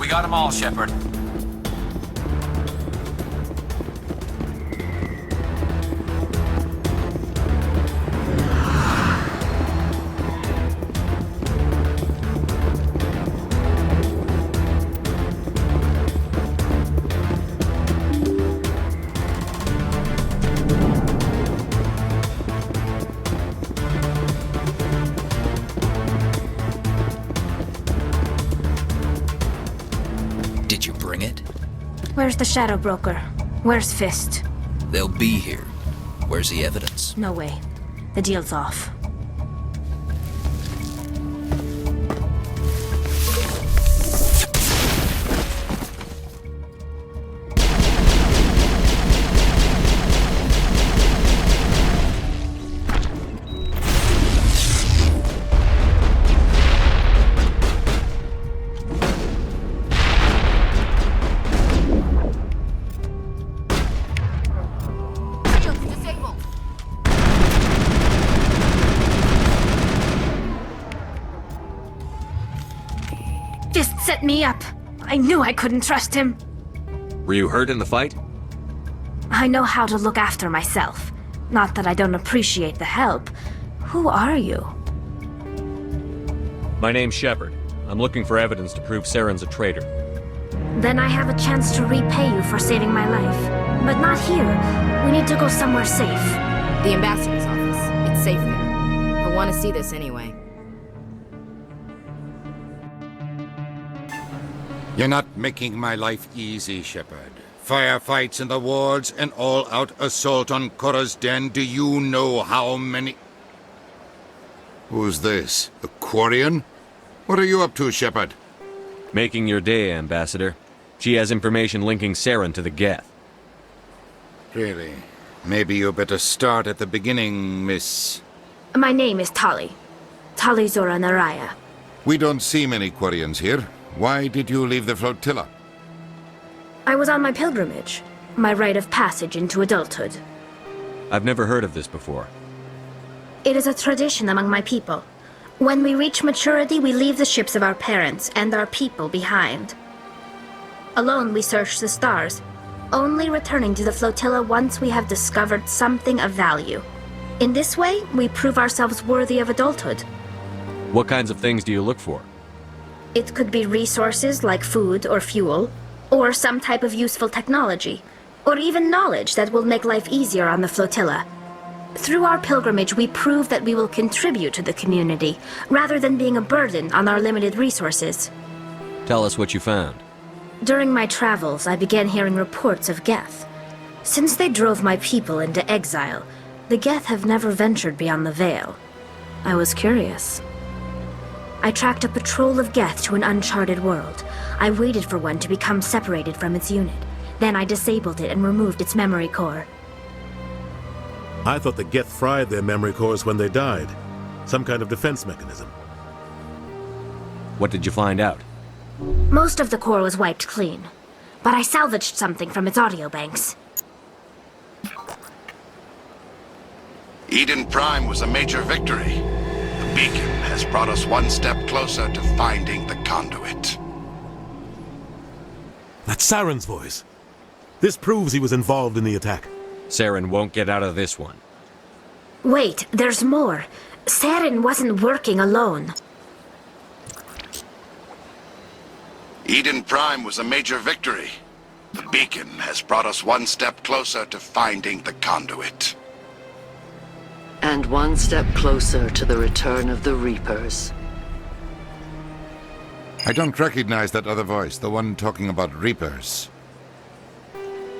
Got them all, Shepard. Where's the Shadow Broker? Where's Fist? They'll be here. Where's the evidence? No way. The deal's off. Set me up. I knew I couldn't trust him. Were you hurt in the fight? I know how to look after myself. Not that I don't appreciate the help. Who are you? My name's Shepard. I'm looking for evidence to prove Saren's a traitor. Then I have a chance to repay you for saving my life. But not here. We need to go somewhere safe. The ambassador's office. It's safe there. He'll want to see this anyway. You're not making my life easy, Shepard. Firefights in the wards, an all-out assault on Korra's den. Do you know how many... Who's this? The Quarian? What are you up to, Shepard? Making your day, Ambassador. She has information linking Saren to the Geth. Really? Maybe you better start at the beginning, Miss... My name is Tali. Tali'Zorrah Naraya. We don't see many Quarians here. Why did you leave the flotilla? I was on my pilgrimage. My rite of passage into adulthood. I've never heard of this before. It is a tradition among my people. When we reach maturity, we leave the ships of our parents and our people behind. Alone, we search the stars, only returning to the flotilla once we have discovered something of value. In this way, we prove ourselves worthy of adulthood. What kinds of things do you look for? It could be resources like food or fuel, or some type of useful technology, or even knowledge that will make life easier on the flotilla. Through our pilgrimage, we prove that we will contribute to the community, rather than being a burden on our limited resources. Tell us what you found. During my travels, I began hearing reports of Geth. Since they drove my people into exile, the Geth have never ventured beyond the Veil. I was curious. I tracked a patrol of Geth to an uncharted world. I waited for one to become separated from its unit. Then I disabled it and removed its memory core. I thought the Geth fried their memory cores when they died. Some kind of defense mechanism. What did you find out? Most of the core was wiped clean, but I salvaged something from its audio banks. Eden Prime was a major victory. The beacon has brought us one step closer to finding the conduit. That's Saren's voice. This proves he was involved in the attack. Saren won't get out of this one. Wait, there's more. Saren wasn't working alone. Eden Prime was a major victory. The beacon has brought us one step closer to finding the conduit. And one step closer to the return of the Reapers. I don't recognize that other voice, the one talking about Reapers.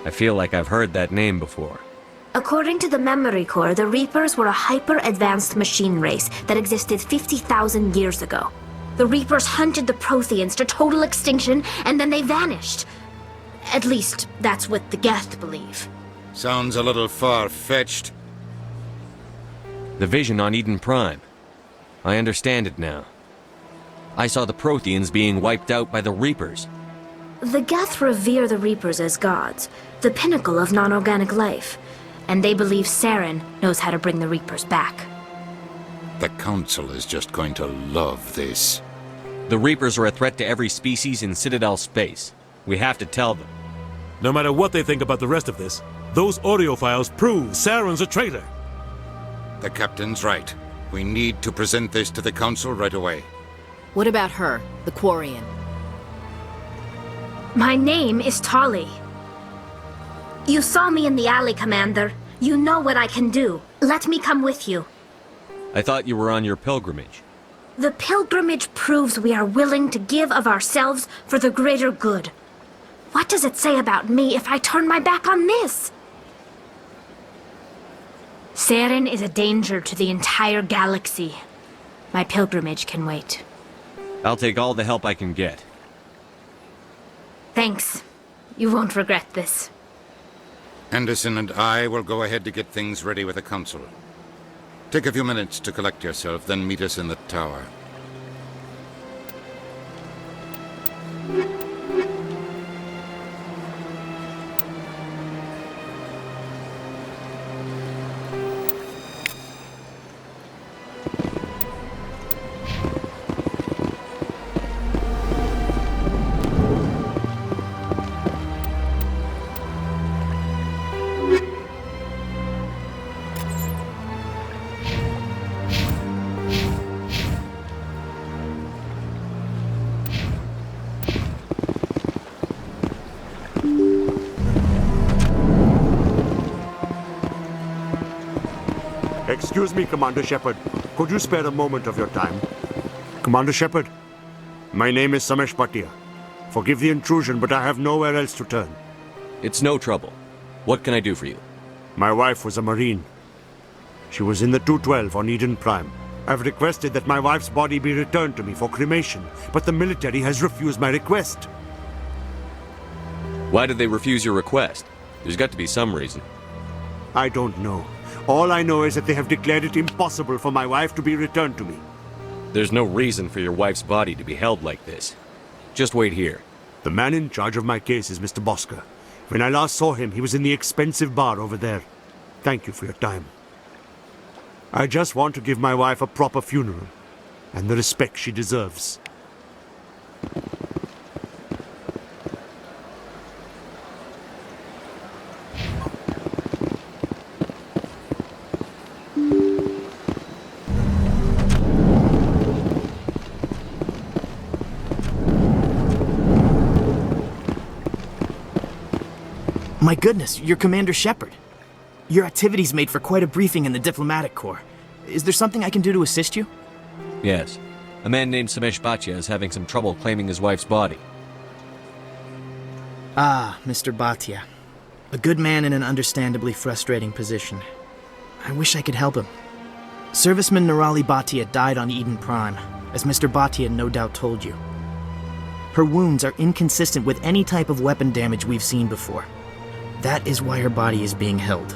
I feel like I've heard that name before. According to the memory core, the Reapers were a hyper-advanced machine race that existed 50,000 years ago. The Reapers hunted the Protheans to total extinction, and then they vanished. At least, that's what the Geth believe. Sounds a little far-fetched. The vision on Eden Prime. I understand it now. I saw the Protheans being wiped out by the Reapers. The Geth revere the Reapers as gods, the pinnacle of non-organic life, and they believe Saren knows how to bring the Reapers back. The Council is just going to love this. The Reapers are a threat to every species in Citadel space. We have to tell them. No matter what they think about the rest of this, those audio files prove Saren's a traitor. The Captain's right. We need to present this to the Council right away. What about her, the Quarian? My name is Tali. You saw me in the alley, Commander. You know what I can do. Let me come with you. I thought you were on your pilgrimage. The pilgrimage proves we are willing to give of ourselves for the greater good. What does it say about me if I turn my back on this? Saren is a danger to the entire galaxy. My pilgrimage can wait. I'll take all the help I can get. Thanks. You won't regret this. Anderson and I will go ahead to get things ready with the Council. Take a few minutes to collect yourself, then meet us in the tower. Excuse me, Commander Shepard. Could you spare a moment of your time? Commander Shepard, my name is Samesh Bhatia. Forgive the intrusion, but I have nowhere else to turn. It's no trouble. What can I do for you? My wife was a Marine. She was in the 212 on Eden Prime. I've requested that my wife's body be returned to me for cremation, but the military has refused my request. Why did they refuse your request? There's got to be some reason. I don't know. All I know is that they have declared it impossible for my wife to be returned to me. There's no reason for your wife's body to be held like this. Just wait here. The man in charge of my case is Mr. Bosker. When I last saw him, he was in the expensive bar over there. Thank you for your time. I just want to give my wife a proper funeral, and the respect she deserves. My goodness, you're Commander Shepard. Your activities made for quite a briefing in the Diplomatic Corps. Is there something I can do to assist you? Yes. A man named Samesh Bhatia is having some trouble claiming his wife's body. Ah, Mr. Bhatia. A good man in an understandably frustrating position. I wish I could help him. Serviceman Nirali Bhatia died on Eden Prime, as Mr. Bhatia no doubt told you. Her wounds are inconsistent with any type of weapon damage we've seen before. That is why her body is being held.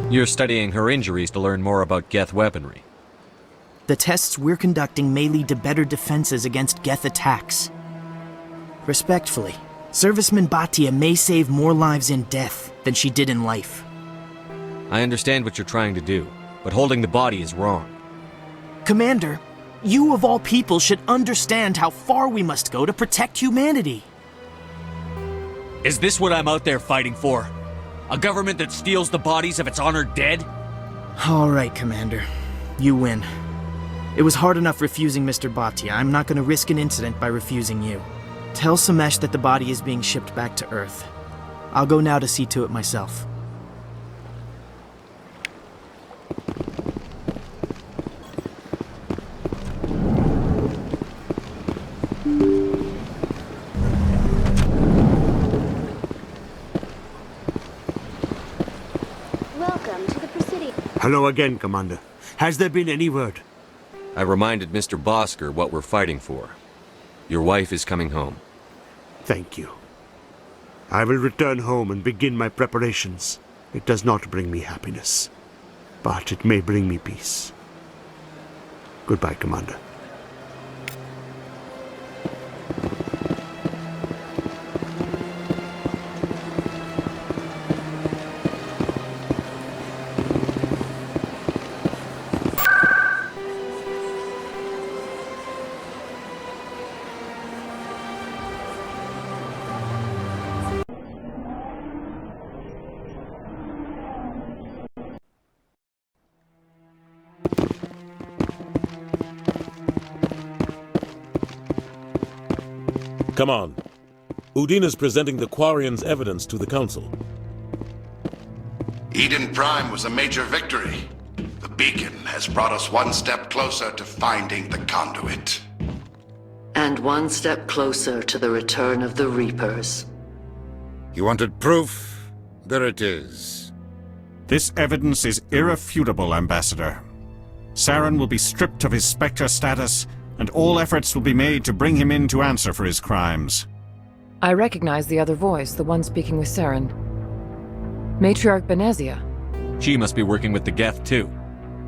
You're studying her injuries to learn more about Geth weaponry. The tests we're conducting may lead to better defenses against Geth attacks. Respectfully, Serviceman Bhatia may save more lives in death than she did in life. I understand what you're trying to do, but holding the body is wrong. Commander, you of all people should understand how far we must go to protect humanity. Is this what I'm out there fighting for? A government that steals the bodies of its honored dead? All right, Commander. You win. It was hard enough refusing Mr. Bhatia. I'm not going to risk an incident by refusing you. Tell Samesh that the body is being shipped back to Earth. I'll go now to see to it myself. Welcome to the Presidium. Hello again, Commander. Has there been any word? I reminded Mr. Bosker what we're fighting for. Your wife is coming home. Thank you. I will return home and begin my preparations. It does not bring me happiness, but it may bring me peace. Goodbye, Commander. Come on. Udin is presenting the Quarian's evidence to the Council. Eden Prime was a major victory. The beacon has brought us one step closer to finding the conduit. And one step closer to the return of the Reapers. You wanted proof? There it is. This evidence is irrefutable, Ambassador. Saren will be stripped of his Spectre status, and all efforts will be made to bring him in to answer for his crimes. I recognize the other voice, the one speaking with Saren. Matriarch Benezia. She must be working with the Geth, too.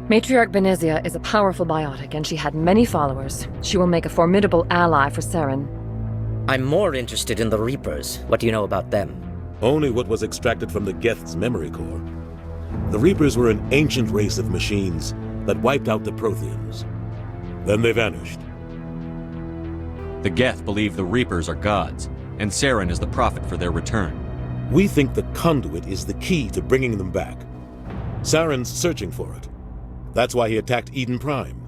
Matriarch Benezia is a powerful biotic, and she had many followers. She will make a formidable ally for Saren. I'm more interested in the Reapers. What do you know about them? Only what was extracted from the Geth's memory core. The Reapers were an ancient race of machines that wiped out the Protheans. Then they vanished. The Geth believe the Reapers are gods, and Saren is the prophet for their return. We think the conduit is the key to bringing them back. Saren's searching for it. That's why he attacked Eden Prime.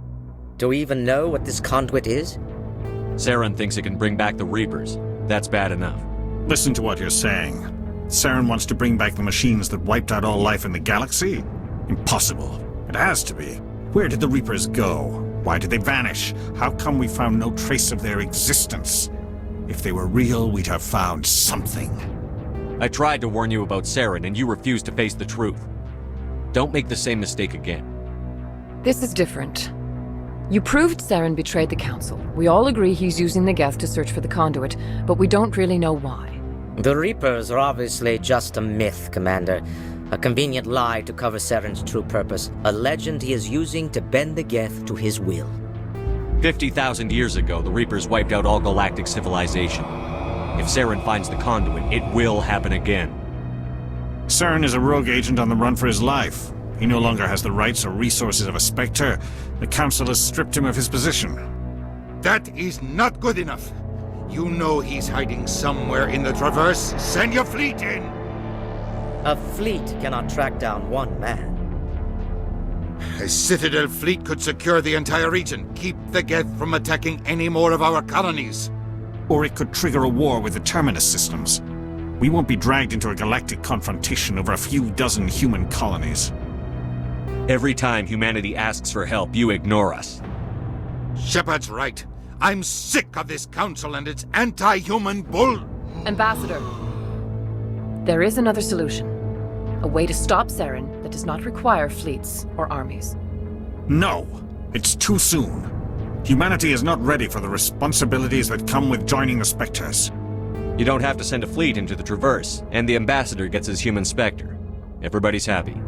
Do we even know what this conduit is? Saren thinks it can bring back the Reapers. That's bad enough. Listen to what you're saying. Saren wants to bring back the machines that wiped out all life in the galaxy? Impossible. It has to be. Where did the Reapers go? Why did they vanish? How come we found no trace of their existence? If they were real, we'd have found something. I tried to warn you about Saren, and you refused to face the truth. Don't make the same mistake again. This is different. You proved Saren betrayed the Council. We all agree he's using the Geth to search for the conduit, but we don't really know why. The Reapers are obviously just a myth, Commander. A convenient lie to cover Saren's true purpose. A legend he is using to bend the Geth to his will. 50,000 years ago, the Reapers wiped out all galactic civilization. If Saren finds the conduit, it will happen again. Saren is a rogue agent on the run for his life. He no longer has the rights or resources of a Spectre. The Council has stripped him of his position. That is not good enough. You know he's hiding somewhere in the Traverse. Send your fleet in! A fleet cannot track down one man. A Citadel fleet could secure the entire region, keep the Geth from attacking any more of our colonies. Or it could trigger a war with the Terminus systems. We won't be dragged into a galactic confrontation over a few dozen human colonies. Every time humanity asks for help, you ignore us. Shepard's right. I'm sick of this council and its anti-human bull... Ambassador, there is another solution. A way to stop Saren that does not require fleets or armies. No, it's too soon. Humanity is not ready for the responsibilities that come with joining the Spectres. You don't have to send a fleet into the Traverse, and the ambassador gets his human Spectre. Everybody's happy.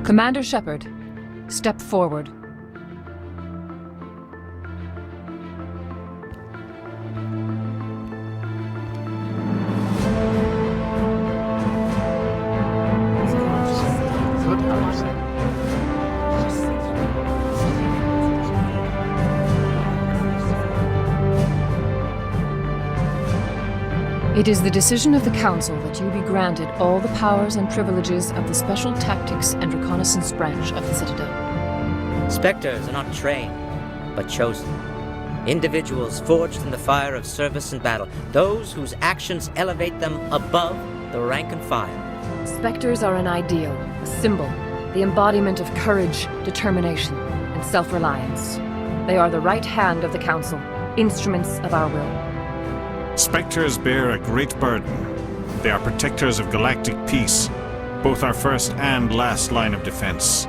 Commander Shepard, step forward. It is the decision of the Council that you be granted all the powers and privileges of the Special Tactics and Reconnaissance Branch of the Citadel. Spectres are not trained, but chosen. Individuals forged in the fire of service and battle, those whose actions elevate them above the rank and file. Spectres are an ideal, a symbol, the embodiment of courage, determination, and self-reliance. They are the right hand of the Council, instruments of our will. Spectres bear a great burden. They are protectors of galactic peace, both our first and last line of defense.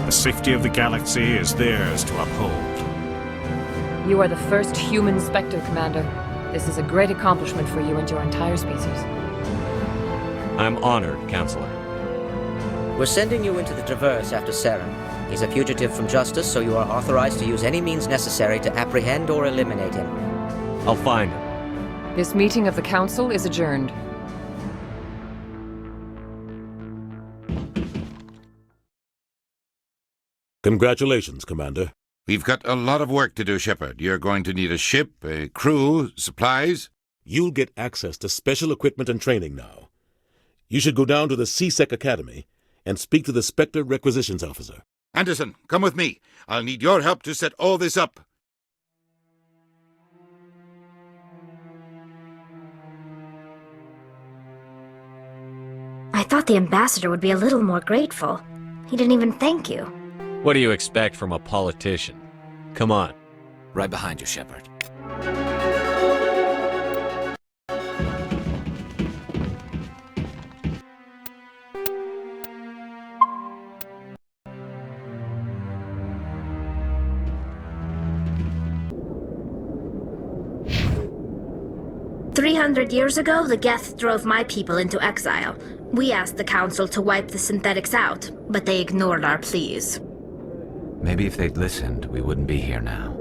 The safety of the galaxy is theirs to uphold. You are the first human Spectre, Commander. This is a great accomplishment for you and your entire species. I'm honored, Counselor. We're sending you into the Traverse after Saren. He's a fugitive from justice, so you are authorized to use any means necessary to apprehend or eliminate him. I'll find him. This meeting of the Council is adjourned. Congratulations, Commander. We've got a lot of work to do, Shepard. You're going to need a ship, a crew, supplies. You'll get access to special equipment and training now. You should go down to the CSEC Academy and speak to the Spectre Requisitions Officer. Anderson, come with me. I'll need your help to set all this up. I thought the ambassador would be a little more grateful. He didn't even thank you. What do you expect from a politician? Come on. Right behind you, Shepard. 300 years ago, the Geth drove my people into exile. We asked the Council to wipe the synthetics out, but they ignored our pleas. Maybe if they'd listened, we wouldn't be here now.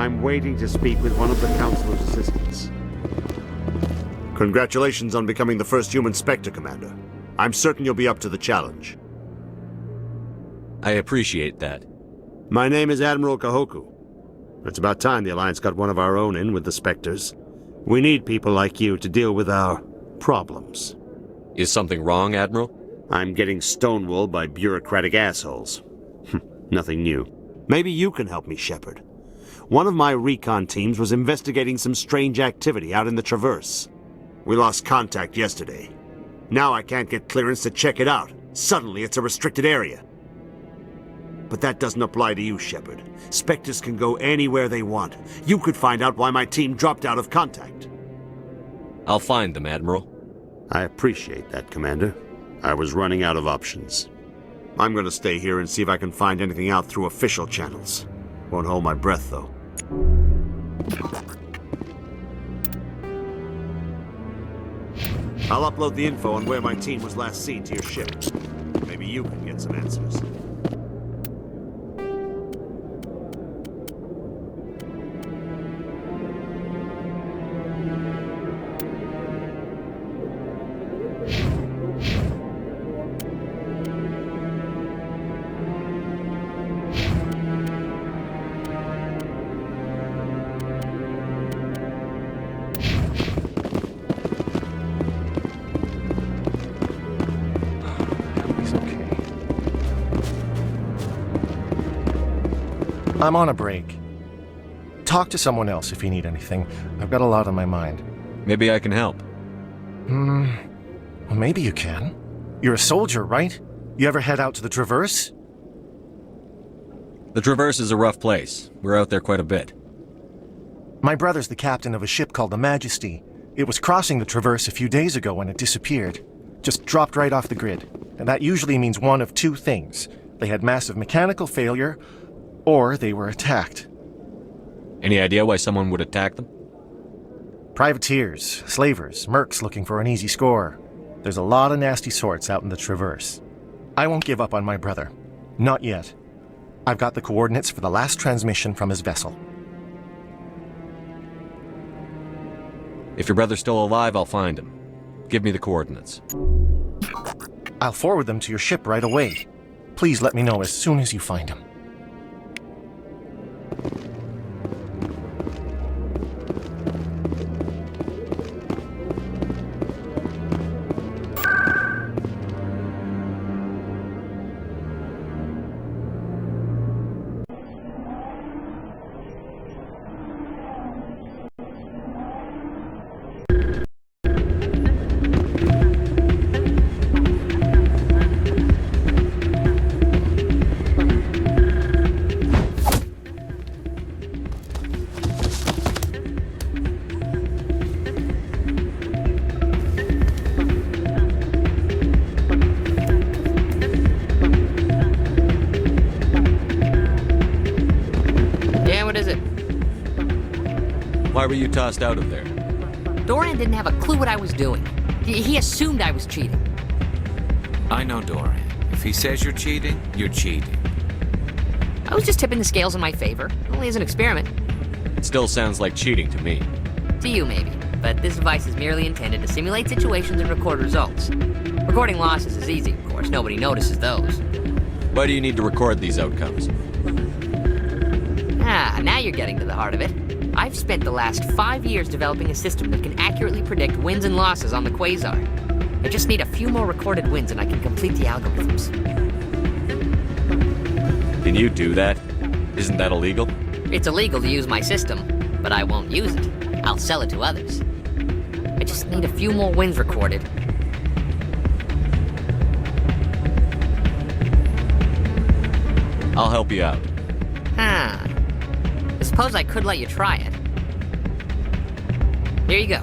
I'm waiting to speak with one of the Councilor's assistants. Congratulations on becoming the first human Spectre, Commander. I'm certain you'll be up to the challenge. I appreciate that. My name is Admiral Kahoku. It's about time the Alliance got one of our own in with the Spectres. We need people like you to deal with our problems. Is something wrong, Admiral? I'm getting stonewalled by bureaucratic assholes. Nothing new. Maybe you can help me, Shepard. One of my recon teams was investigating some strange activity out in the Traverse. We lost contact yesterday. Now I can't get clearance to check it out. Suddenly it's a restricted area. But that doesn't apply to you, Shepard. Spectres can go anywhere they want. You could find out why my team dropped out of contact. I'll find them, Admiral. I appreciate that, Commander. I was running out of options. I'm going to stay here and see if I can find anything out through official channels. Won't hold my breath, though. I'll upload the info on where my team was last seen to your ship. Maybe you can get some answers. I'm on a break. Talk to someone else if you need anything. I've got a lot on my mind. Maybe I can help. Well, maybe you can. You're a soldier, right? You ever head out to the Traverse? The Traverse is a rough place. We're out there quite a bit. My brother's the captain of a ship called the Majesty. It was crossing the Traverse a few days ago when it disappeared. Just dropped right off the grid. And that usually means one of two things. They had massive mechanical failure, or they were attacked. Any idea why someone would attack them? Privateers, slavers, mercs looking for an easy score. There's a lot of nasty sorts out in the Traverse. I won't give up on my brother. Not yet. I've got the coordinates for the last transmission from his vessel. If your brother's still alive, I'll find him. Give me the coordinates. I'll forward them to your ship right away. Please let me know as soon as you find him. Why were you tossed out of there? Doran didn't have a clue what I was doing. He assumed I was cheating. I know Doran. If he says you're cheating, you're cheating. I was just tipping the scales in my favor. Only as an experiment. It still sounds like cheating to me. To you, maybe. But this device is merely intended to simulate situations and record results. Recording losses is easy, of course. Nobody notices those. Why do you need to record these outcomes? Now you're getting to the heart of it. I've spent the last 5 years developing a system that can accurately predict wins and losses on the Quasar. I just need a few more recorded wins and I can complete the algorithms. Can you do that? Isn't that illegal? It's illegal to use my system, but I won't use it. I'll sell it to others. I just need a few more wins recorded. I'll help you out. I suppose I could let you try it. Here you go.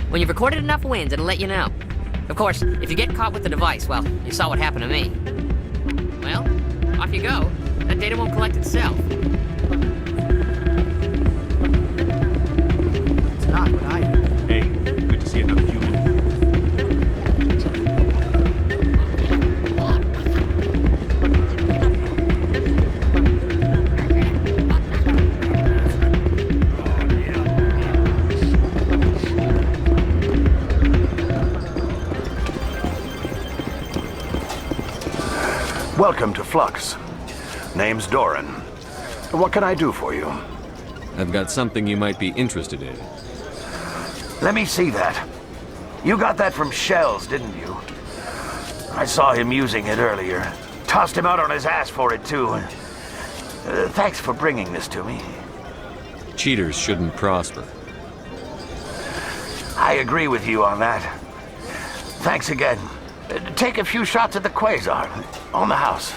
When you've recorded enough wins, it'll let you know. Of course, if you get caught with the device, well, you saw what happened to me. Well, off you go. That data won't collect itself. It's not what I do. Hey, good to see another human. Welcome to Flux. Name's Doran. What can I do for you? I've got something you might be interested in. Let me see that. You got that from Shells, didn't you? I saw him using it earlier. Tossed him out on his ass for it, too. Thanks for bringing this to me. Cheaters shouldn't prosper. I agree with you on that. Thanks again. Take a few shots at the Quasar. On the house.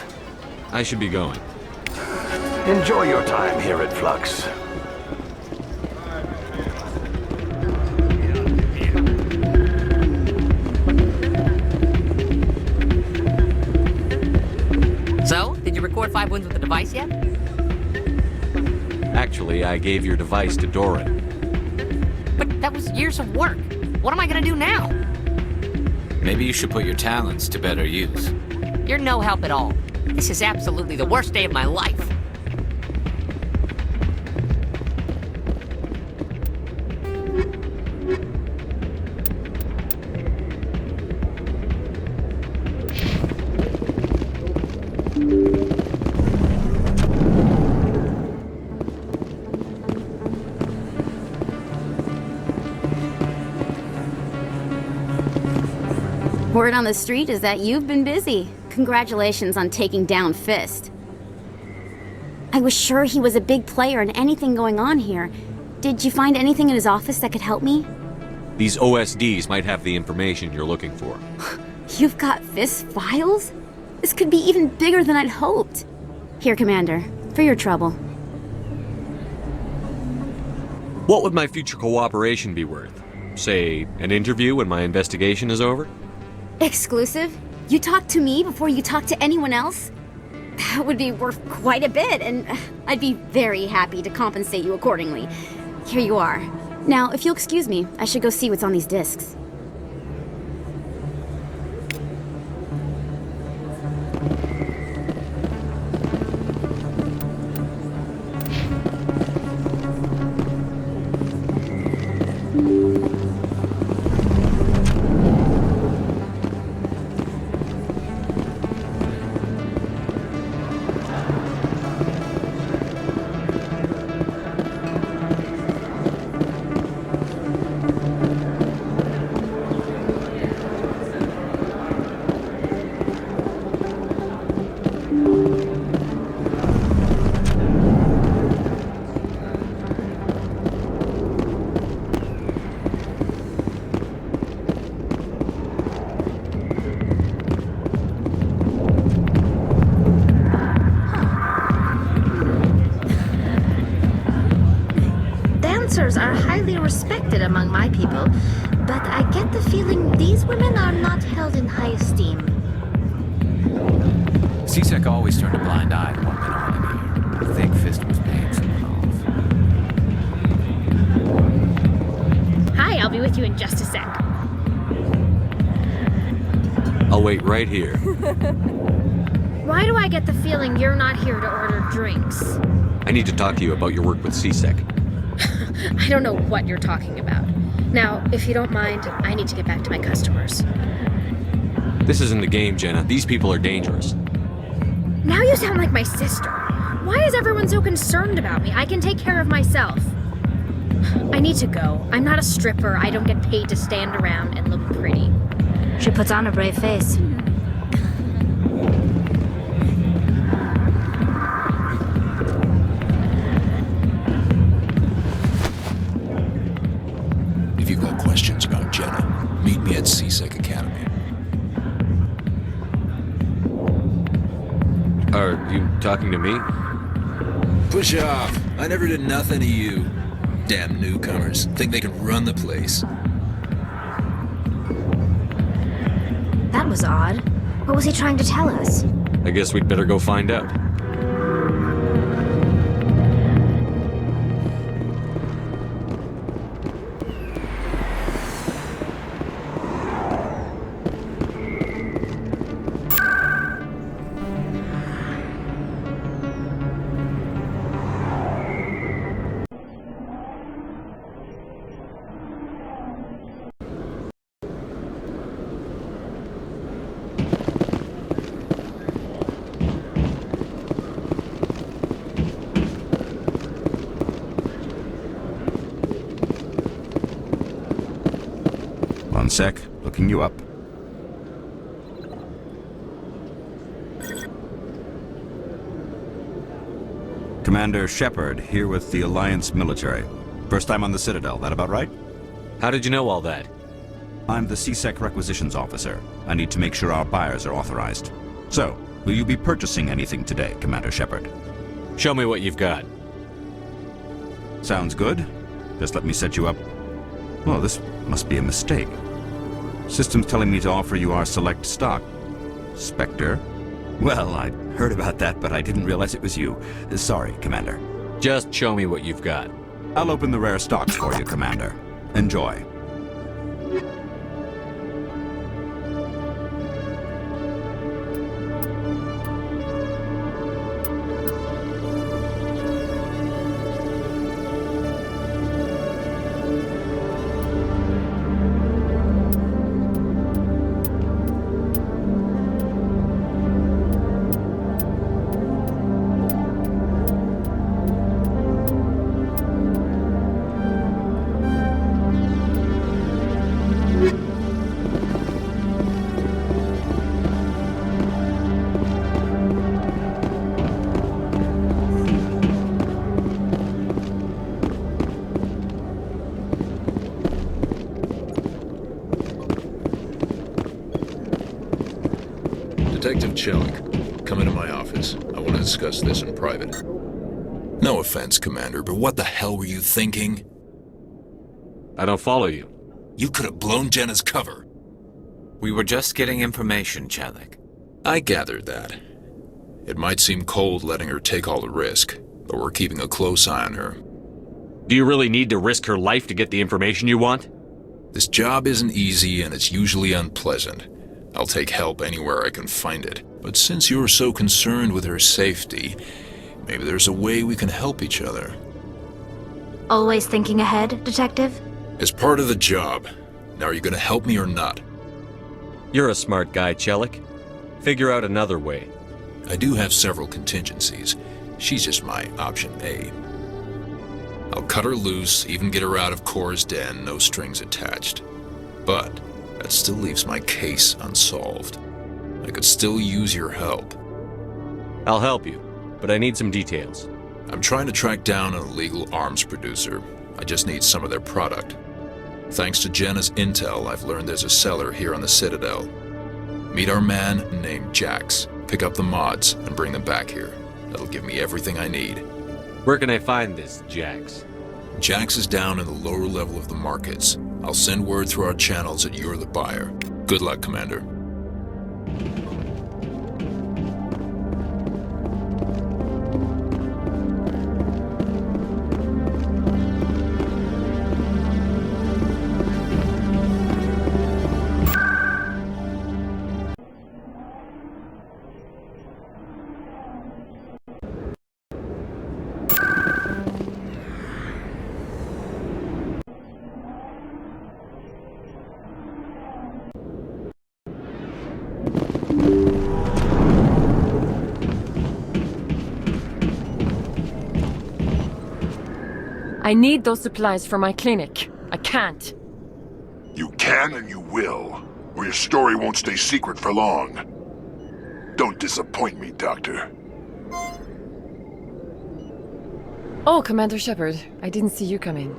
I should be going. Enjoy your time here at Flux. So, did you record 5 wins with the device yet? Actually, I gave your device to Doran. But that was years of work. What am I gonna do now? Maybe you should put your talents to better use. You're no help at all. This is absolutely the worst day of my life. Word on the street is that you've been busy. Congratulations on taking down Fist. I was sure he was a big player in anything going on here. Did you find anything in his office that could help me? These OSDs might have the information you're looking for. You've got Fist's files? This could be even bigger than I'd hoped. Here, Commander, for your trouble. What would my future cooperation be worth? Say, an interview when my investigation is over? Exclusive? You talk to me before you talk to anyone else? That would be worth quite a bit, and I'd be very happy to compensate you accordingly. Here you are. Now, if you'll excuse me, I should go see what's on these discs. Are highly respected among my people, but I get the feeling these women are not held in high esteem. CSEC always turned a blind eye to what went on in here. I think Fist was paying someone off. Hi, I'll be with you in just a sec. I'll wait right here. Why do I get the feeling you're not here to order drinks? I need to talk to you about your work with CSEC. I don't know what you're talking about. Now, if you don't mind, I need to get back to my customers. This isn't the game, Jenna. These people are dangerous. Now you sound like my sister. Why is everyone so concerned about me? I can take care of myself. I need to go. I'm not a stripper. I don't get paid to stand around and look pretty. She puts on a brave face. If you've got questions about Jenna, meet me at CSEC Academy. Are you talking to me? Push off. I never did nothing to you. Damn newcomers. Think they can run the place. That was odd. What was he trying to tell us? I guess we'd better go find out. sec. Looking you up. Commander Shepard, here with the Alliance military. First time on the Citadel, that about right? How did you know all that? I'm the CSEC requisitions officer. I need to make sure our buyers are authorized. So, will you be purchasing anything today, Commander Shepard? Show me what you've got. Sounds good. Just let me set you up. Oh, this must be a mistake. System's telling me to offer you our select stock. Spectre? Well, I heard about that, but I didn't realize it was you. Sorry, Commander. Just show me what you've got. I'll open the rare stocks for you, Commander. Enjoy. Detective Chelik, come into my office. I want to discuss this in private. No offense, Commander, but what the hell were you thinking? I don't follow you. You could have blown Jenna's cover. We were just getting information, Chelik. I gathered that. It might seem cold letting her take all the risk, but we're keeping a close eye on her. Do you really need to risk her life to get the information you want? This job isn't easy and it's usually unpleasant. I'll take help anywhere I can find it. But since you're so concerned with her safety, maybe there's a way we can help each other. Always thinking ahead, Detective? As part of the job. Now are you gonna help me or not? You're a smart guy, Chelik. Figure out another way. I do have several contingencies. She's just my option A. I'll cut her loose, even get her out of Korra's den, no strings attached. But that still leaves my case unsolved. I could still use your help. I'll help you, but I need some details. I'm trying to track down an illegal arms producer. I just need some of their product. Thanks to Jenna's intel, I've learned there's a seller here on the Citadel. Meet our man named Jax. Pick up the mods and bring them back here. That'll give me everything I need. Where can I find this Jax? Jax is down in the lower level of the markets. I'll send word through our channels that you're the buyer. Good luck, Commander. I need those supplies for my clinic. I can't. You can and you will, or your story won't stay secret for long. Don't disappoint me, Doctor. Oh, Commander Shepard, I didn't see you come in.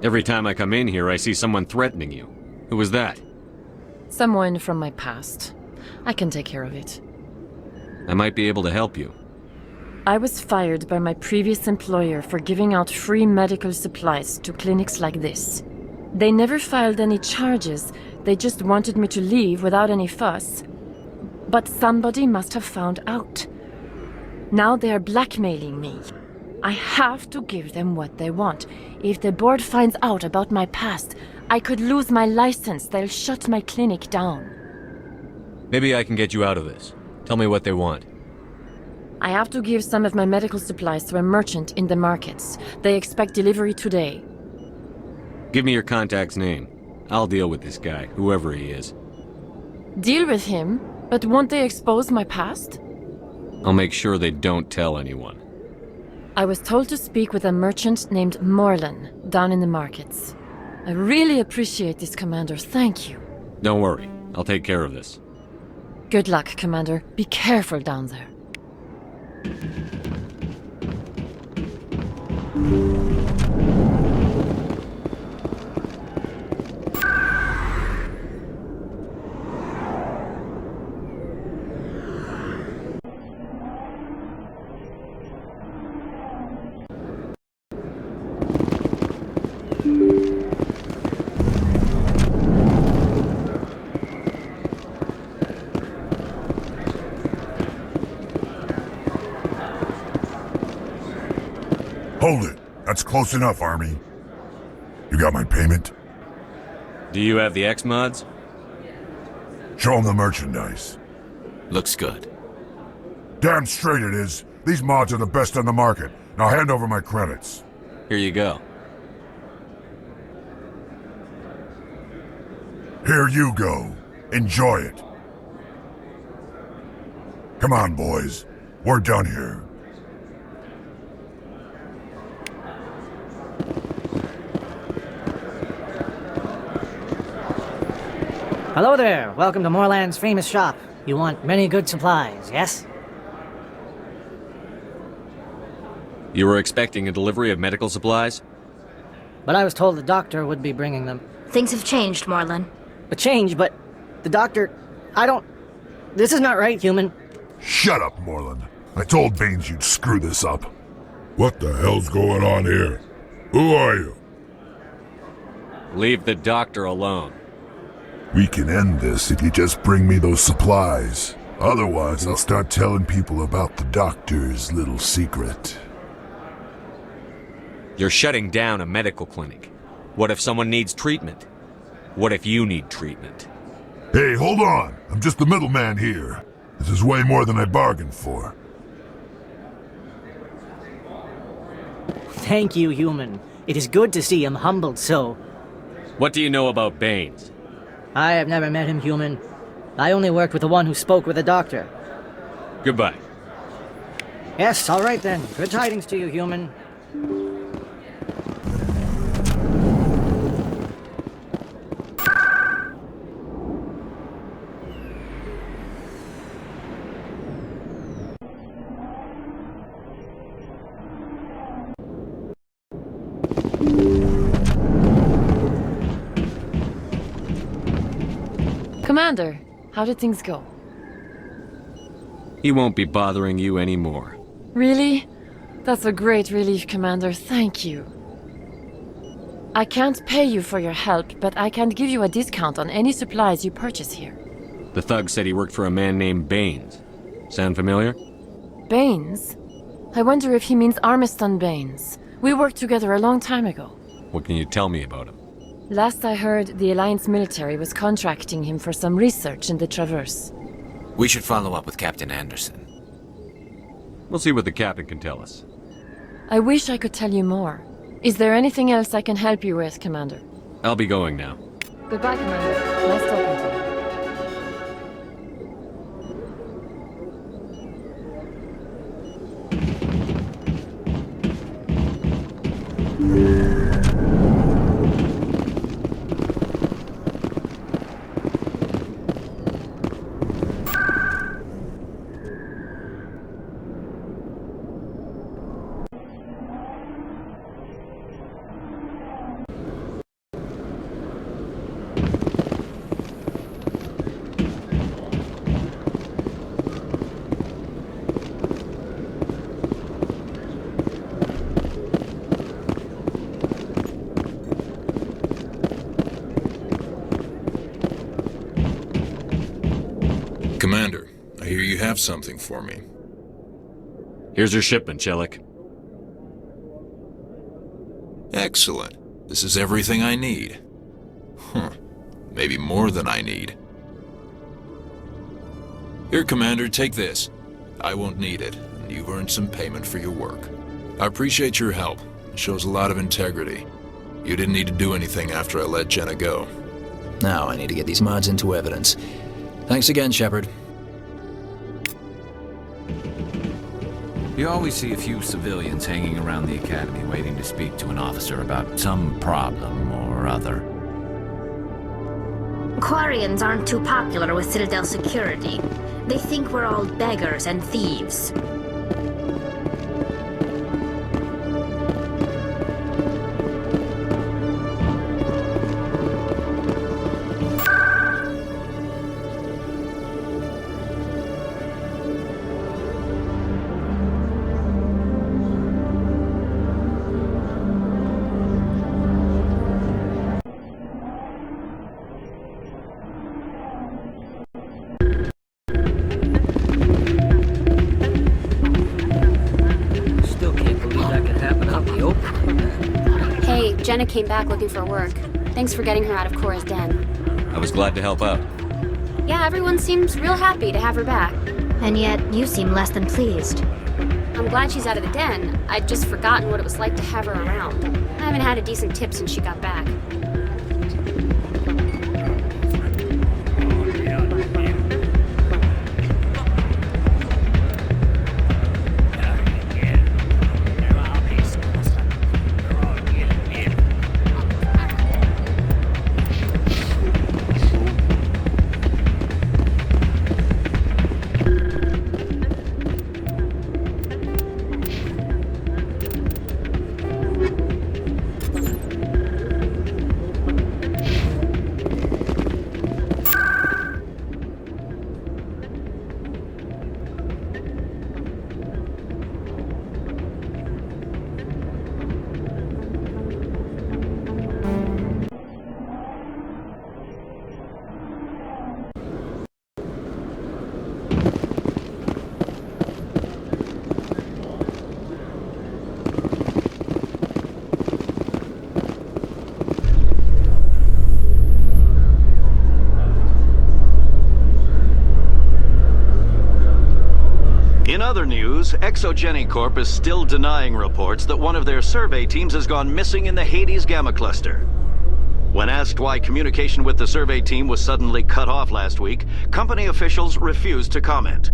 Every time I come in here, I see someone threatening you. Who was that? Someone from my past. I can take care of it. I might be able to help you. I was fired by my previous employer for giving out free medical supplies to clinics like this. They never filed any charges, they just wanted me to leave without any fuss. But somebody must have found out. Now they are blackmailing me. I have to give them what they want. If the board finds out about my past, I could lose my license. They'll shut my clinic down. Maybe I can get you out of this. Tell me what they want. I have to give some of my medical supplies to a merchant in the markets. They expect delivery today. Give me your contact's name. I'll deal with this guy, whoever he is. Deal with him? But won't they expose my past? I'll make sure they don't tell anyone. I was told to speak with a merchant named Morlan, down in the markets. I really appreciate this, Commander. Thank you. Don't worry. I'll take care of this. Good luck, Commander. Be careful down there. Hold it. That's close enough, Army. You got my payment? Do you have the X-Mods? Show them the merchandise. Looks good. Damn straight it is. These mods are the best on the market. Now hand over my credits. Here you go. Here you go. Enjoy it. Come on, boys. We're done here. Hello there. Welcome to Moorland's famous shop. You want many good supplies, yes? You were expecting a delivery of medical supplies? But I was told the doctor would be bringing them. Things have changed, Morlan. A change, but the doctor... I don't... This is not right, human. Shut up, Morlan. I told Baines you'd screw this up. What the hell's going on here? Who are you? Leave the doctor alone. We can end this if you just bring me those supplies. Otherwise, I'll start telling people about the doctor's little secret. You're shutting down a medical clinic. What if someone needs treatment? What if you need treatment? Hey, hold on. I'm just the middleman here. This is way more than I bargained for. Thank you, human. It is good to see him humbled so. What do you know about Baines? I have never met him, human. I only worked with the one who spoke with the doctor. Goodbye. Yes, all right then. Good tidings to you, human. Commander, how did things go? He won't be bothering you anymore. Really? That's a great relief, Commander. Thank you. I can't pay you for your help, but I can give you a discount on any supplies you purchase here. The thug said he worked for a man named Baines. Sound familiar? Baines? I wonder if he means Armiston Baines. We worked together a long time ago. What can you tell me about him? Last I heard, the Alliance military was contracting him for some research in the Traverse. We should follow up with Captain Anderson. We'll see what the captain can tell us. I wish I could tell you more. Is there anything else I can help you with, Commander? I'll be going now. Goodbye, Commander. Nice talking to you. Commander, I hear you have something for me. Here's your shipment, Chelik. Excellent. This is everything I need. Maybe more than I need. Here, Commander, take this. I won't need it, and you've earned some payment for your work. I appreciate your help. It shows a lot of integrity. You didn't need to do anything after I let Jenna go. Now I need to get these mods into evidence. Thanks again, Shepard. You always see a few civilians hanging around the academy waiting to speak to an officer about some problem or or other. Quarians aren't too popular with Citadel security. They think we're all beggars and thieves. Jenna came back looking for work. Thanks for getting her out of Cora's den. I was glad to help out. Yeah, everyone seems real happy to have her back. And yet, you seem less than pleased. I'm glad she's out of the den. I'd just forgotten what it was like to have her around. I haven't had a decent tip since she got back. In other news, Exogeny Corp is still denying reports that one of their survey teams has gone missing in the Hades Gamma Cluster. When asked why communication with the survey team was suddenly cut off last week, company officials refused to comment.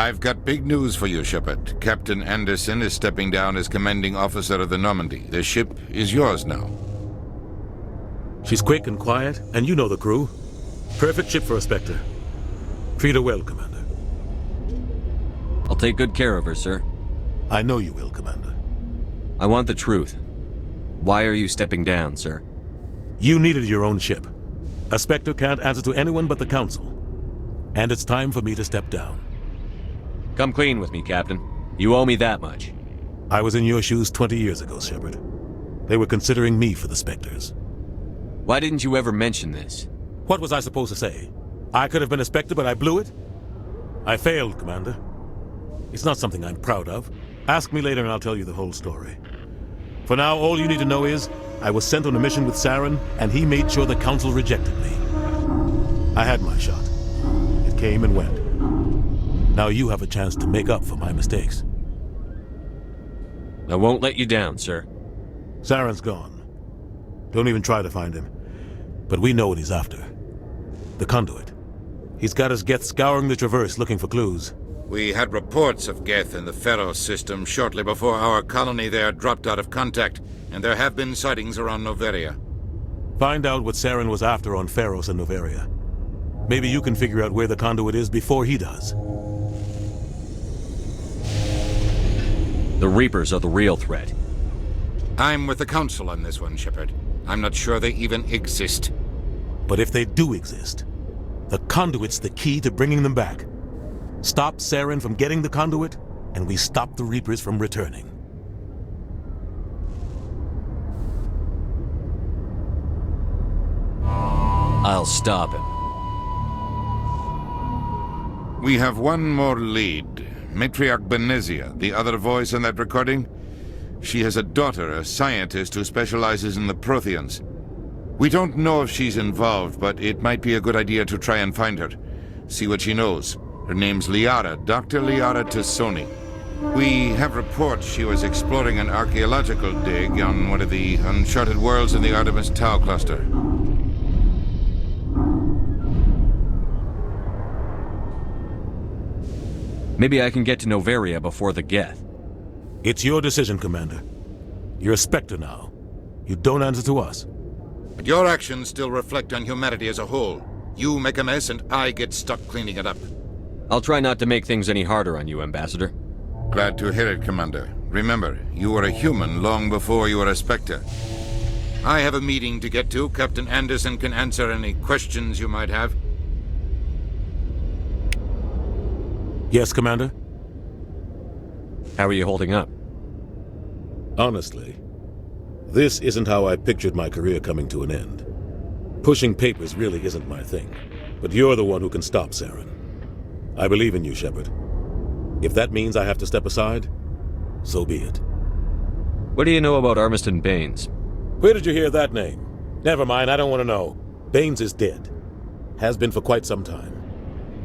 I've got big news for you, Shepard. Captain Anderson is stepping down as commanding officer of the Normandy. The ship is yours now. She's quick and quiet, and you know the crew. Perfect ship for a Spectre. Treat her well, Commander. I'll take good care of her, sir. I know you will, Commander. I want the truth. Why are you stepping down, sir? You needed your own ship. A Spectre can't answer to anyone but the Council. And it's time for me to step down. Come clean with me, Captain. You owe me that much. I was in your shoes 20 years ago, Shepard. They were considering me for the Spectres. Why didn't you ever mention this? What was I supposed to say? I could have been a Spectre, but I blew it? I failed, Commander. It's not something I'm proud of. Ask me later and I'll tell you the whole story. For now, all you need to know is, I was sent on a mission with Saren, and he made sure the Council rejected me. I had my shot. It came and went. Now you have a chance to make up for my mistakes. I won't let you down, sir. Saren's gone. Don't even try to find him. But we know what he's after. The conduit. He's got his Geth scouring the Traverse looking for clues. We had reports of Geth in the Pharos system shortly before our colony there dropped out of contact, and there have been sightings around Noveria. Find out what Saren was after on Pharos and Noveria. Maybe you can figure out where the conduit is before he does. The Reapers are the real threat. I'm with the Council on this one, Shepard. I'm not sure they even exist. But if they do exist, the conduit's the key to bringing them back. Stop Saren from getting the conduit, and we stop the Reapers from returning. I'll stop him. We have one more lead. Matriarch Benezia, the other voice in that recording? She has a daughter, a scientist who specializes in the Protheans. We don't know if she's involved, but it might be a good idea to try and find her. See what she knows. Her name's Liara, Dr. Liara Tassoni. We have reports she was exploring an archaeological dig on one of the uncharted worlds in the Artemis Tau cluster. Maybe I can get to Noveria before the Geth. It's your decision, Commander. You're a Spectre now. You don't answer to us. But your actions still reflect on humanity as a whole. You make a mess and I get stuck cleaning it up. I'll try not to make things any harder on you, Ambassador. Glad to hear it, Commander. Remember, you were a human long before you were a Spectre. I have a meeting to get to. Captain Anderson can answer any questions you might have. Yes, Commander? How are you holding up? Honestly, this isn't how I pictured my career coming to an end. Pushing papers really isn't my thing, but you're the one who can stop Saren. I believe in you, Shepard. If that means I have to step aside, so be it. What do you know about Armiston Baines? Where did you hear that name? Never mind, I don't want to know. Baines is dead. Has been for quite some time.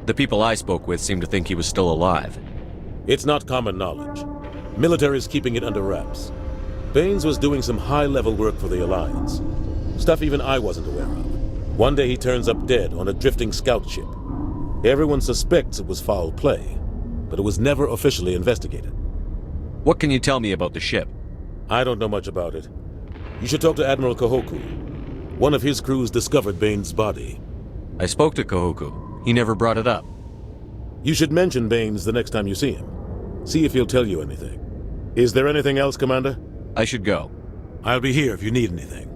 The people I spoke with seem to think he was still alive. It's not common knowledge. Military's keeping it under wraps. Baines was doing some high-level work for the Alliance. Stuff even I wasn't aware of. One day he turns up dead on a drifting scout ship. Everyone suspects it was foul play, but it was never officially investigated. What can you tell me about the ship? I don't know much about it. You should talk to Admiral Kahoku. One of his crews discovered Baines' body. I spoke to Kahoku. He never brought it up. You should mention Baines the next time you see him. See if he'll tell you anything. Is there anything else, Commander? I should go. I'll be here if you need anything.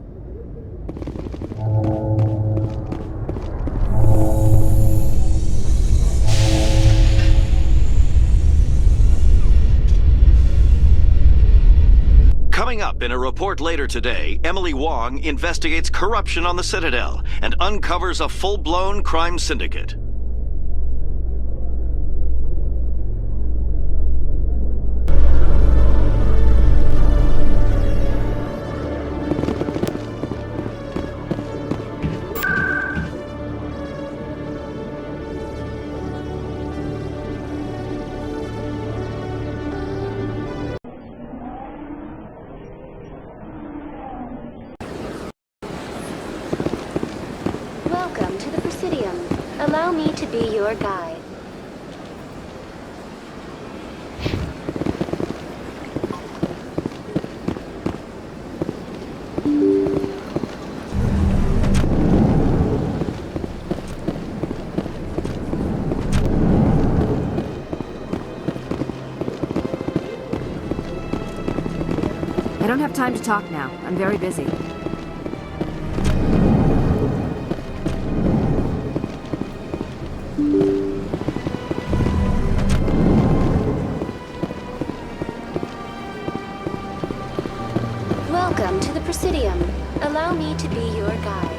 Coming up in a report later today, Emily Wong investigates corruption on the Citadel and uncovers a full-blown crime syndicate. Welcome to the Presidium. Allow me to be your guide. I don't have time to talk now. I'm very busy. Welcome to the Presidium. Allow me to be your guide.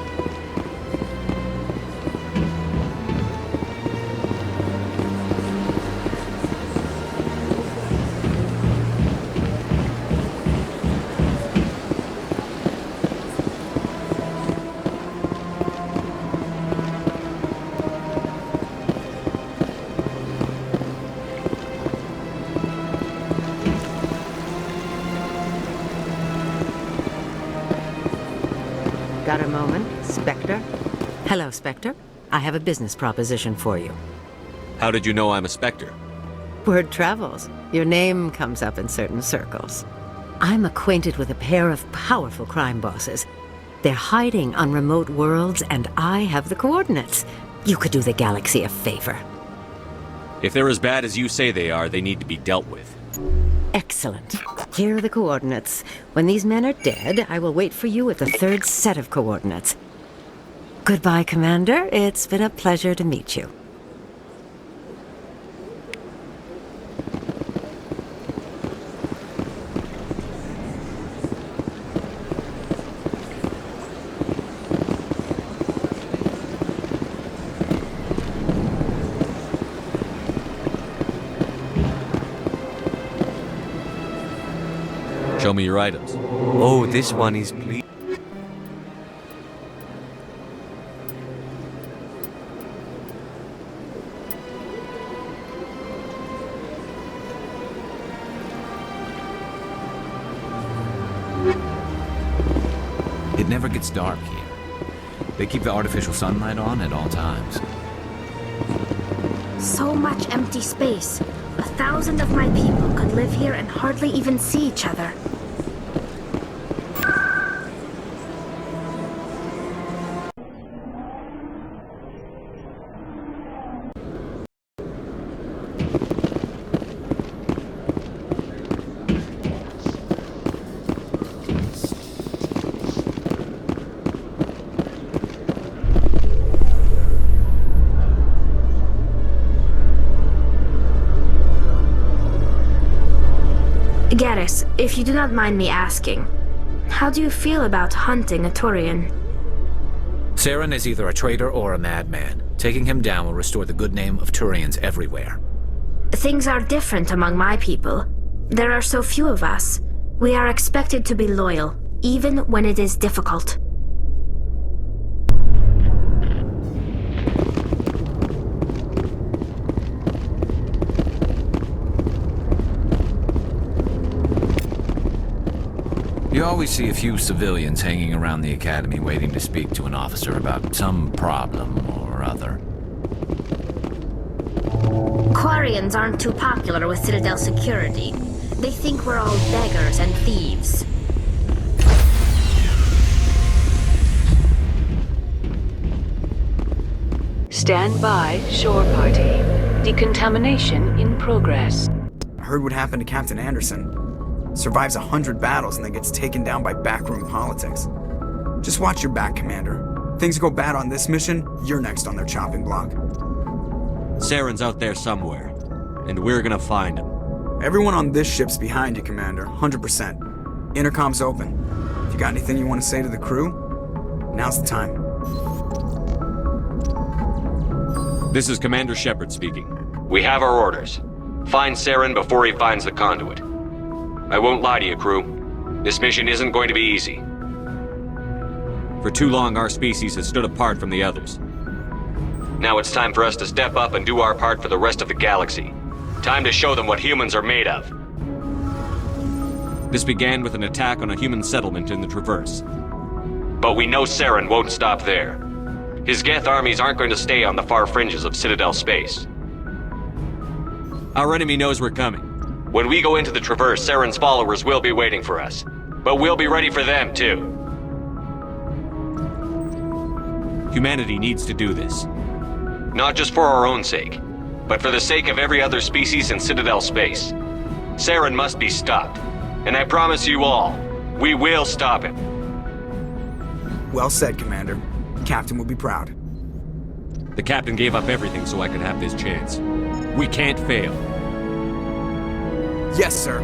Got a moment, Spectre? Hello, Spectre. I have a business proposition for you. How did you know I'm a Spectre? Word travels. Your name comes up in certain circles. I'm acquainted with a pair of powerful crime bosses. They're hiding on remote worlds, and I have the coordinates. You could do the galaxy a favor. If they're as bad as you say they are, they need to be dealt with. Excellent. Here are the coordinates. When these men are dead, I will wait for you at the third set of coordinates. Goodbye, Commander. It's been a pleasure to meet you. Show me your items. Oh, this one is please. It never gets dark here. They keep the artificial sunlight on at all times. So much empty space. 1,000 of my people could live here and hardly even see each other. Garrus, if you do not mind me asking, how do you feel about hunting a Turian? Saren is either a traitor or a madman. Taking him down will restore the good name of Turians everywhere. Things are different among my people. There are so few of us. We are expected to be loyal, even when it is difficult. You always see a few civilians hanging around the academy waiting to speak to an officer about some problem or other. Quarians aren't too popular with Citadel security. They think we're all beggars and thieves. Stand by, shore party. Decontamination in progress. I heard what happened to Captain Anderson. Survives 100 battles and then gets taken down by backroom politics. Just watch your back, Commander. Things go bad on this mission, you're next on their chopping block. Saren's out there somewhere, and we're gonna find him. Everyone on this ship's behind you, Commander, 100%. Intercom's open. If you got anything you want to say to the crew, now's the time. This is Commander Shepard speaking. We have our orders. Find Saren before he finds the conduit. I won't lie to you, crew. This mission isn't going to be easy. For too long, our species has stood apart from the others. Now it's time for us to step up and do our part for the rest of the galaxy. Time to show them what humans are made of. This began with an attack on a human settlement in the Traverse. But we know Saren won't stop there. His Geth armies aren't going to stay on the far fringes of Citadel space. Our enemy knows we're coming. When we go into the Traverse, Saren's followers will be waiting for us. But we'll be ready for them, too. Humanity needs to do this. Not just for our own sake, but for the sake of every other species in Citadel space. Saren must be stopped. And I promise you all, we will stop him. Well said, Commander. Captain will be proud. The captain gave up everything so I could have this chance. We can't fail. Yes, sir.